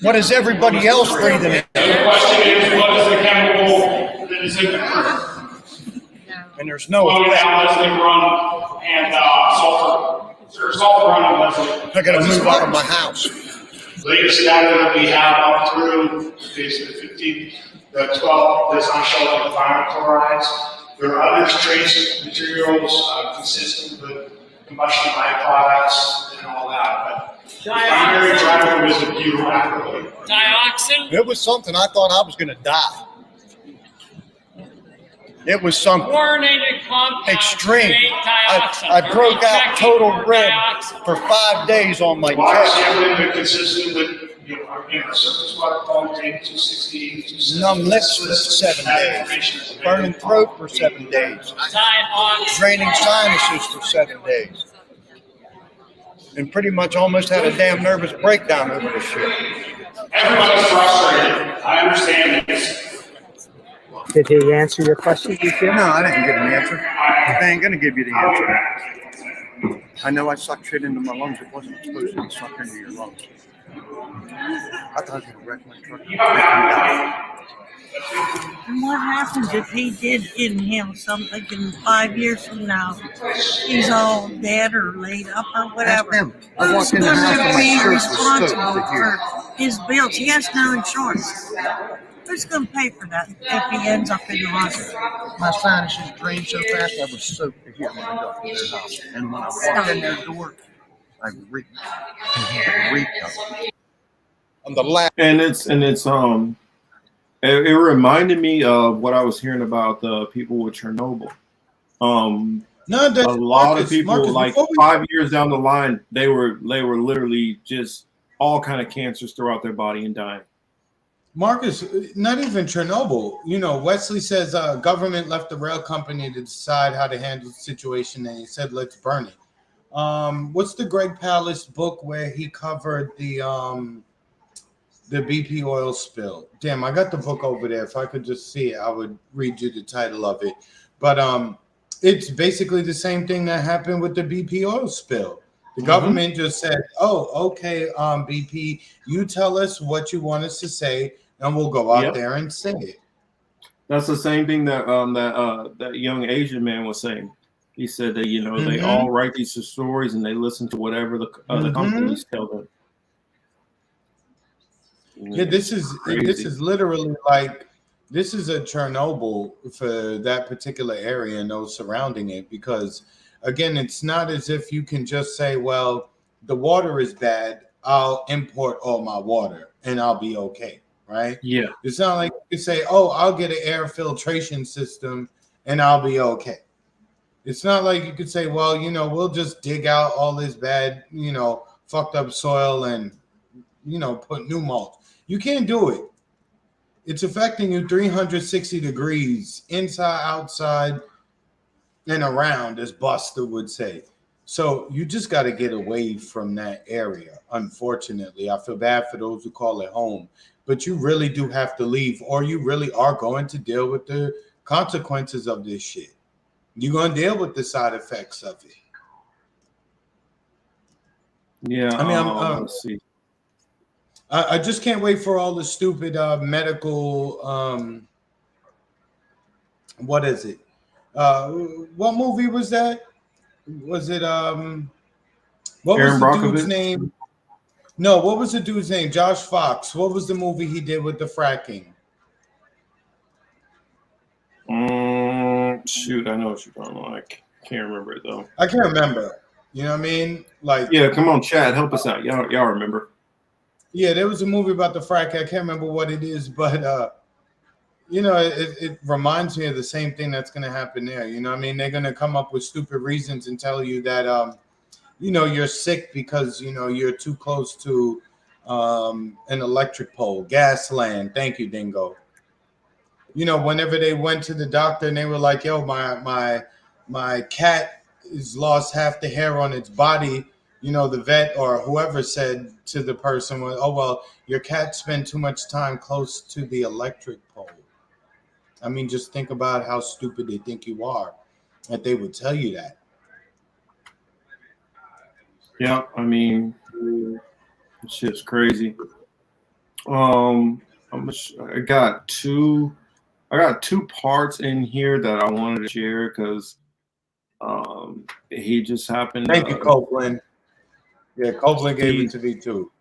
What is everybody else breathing in? The question is, what is the chemical that is in the crude? And there's no Leslie run and sulfur. There's sulfur run on Leslie. I gotta move out of my house. Latest data that we have up through is the 15, the 12 that's on show of vinyl chlorides. There are other trace materials consistent with combustion byproducts and all that. But the primary driver was the butyl acrylate. Dioxin? It was something I thought I was gonna die. It was something extreme. I broke out total red for 5 days on my chest. Consistent with surface water quality 260, numb lips for 7 days. Burning throat for 7 days. Draining sinuses for 7 days. And pretty much almost had a damn nervous breakdown over this shit. Everybody's frustrated. I understand this. Did he answer your question? No, I didn't give an answer. I ain't gonna give you the answer. I know I sucked shit into my lungs. It wasn't supposed to be sucked into your lungs. I thought I was gonna wreck my truck. And what happens if he did inhale something and 5 years from now he's all dead or laid up or whatever? Ask him. I Who's walked in the going house to and my be shirt was soaked responsible to here. for his bills? He has no insurance. Who's going to pay for that if he ends up in the hospital? My sinuses drained so fast I was soaked to here when I got to their house. And when I walked in their door, I reeked. On the last. And it's it reminded me of what I was hearing about the people with Chernobyl. No, a lot of people, Marcus, like 5 years down the line, they were literally just all kind of cancers throughout their body and dying. Marcus, not even Chernobyl. You know, Wesley says government left the rail company to decide how to handle the situation, and he said, let's burn it. What's the Greg Palast book where he covered the BP oil spill? Damn, I got the book over there. If I could just see it, I would read you the title of it. But it's basically the same thing that happened with the BP oil spill. The government just said, oh, okay, BP, you tell us what you want us to say, and we'll go out there and say it. That's the same thing that that young Asian man was saying. He said that, you know, they all write these stories and they listen to whatever the other companies tell them. Yeah, this is literally like, this is a Chernobyl for that particular area and those surrounding it, because again, it's not as if you can just say, well, the water is bad, I'll import all my water and I'll be okay, right? Yeah. It's not like you can say, oh, I'll get an air filtration system and I'll be okay. It's not like you could say, well, you know, we'll just dig out all this bad, you know, fucked up soil and, you know, put new mulch. You can't do it. It's affecting you 360 degrees, inside, outside, and around, as Buster would say. So you just got to get away from that area. Unfortunately, I feel bad for those who call it home, but you really do have to leave, or you really are going to deal with the consequences of this shit. You're going to deal with the side effects of it. Yeah. I mean, let's see. I just can't wait for all the stupid medical. What is it? What movie was that? Was it what Aaron was the Brockovich? dude's name? No, what was the dude's name? Josh Fox. What was the movie he did with the fracking? Shoot, I know what you're talking about. I can't remember it though. I can't remember. You know what I mean? Like, yeah, come on, Chad, help us out. Y'all remember? Yeah, there was a movie about the frack. I can't remember what it is, but you know, it reminds me of the same thing that's going to happen there. You know what I mean? They're going to come up with stupid reasons and tell you that you know, you're sick because, you know, you're too close to an electric pole, gas land. Thank you, Dingo. You know, whenever they went to the doctor and they were like, yo, my cat has lost half the hair on its body, you know, the vet or whoever said to the person, oh, well, your cat spent too much time close to the electric pole. I mean, just think about how stupid they think you are, that they would tell you that. Yeah, I mean, shit's crazy. I got two parts in here that I wanted to share because he just happened. Thank you, Copeland. Yeah, Copeland gave it to me too.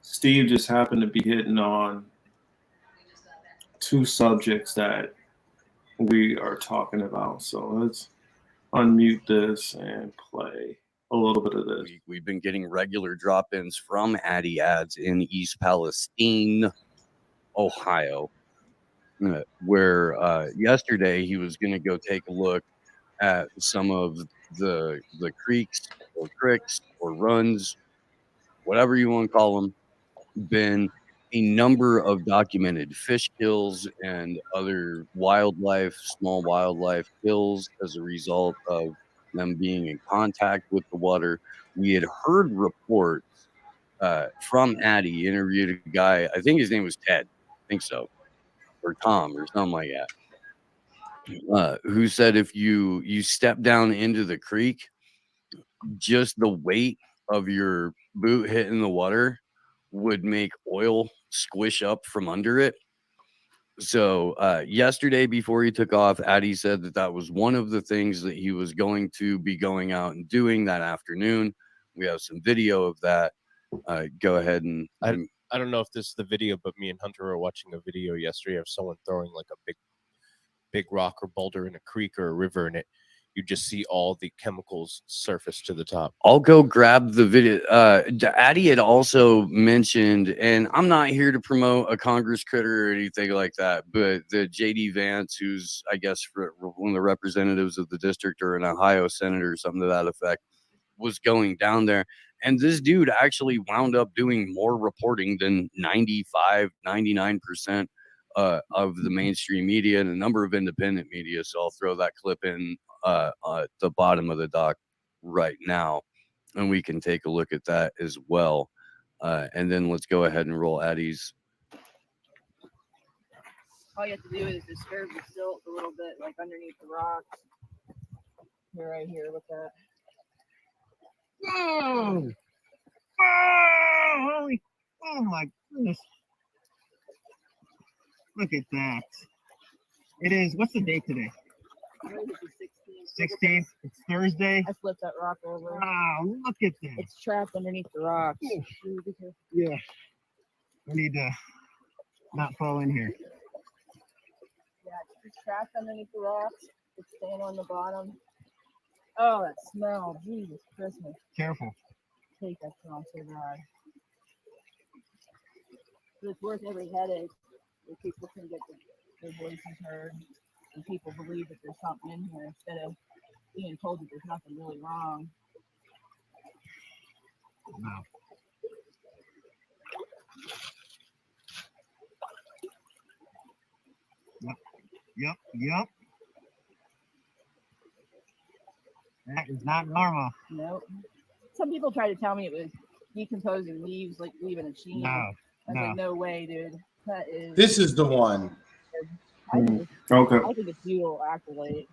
Steve just happened to be hitting on two subjects that we are talking about. So let's unmute this and play a little bit of this. We've been getting regular drop-ins from Addy Ads in East Palestine, Ohio, where yesterday he was going to go take a look at some of the creeks or cricks or runs, whatever you want to call them. Been a number of documented fish kills and other wildlife, small wildlife kills as a result of them being in contact with the water. We had heard reports from Addy, interviewed a guy, I think his name was Ted, I think so, or Tom or something like that, who said if you step down into the creek, just the weight of your boot hitting the water would make oil squish up from under it So yesterday, before he took off, Addy said that that was one of the things that he was going to be going out and doing that afternoon. We have some video of that. Go ahead and I don't know if this is the video, but me and Hunter were watching a video yesterday of someone throwing like a big rock or boulder in a creek or a river, and you just see all the chemicals surface to the top. I'll go grab the video. Addy had also mentioned, and I'm not here to promote a Congress critter or anything like that, but the JD Vance, who's, I guess, one of the representatives of the district or an Ohio senator or something to that effect, was going down there. And this dude actually wound up doing more reporting than 99% of the mainstream media and a number of independent media. So I'll throw that clip in at the bottom of the doc right now, and we can take a look at that as well. And then let's go ahead and roll Addy's. All you have to do is disturb the silt a little bit, like underneath the rocks. Here, right here, look at that. Oh! Oh, holy, oh my goodness. Look at that. It is, what's the date today? 16th. It's Thursday. I flipped that rock over. Wow, look at that. It's trapped underneath the rocks. Yeah. I need to not fall in here. Yeah, it's trapped underneath the rocks. It's staying on the bottom. Oh, that smell. Jesus Christmas. Careful. Take that smell so bad. But it's worth every headache where people can get their voices heard and people believe that there's something in here instead of being told that there's nothing really wrong. Wow. Yep. That is not normal. Nope. Some people try to tell me it was decomposing leaves, like leaving a sheen. I was like, no way, dude. That is. This is the one. Okay. I think it's butyl acrylate.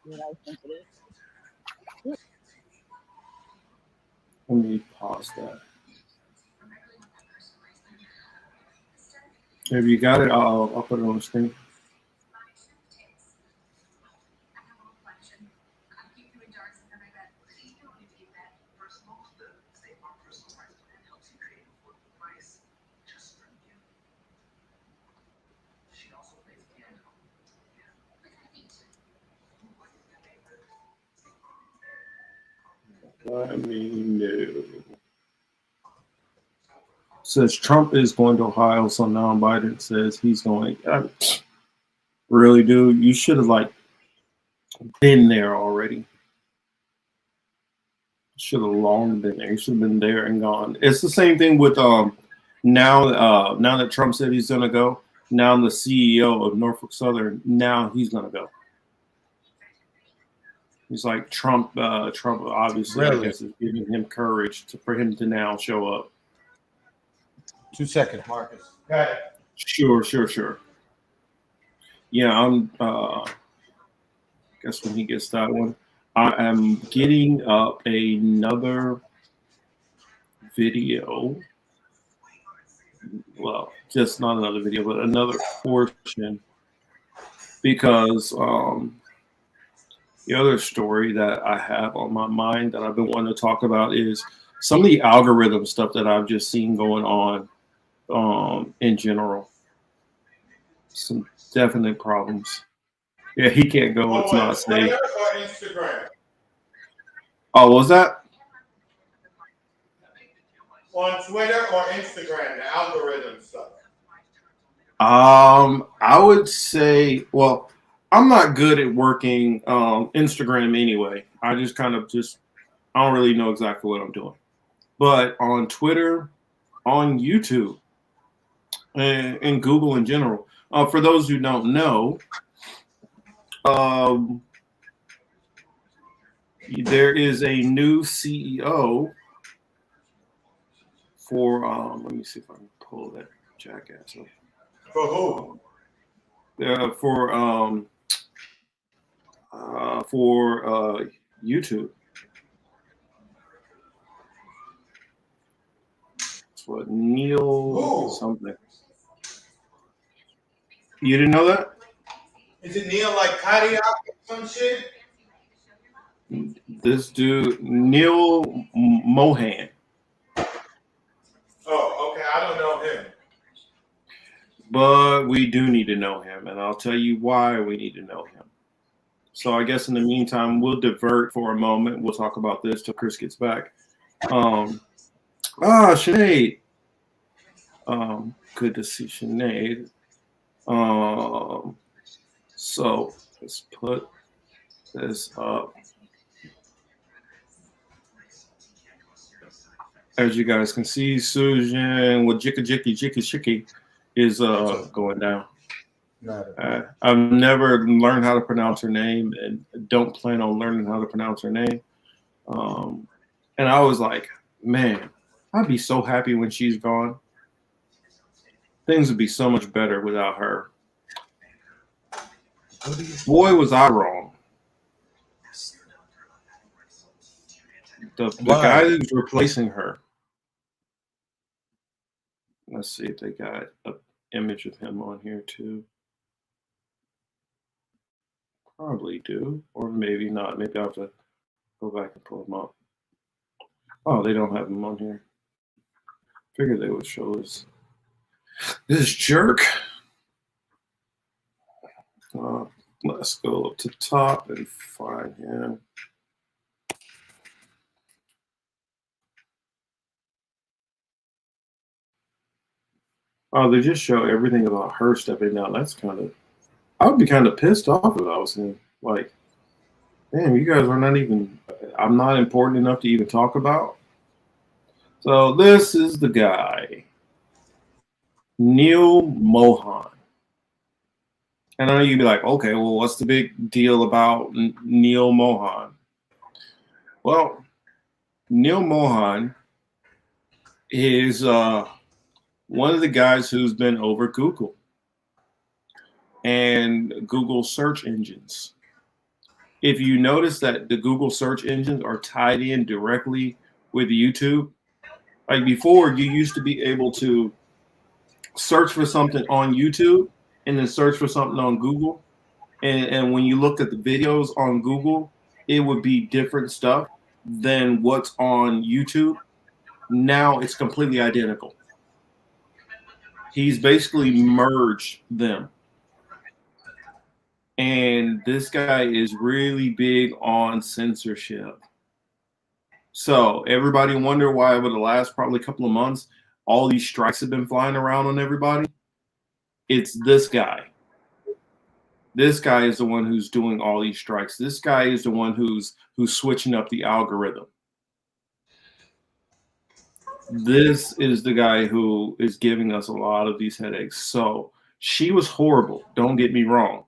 What I think it is. Let me pause that. Have you got it? I'll put it on the screen. Let me know. Says Trump is going to Ohio, so now Biden says he's going. Really, dude, you should have been there already. Should have long been there. You should have been there and gone. It's the same thing with now that Trump said he's gonna go. Now the CEO of Norfolk Southern, now he's gonna go. He's like Trump. Trump obviously, I guess, is giving him courage for him to now show up. 2 seconds, Marcus. Got it. Sure. Yeah, I'm. Guess when he gets that one, I am getting up another video. Well, just not another video, but another portion, because the other story that I have on my mind that I've been wanting to talk about is some of the algorithm stuff that I've just seen going on in general. Some definite problems. Yeah, he can't go. It's not safe. Or Instagram? Oh, was that? On Twitter or Instagram, the algorithm stuff. I would say, well, I'm not good at working Instagram anyway. I just I don't really know exactly what I'm doing. But on Twitter, on YouTube, and Google in general. For those who don't know, there is a new CEO for let me see if I can pull that jackass up. For who? For YouTube. It's what Neil something. You didn't know that? Is it Neil like Kadiak or some shit? This dude, Neil Mohan. Oh, okay. I don't know him. But we do need to know him, and I'll tell you why we need to know him. So I guess in the meantime, we'll divert for a moment. We'll talk about this till Chris gets back. Sinead. Good to see Sinead. So let's put this up. As you guys can see, Susan with Jikki is going down. I've never learned how to pronounce her name and don't plan on learning how to pronounce her name. And I was like, man, I'd be so happy when she's gone. Things would be so much better without her. Boy, was I wrong. The guy who's replacing her. Let's see if they got an image of him on here too. Probably do, or maybe not. Maybe I'll have to go back and pull him up. Oh, they don't have him on here. Figured they would show us this jerk. Let's go up to top and find him. Oh, they just show everything about her stepping down. That's kind of, I would be kind of pissed off if I was him. Like, damn, you guys are not even, I'm not important enough to even talk about. So this is the guy, Neil Mohan. And I know you'd be like, okay, well, what's the big deal about Neil Mohan? Well, Neil Mohan is one of the guys who's been over Google and Google search engines. If you notice that the Google search engines are tied in directly with YouTube, like before, you used to be able to search for something on YouTube and then search for something on Google. And when you looked at the videos on Google, it would be different stuff than what's on YouTube. Now it's completely identical. He's basically merged them. And this guy is really big on censorship. So everybody wonder why over the last probably couple of months, all these strikes have been flying around on everybody. It's this guy. This guy is the one who's doing all these strikes. This guy is the one who's switching up the algorithm. This is the guy who is giving us a lot of these headaches. So she was horrible. Don't get me wrong,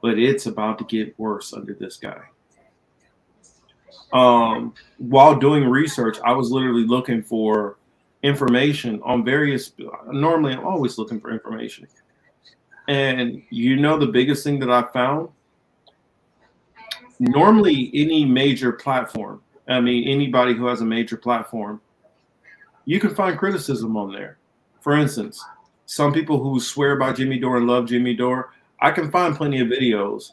but it's about to get worse under this guy. While doing research, I was literally looking for information on various, normally I'm always looking for information. And you know the biggest thing that I found? Normally any major platform, I mean anybody who has a major platform, you can find criticism on there. For instance, some people who swear by Jimmy Dore and love Jimmy Dore, I can find plenty of videos.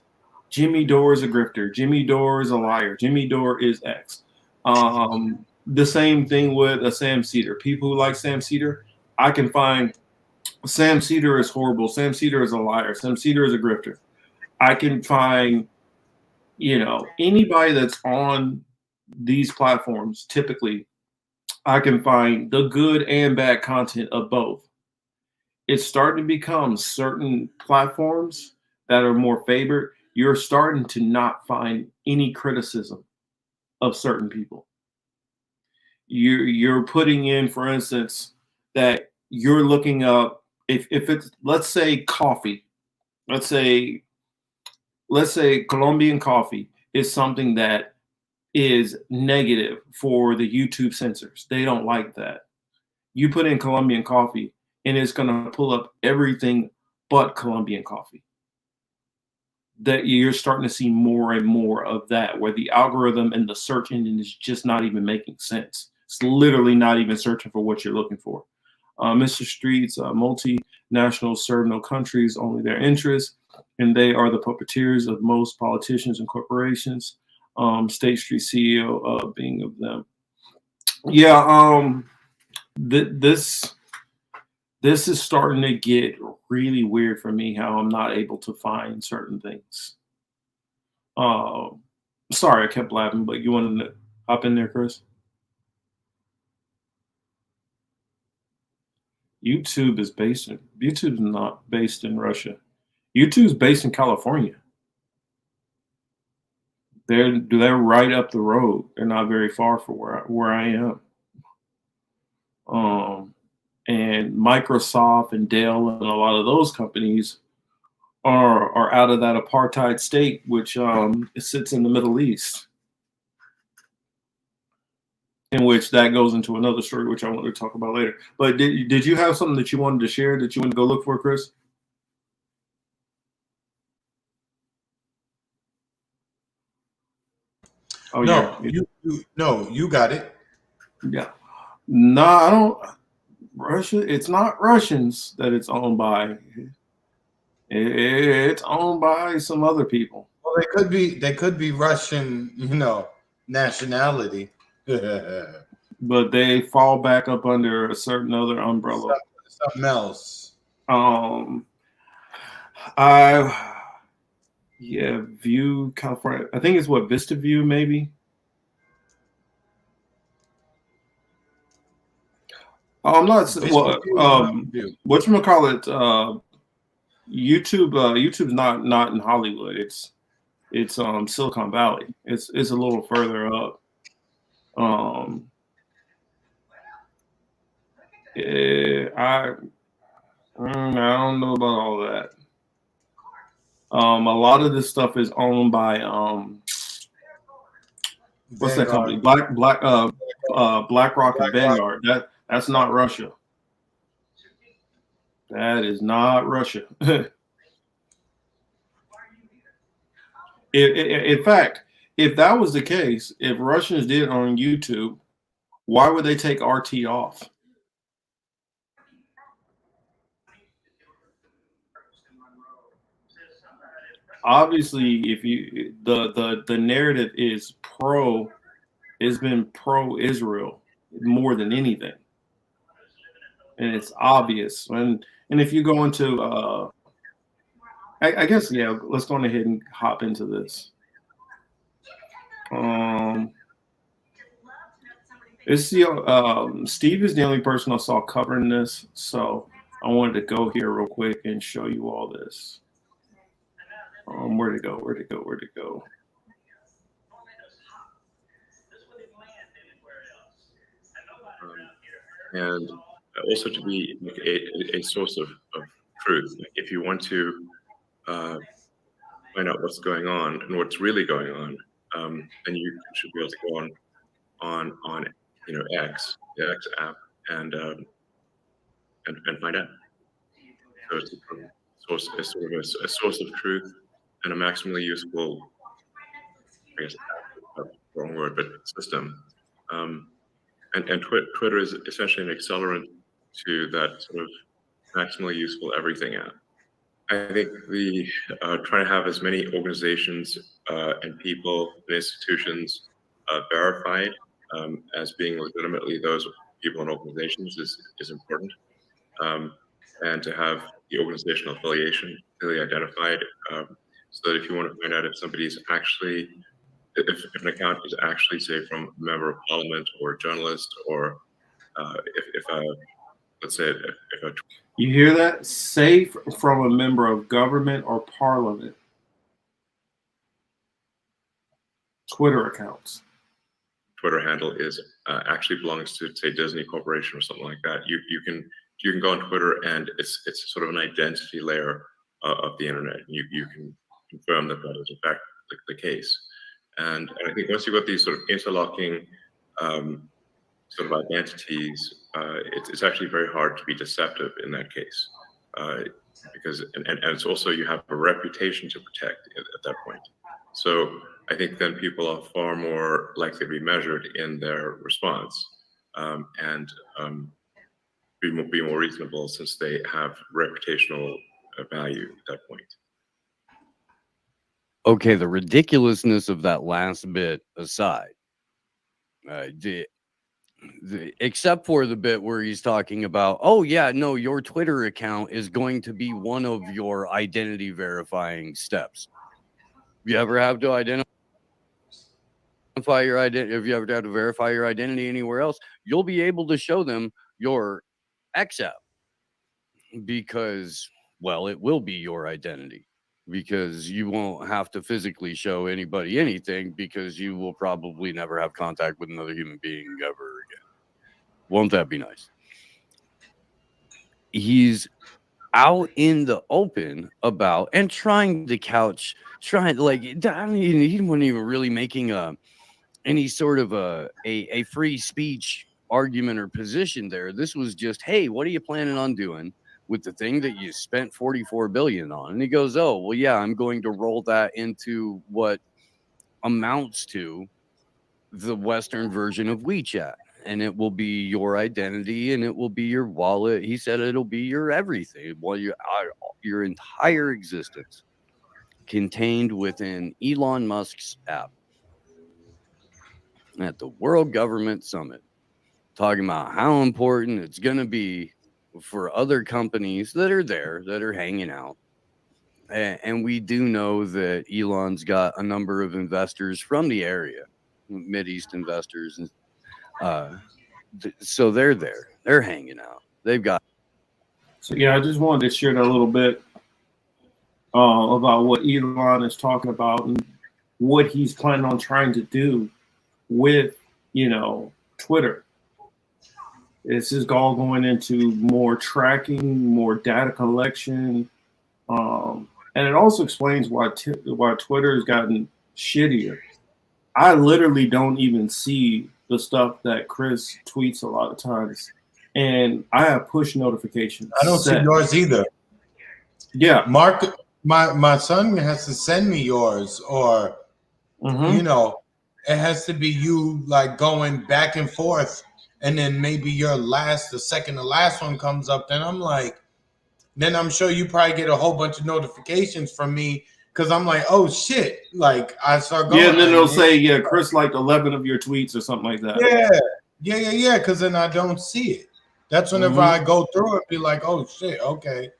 Jimmy Dore is a grifter. Jimmy Dore is a liar. Jimmy Dore is X. The same thing with a Sam Cedar. People who like Sam Cedar, I can find Sam Cedar is horrible. Sam Cedar is a liar. Sam Cedar is a grifter. I can find, you know, anybody that's on these platforms, typically, I can find the good and bad content of both. It's starting to become certain platforms that are more favored. You're starting to not find any criticism of certain people. You're putting in, for instance, that you're looking up, if it's, let's say coffee, let's say Colombian coffee is something that is negative for the YouTube censors. They don't like that. You put in Colombian coffee and it's going to pull up everything but Colombian coffee. That you're starting to see more and more of that, where the algorithm and the search engine is just not even making sense. It's literally not even searching for what you're looking for. Mr. Street's multinationals serve no countries, only their interests, and they are the puppeteers of most politicians and corporations. State Street CEO being of them. Yeah, this is starting to get really weird for me. How I'm not able to find certain things. Sorry, I kept laughing, but you wanted to hop in there, Chris? YouTube's not based in Russia. YouTube's based in California. They're right up the road. They're not very far from where I am. And Microsoft and Dell and a lot of those companies are out of that apartheid state, which sits in the Middle East. In which that goes into another story, which I want to talk about later. But did you have something that you wanted to share that you want to go look for, Chris? Oh, no, yeah. you got it. Yeah. No, I don't. Russia. It's not Russians that it's owned by. It's owned by some other people. Well, they could be Russian, nationality. But they fall back up under a certain other umbrella. Something else. View California. I think it's what Vista View, maybe. I'm not. Whatchamacallit? YouTube's not in Hollywood. It's Silicon Valley. It's a little further up. I don't know about all that. A lot of this stuff is owned by what's that company? BlackRock and Vanguard. That's not Russia. That is not Russia. In fact, if that was the case, if Russians did own YouTube, why would they take RT off? Obviously, if you the narrative is it's been pro-Israel more than anything, and it's obvious. And if you go into I guess let's go ahead and hop into this. Steve is the only person I saw covering this, so I wanted to go here real quick and show you all this. Where'd it go? And also to be a source of truth. If you want to find out what's going on and what's really going on, then you should be able to go on X, the X app, and find out. So it's a source of truth and a maximally useful, I guess, wrong word, but system. And Twitter is essentially an accelerant to that sort of maximally useful everything app. I think the trying to have as many organizations and people and institutions verified as being legitimately those people and organizations is important. And to have the organizational affiliation clearly identified, so that if you want to find out if somebody's actually, if an account is actually, say, from a member of parliament or a journalist, or let's say, you hear that? Safe from a member of government or parliament. Twitter accounts. Twitter handle is actually belongs to, say, Disney Corporation or something like that. You can go on Twitter, and it's sort of an identity layer of the internet. You can confirm that is in fact the case. And I think once you've got these sort of interlocking sort of identities, it's actually very hard to be deceptive in that case, because and it's also, you have a reputation to protect at that point. So I think then people are far more likely to be measured in their response, be more reasonable, since they have reputational value at that point. Okay, the ridiculousness of that last bit aside, except for the bit where he's talking about, oh yeah, no, your Twitter account is going to be one of your identity verifying steps. You ever have to identify your identity? If you ever have to verify your identity anywhere else, you'll be able to show them your X app, because, well, it will be your identity, because you won't have to physically show anybody anything, because you will probably never have contact with another human being ever again. Won't that be nice? He's out in the open about and trying to couch, like, I mean, he wasn't even really making any sort of a free speech argument or position there. This was just, hey, what are you planning on doing with the thing that you spent $44 billion on? And he goes, oh, well, yeah, I'm going to roll that into what amounts to the Western version of WeChat, and it will be your identity, and it will be your wallet. He said it'll be your everything. Well, your entire existence contained within Elon Musk's app. At the World Government Summit, talking about how important it's going to be for other companies that are there, that are hanging out. And we do know that Elon's got a number of investors from the area, Mideast investors. And so they're there. They're hanging out. They've got. So, yeah, I just wanted to share that a little bit about what Elon is talking about and what he's planning on trying to do with, Twitter. This is all going into more tracking, more data collection, and it also explains why Twitter has gotten shittier. I literally don't even see the stuff that Chris tweets a lot of times, and I have push notifications. I don't see yours either. Yeah, Mark, my son has to send me yours, or it has to be you like going back and forth, and then maybe the second to last one comes up. Then I'm like, then I'm sure you probably get a whole bunch of notifications from me, because I'm like, oh shit, like I start going. Yeah, and then they'll say, yeah, Chris liked 11 of your tweets or something like that. Yeah, because then I don't see it. That's whenever I go through it, be like, oh shit, okay.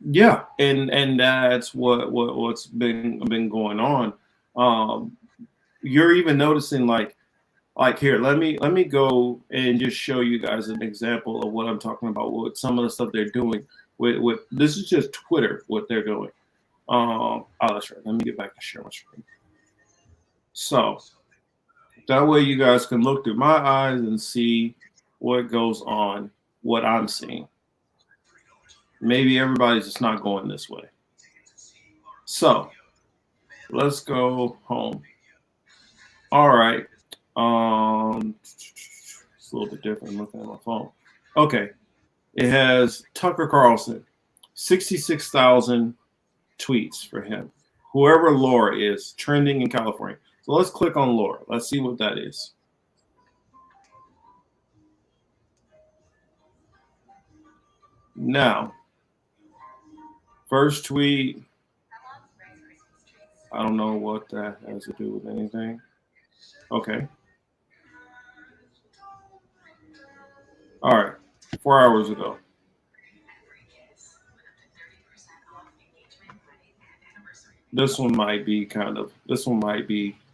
Yeah, and that's what's been going on. You're even noticing like here, let me go and just show you guys an example of what I'm talking about with some of the stuff they're doing with this is just Twitter, what they're doing. That's right. Let me get back and share my screen. So that way you guys can look through my eyes and see what goes on, what I'm seeing. Maybe everybody's just not going this way. So let's go home. All right. It's a little bit different looking at my phone. Okay. It has Tucker Carlson, 66,000 tweets for him. Whoever Laura is, trending in California. So let's click on Laura. Let's see what that is. Now, first tweet. I don't know what that has to do with anything. Okay. All right. 4 hours ago. This one might be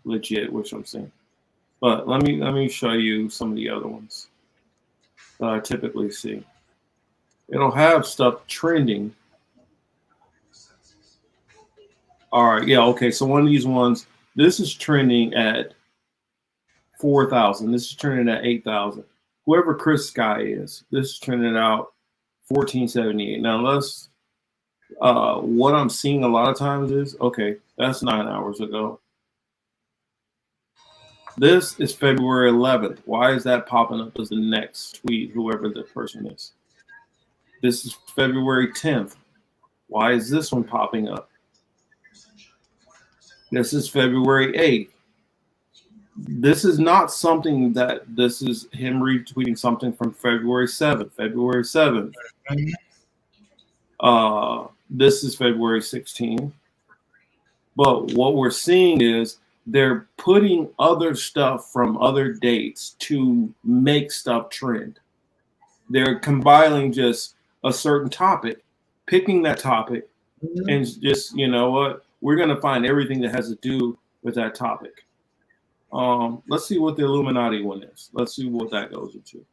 legit, which I'm seeing. But let me show you some of the other ones that I typically see. It'll have stuff trending. All right, yeah, okay. So one of these ones, this is trending at 4,000. This is trending at 8,000. Whoever Chris Sky is, this is trending out 1478. Now let's. What I'm seeing a lot of times is, okay, that's 9 hours ago. This is February 11th. Why is that popping up as the next tweet, whoever the person is? This is February 10th. Why is this one popping up? This is February 8th. This is not something that this is him retweeting something from February 7th. February 7th. This is February 16th. But what we're seeing is they're putting other stuff from other dates to make stuff trend. They're compiling just a certain topic, picking that topic, and just, you know what, we're going to find everything that has to do with that topic. Let's see what the Illuminati one is. Let's see what that goes into.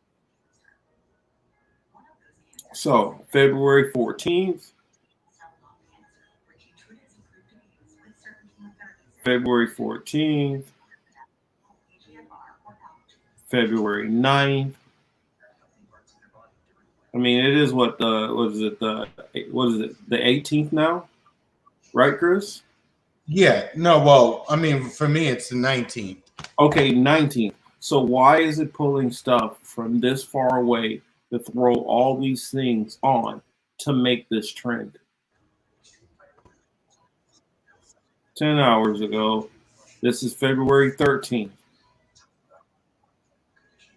So, February 14th. February 14th. February 9th. I mean, it is what is it, the 18th now? Right, Chris? Yeah, no, well, I mean, for me, it's the 19th. Okay, 19th. So why is it pulling stuff from this far away to throw all these things on to make this trend? 10 hours ago. This is February 13th.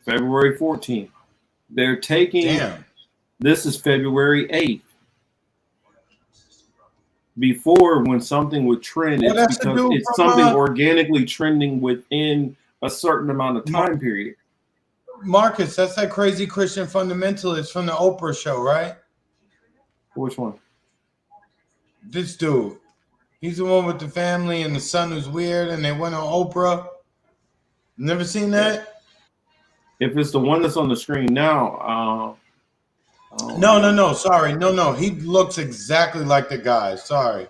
February 14th. They're taking... Damn. This is February 8th. Before, when something would trend, Well, it's because it's from, something organically trending within a certain amount of time period. Marcus, that's that crazy Christian fundamentalist from the Oprah show, right? Which one? This dude. He's the one with the family and the son who's weird, and they went on Oprah. Never seen that? If it's the one that's on the screen now, No. Sorry. No. He looks exactly like the guy. Sorry.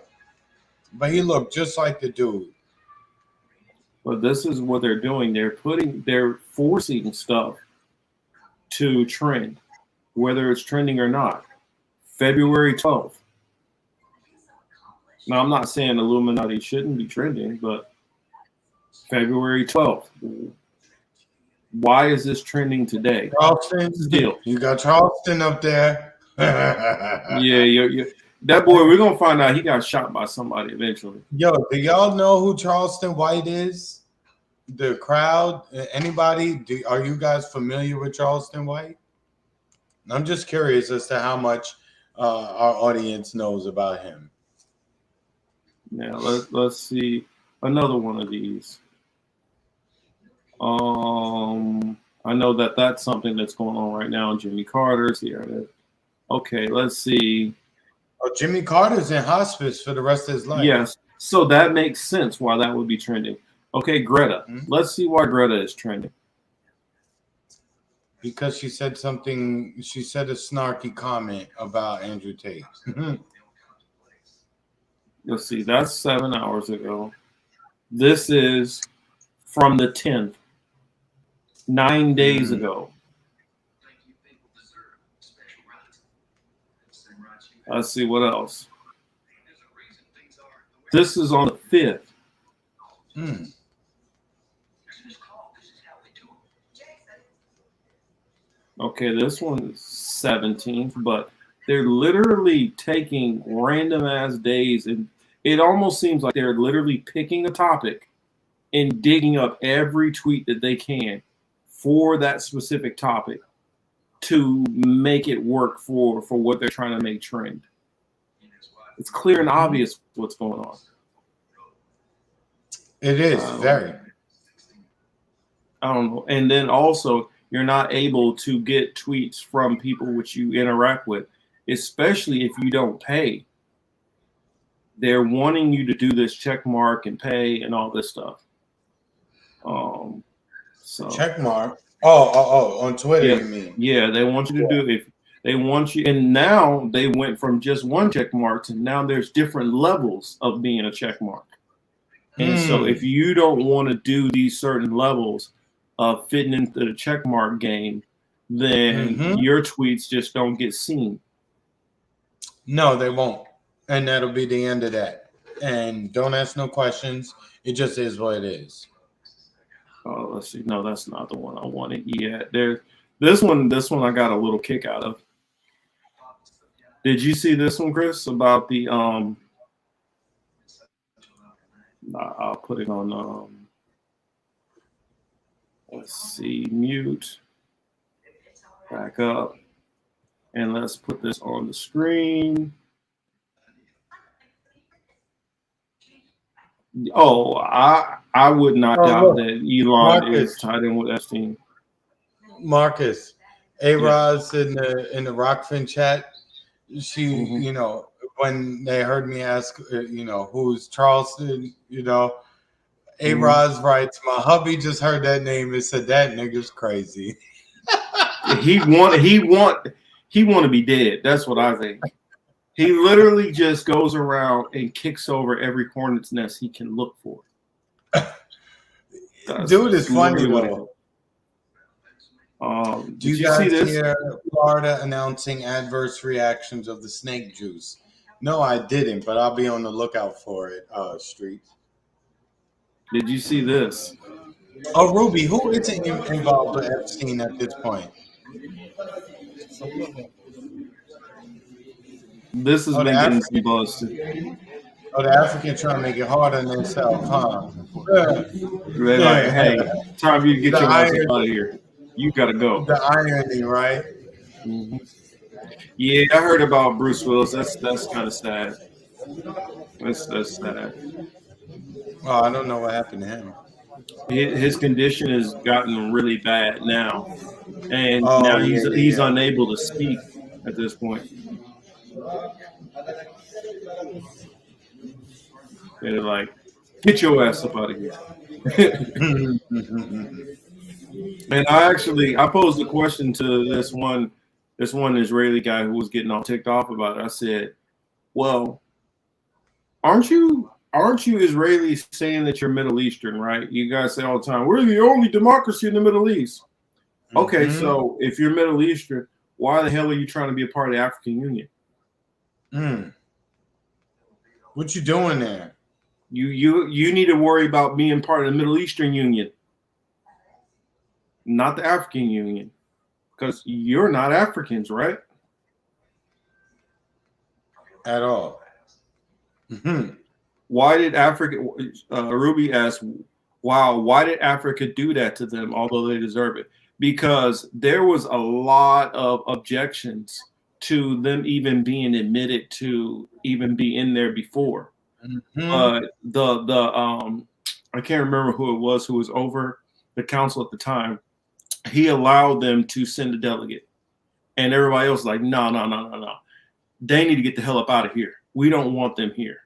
But he looked just like the dude. But this is what they're doing. They're forcing stuff to trend, whether it's trending or not. February 12th. Now, I'm not saying Illuminati shouldn't be trending, but February 12th. Why is this trending today? Charleston. Still. You got Charleston up there. Yeah. That boy, we're going to find out he got shot by somebody eventually. Yo, do y'all know who Charleston White is? The crowd? Anybody? Are you guys familiar with Charleston White? I'm just curious as to how much our audience knows about him. Now, let's see another one of these. I know that's something that's going on right now. Jimmy Carter's here. Okay, let's see. Oh, Jimmy Carter's in hospice for the rest of his life. Yes, so that makes sense why that would be trending. Okay, Greta. Let's see why Greta is trending. Because she said something. She said a snarky comment about Andrew Tate. Let's see. That's 7 hours ago. This is from the 10th. 9 days ago. Let's see what else. This is on the 5th. Okay, this one is 17th, but they're literally taking random ass days, and it almost seems like they're literally picking a topic and digging up every tweet that they can for that specific topic to make it work for what they're trying to make trend. It's clear and obvious what's going on. It is very. I don't know. And then also, you're not able to get tweets from people which you interact with, especially if you don't pay. They're wanting you to do this check mark and pay and all this stuff. So check mark. Oh, on Twitter, yeah, you mean? Yeah, they want you to do it. They want you, and now they went from just one check mark to now there's different levels of being a check mark. And so if you don't want to do these certain levels of fitting into the check mark game, then your tweets just don't get seen. No, they won't. And that'll be the end of that. And don't ask no questions. It just is what it is. Oh, let's see. No, that's not the one I wanted yet. There's this one I got a little kick out of. Did you see this one, Chris? About the I'll put it on Let's see, mute, back up, and let's put this on the screen. Oh, I would not doubt that Elon Marcus. is tied in with Epstein. Marcus, A-Rod's in the Rockfin chat. She, you know, when they heard me ask, you know, who's Charleston, you know, A-Rod's writes, my hubby just heard that name and said that nigga's crazy. He want to be dead. That's what I think. He literally just goes around and kicks over every hornet's nest he can look for. Dude is funny though. Do you guys see this? Hear Florida announcing adverse reactions of the snake juice? No, I didn't, but I'll be on the lookout for it. Street. Did you see this? Oh, Ruby, who isn't involved with Epstein at this point? This has been getting some buzz too. Oh, the African trying to make it hard on themselves, huh? They're like, hey, time for you to get your ass out of here. You gotta go. The irony, right? Mm-hmm. Yeah, I heard about Bruce Willis. That's kind of sad. That's sad. Oh, I don't know what happened to him. His condition has gotten really bad now, and Oh, now yeah, he's yeah. unable to speak at this point. They're like, get your ass up out of here. And I posed a question to this one Israeli guy who was getting all ticked off about it. I said, well, aren't you Israelis saying that you're Middle Eastern, right? You guys say all the time, we're the only democracy in the Middle East. Okay, so if you're Middle Eastern, why the hell are you trying to be a part of the African Union? What you doing there? You need to worry about being part of the Middle Eastern Union, not the African Union, because you're not Africans, right? At all. Why did Africa? Ruby asked, "Wow, why did Africa do that to them? Although they deserve it, because there was a lot of objections to them even being admitted to even be in there before." But I can't remember who it was who was over the council at the time. He allowed them to send a delegate, and everybody else was like, no. They need to get the hell up out of here. We don't want them here.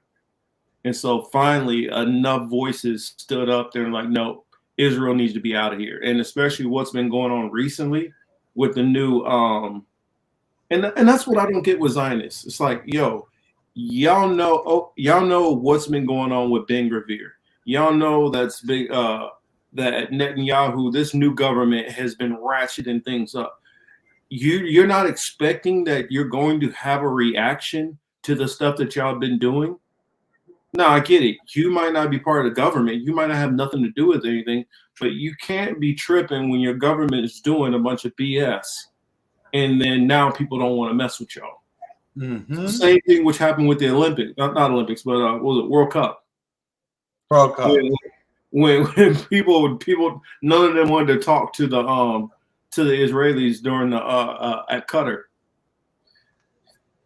And so finally, enough voices stood up there and like, no, Israel needs to be out of here. And especially what's been going on recently with the new, and that's what I don't get with Zionists. It's like, yo, y'all know what's been going on with Ben Gvir. Y'all know that's big. That Netanyahu, this new government, has been ratcheting things up. You're not expecting that you're going to have a reaction to the stuff that y'all have been doing. No, I get it. You might not be part of the government. You might not have nothing to do with anything, but you can't be tripping when your government is doing a bunch of BS. And then now people don't want to mess with y'all. Same thing which happened with the Olympics, not Olympics, but what was it, World Cup? World Cup. When people, none of them wanted to talk to the Israelis during the at Qatar.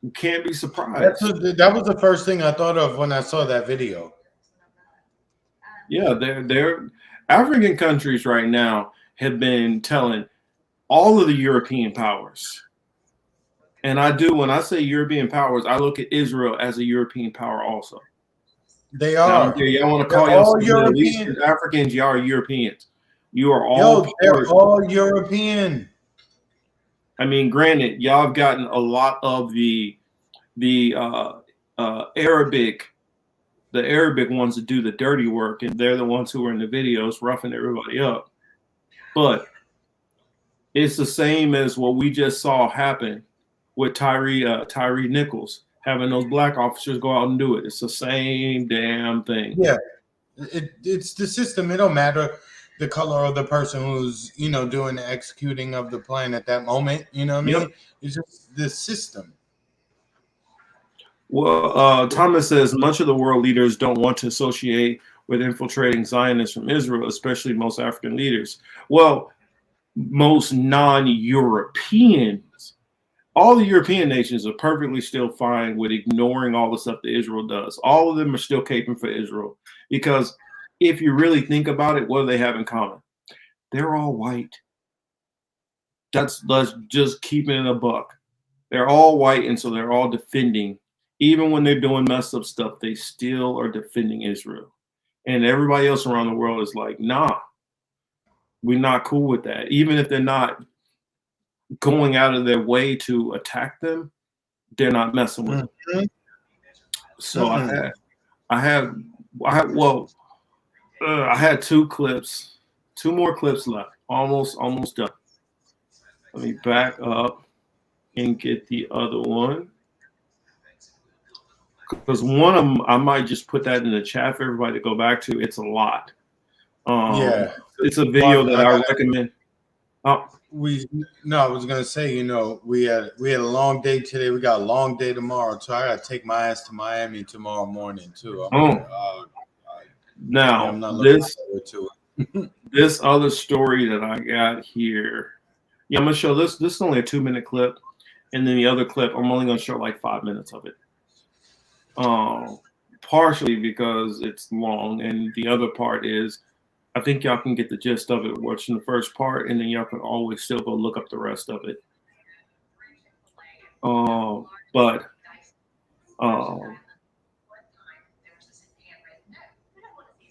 You can't be surprised. That was the first thing I thought of when I saw that video. Yeah, they're African countries right now have been telling all of the European powers. And when I say European powers, I look at Israel as a European power also. They are. Y'all want to call yourself Middle Eastern Africans? Y'all are Europeans. You are all. They're all European. I mean, granted, y'all have gotten a lot of the Arabic ones to do the dirty work, and they're the ones who are in the videos roughing everybody up. But it's the same as what we just saw happen with Tyree Nichols, having those black officers go out and do it. It's the same damn thing. Yeah, it's the system. It don't matter the color of the person who's doing the executing of the plan at that moment. You know what I mean? Yep. It's just the system. Well, Thomas says much of the world leaders don't want to associate with infiltrating Zionists from Israel, especially most African leaders. Well, most non-Europeans, all the European nations are perfectly still fine with ignoring all the stuff that Israel does. All of them are still caping for Israel because if you really think about it, what do they have in common? They're all white. Let's just keep it in a buck. They're all white, and so they're all defending. Even when they're doing messed up stuff, they still are defending Israel. And everybody else around the world is like, nah, we're not cool with that. Even if they're not going out of their way to attack them, they're not messing with them. So I had two more clips left, almost done. Let me back up and get the other one. Because one of them, I might just put that in the chat for everybody to go back to. It's a lot. Yeah. It's a video that I recommend. I was gonna say, you know, we had a long day today. We got a long day tomorrow, so I gotta take my ass to Miami tomorrow morning too. Now I'm not looking forward to it. This other story that I got here. Yeah, I'm gonna show this. This is only a 2-minute clip, and then the other clip, I'm only gonna show like 5 minutes of it. Partially because it's long, and the other part is I think y'all can get the gist of it watching the first part, and then y'all can always still go look up the rest of it.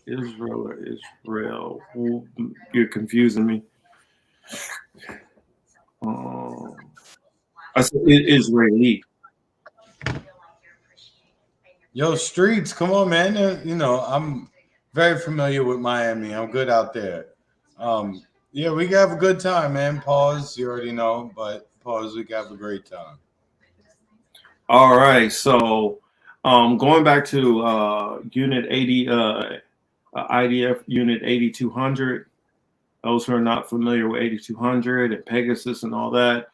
Israel. Ooh, you're confusing me. I said Israeli. Yo, streets, come on, man. You know, I'm very familiar with Miami. I'm good out there. Yeah, we can have a good time, man. Pause, you already know, but pause, we can have a great time. All right, so going back to Unit 80, IDF Unit 8200. Those who are not familiar with 8200 and Pegasus and all that,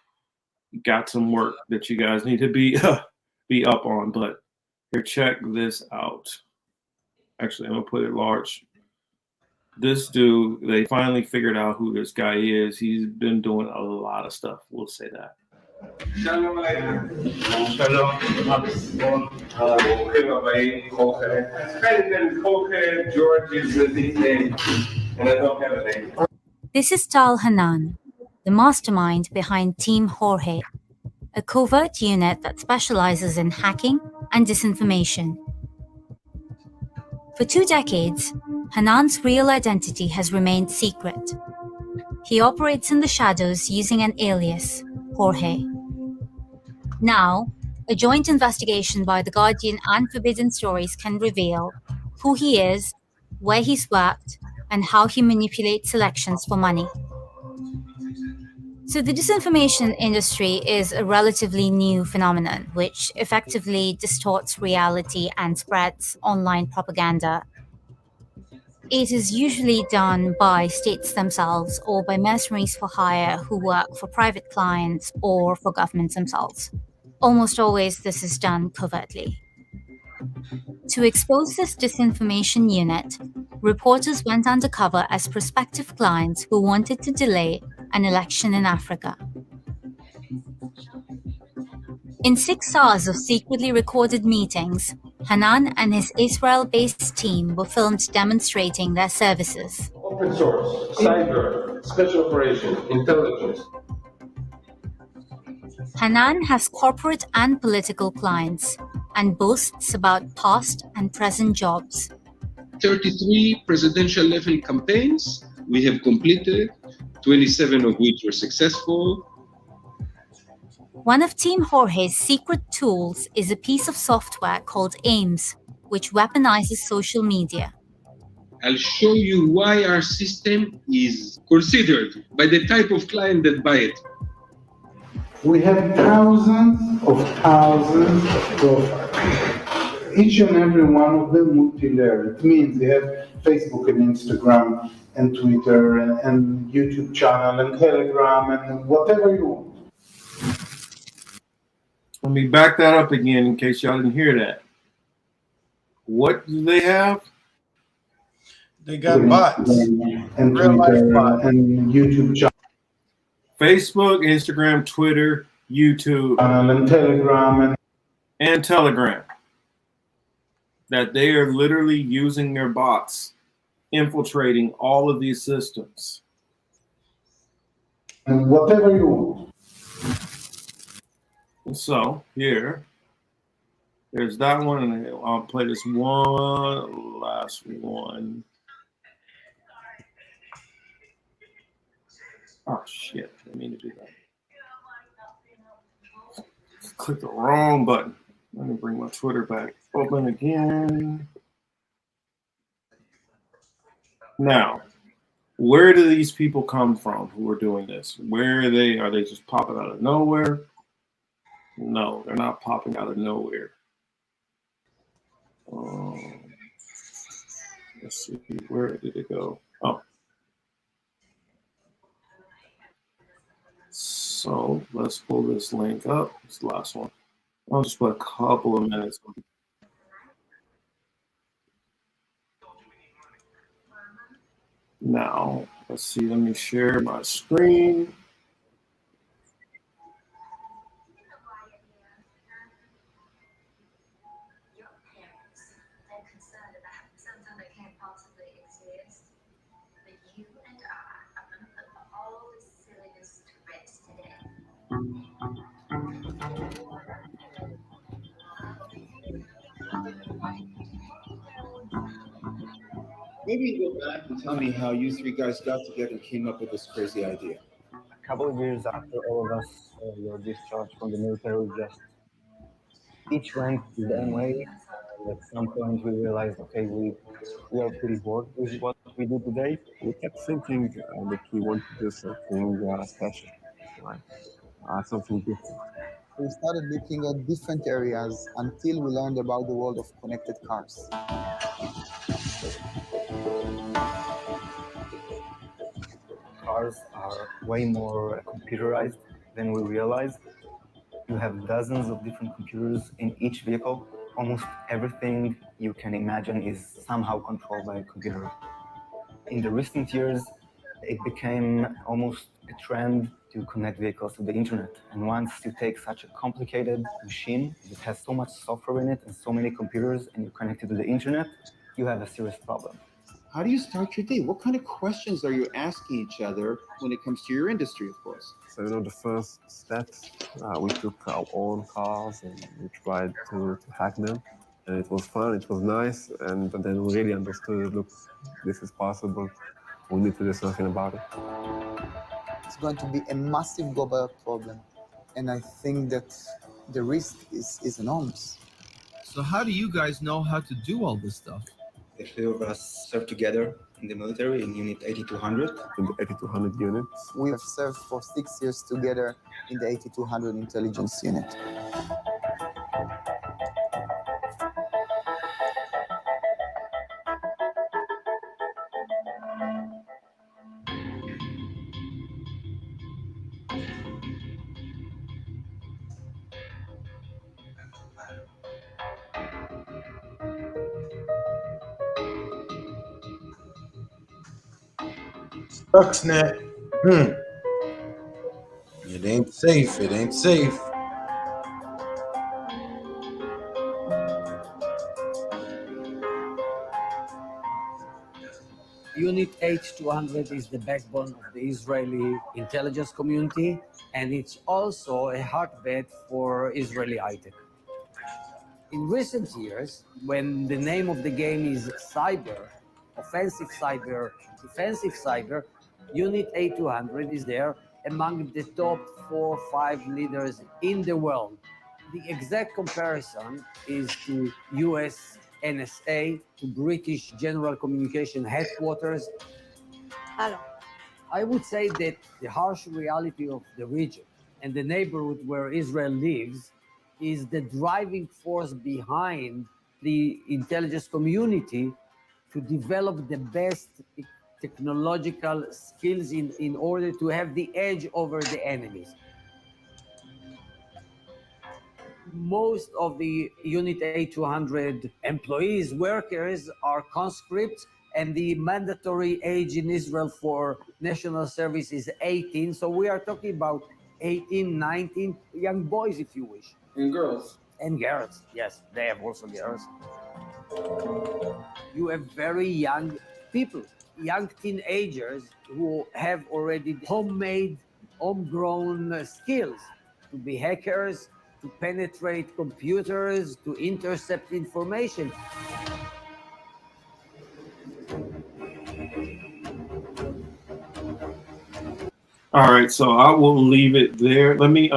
got some work that you guys need to be up on. But here, check this out. Actually, I'm gonna put it large. This dude, they finally figured out who this guy is. He's been doing a lot of stuff. We'll say that. Shalom Aleichem. Shalom. President Koche, George is the nickname, and I don't have a name. This is Tal Hanan, the mastermind behind Team Jorge, a covert unit that specializes in hacking and disinformation. For 2 decades, Hanan's real identity has remained secret. He operates in the shadows using an alias, Jorge. Now, a joint investigation by The Guardian and Forbidden Stories can reveal who he is, where he's worked, and how he manipulates elections for money. So the disinformation industry is a relatively new phenomenon, which effectively distorts reality and spreads online propaganda. It is usually done by states themselves or by mercenaries for hire who work for private clients or for governments themselves. Almost always this is done covertly. To expose this disinformation unit, reporters went undercover as prospective clients who wanted to delay an election in Africa. In 6 hours of secretly recorded meetings, Hanan and his Israel-based team were filmed demonstrating their services. Open source, cyber, special operations, intelligence. Hanan has corporate and political clients and boasts about past and present jobs. 33 presidential level campaigns we have completed, 27 of which were successful. One of Team Jorge's secret tools is a piece of software called AIMS, which weaponizes social media. I'll show you why our system is considered by the type of client that buy it. We have thousands of profiles. Each and every one of them multi-layered. It means they have Facebook and Instagram and Twitter and YouTube channel and Telegram and whatever you want. Let me back that up again in case y'all didn't hear that. What do they have? They got bots. And Real life Twitter bots. and YouTube channel. Facebook, Instagram, Twitter, YouTube, And Telegram and Telegram. That they are literally using their bots, infiltrating all of these systems. and whatever you want. And so here, there's that one, and I'll play this one last one. Oh shit! I didn't mean to do that. Click the wrong button. Let me bring my Twitter back open again. Now, where do these people come from who are doing this? Where are they? Are they just popping out of nowhere? No, they're not popping out of nowhere. Let's see, where did it go? Oh. So let's pull this link up. It's the last one. I'll just put a couple of minutes. Now, let's see, let me share my screen. Maybe go back and tell me how you three guys got together and came up with this crazy idea. A couple of years after all of us were discharged from the military, we just each went his own way. And at some point, we realized, okay, we are pretty bored with what we do today. We kept thinking that we want to do something special, like something different. We started looking at different areas until we learned about the world of connected cars. Cars are way more computerized than we realized. You have dozens of different computers in each vehicle. Almost everything you can imagine is somehow controlled by a computer. In the recent years, it became almost a trend to connect vehicles to the internet. And once you take such a complicated machine that has so much software in it and so many computers and you connect it to the internet, you have a serious problem. How do you start your day? What kind of questions are you asking each other when it comes to your industry, of course? So, the first steps, we took our own cars and we tried to hack them. And it was fun, it was nice. And then we really understood, look, this is possible. We need to do something about it. It's going to be a massive global problem. And I think that the risk is enormous. So how do you guys know how to do all this stuff? The three of us served together in the military in Unit 8200. In the 8200 unit. We have served for 6 years together in the 8200 intelligence unit. Stuxnet. It ain't safe. It ain't safe. Unit 8200 is the backbone of the Israeli intelligence community, and it's also a hotbed for Israeli high-tech. In recent years, when the name of the game is cyber, offensive cyber, defensive cyber, Unit 8200 is there among the top 4 or 5 leaders in the world. The exact comparison is to US NSA, to British General Communication Headquarters. Hello. I would say that the harsh reality of the region and the neighborhood where Israel lives is the driving force behind the intelligence community to develop the best technological skills in order to have the edge over the enemies. Most of the Unit 8200 employees, workers, are conscripts and the mandatory age in Israel for national service is 18. So we are talking about 18, 19 young boys, if you wish. And girls. And girls, yes, they have also girls. You have very young people, young teenagers who have already homemade, homegrown skills to be hackers, to penetrate computers, to intercept information. All right, so I will leave it there. Let me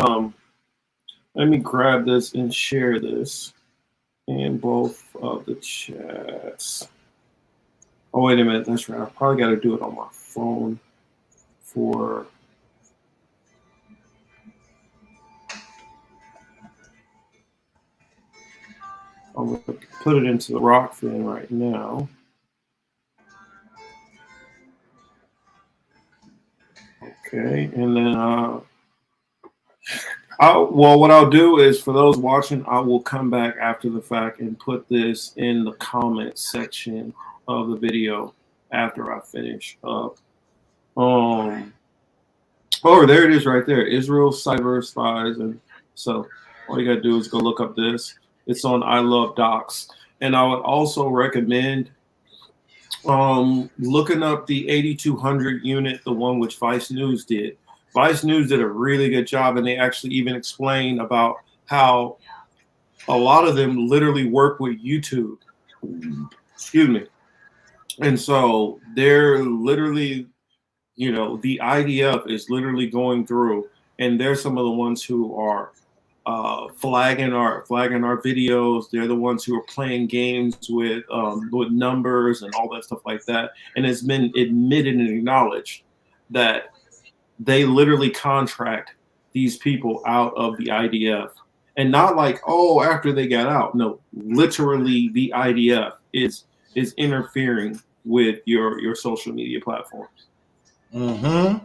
grab this and share this in both of the chats. Oh, wait a minute, that's right. I probably got to do it on my phone for. I'm going to put it into the rock thing right now. Okay, and then well, what I'll do is for those watching, I will come back after the fact and put this in the comment section of the video after I finish up. Oh, there it is right there. Israel cyber spies. And so all you got to do is go look up this. It's on I Love Docs. And I would also recommend looking up the 8200 unit, the one which Vice News did. Vice News did a really good job, and they actually even explained about how a lot of them literally work with YouTube. Excuse me. And so they're literally, you know, the IDF is literally going through, and they're some of the ones who are flagging our videos. They're the ones who are playing games with numbers and all that stuff like that. And it's been admitted and acknowledged that they literally contract these people out of the IDF, and not like, oh, after they got out. No, literally the IDF is interfering with your social media platforms. Mm-hmm.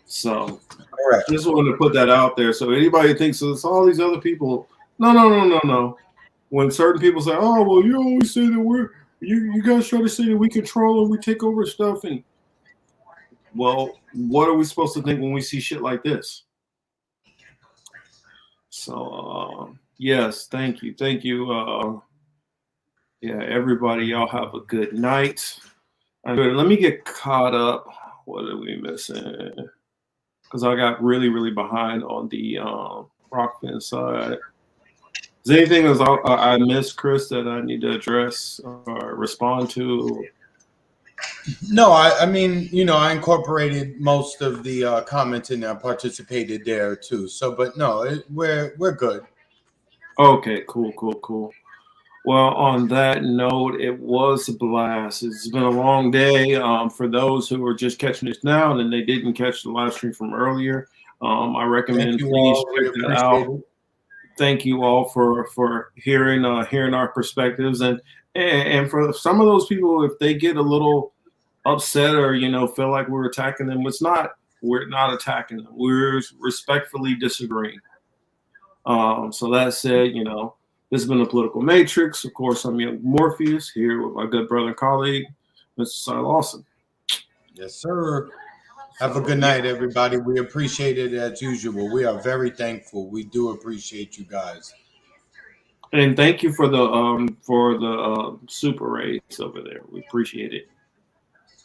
So correct. Just wanted to put that out there. So anybody thinks it's all these other people. No. When certain people say, oh, well, you always say that you guys try to say that we control and we take over stuff. And well, what are we supposed to think when we see shit like this? So yes, thank you. Yeah, everybody, y'all have a good night. Let me get caught up. What are we missing? Because I got really behind on the Rockfin side. Is there anything else I missed, Chris, that I need to address or respond to? No, I mean, you know, I incorporated most of the comments in there, participated there too. So, but no, we're good. Okay, cool. Well, on that note, it was a blast. It's been a long day. For those who are just catching this now and then they didn't catch the live stream from earlier, I recommend please check that out. Thank you all for hearing our perspectives, and for some of those people, if they get a little upset or feel like we're attacking them, we're not attacking them. We're respectfully disagreeing. So that said, this has been the Political Matrix. Of course, I'm Young Morpheus here with my good brother and colleague, Mr. Cy Lawson. Yes, sir. Have a good night, everybody. We appreciate it as usual. We are very thankful. We do appreciate you guys. And thank you for the super rays over there. We appreciate it.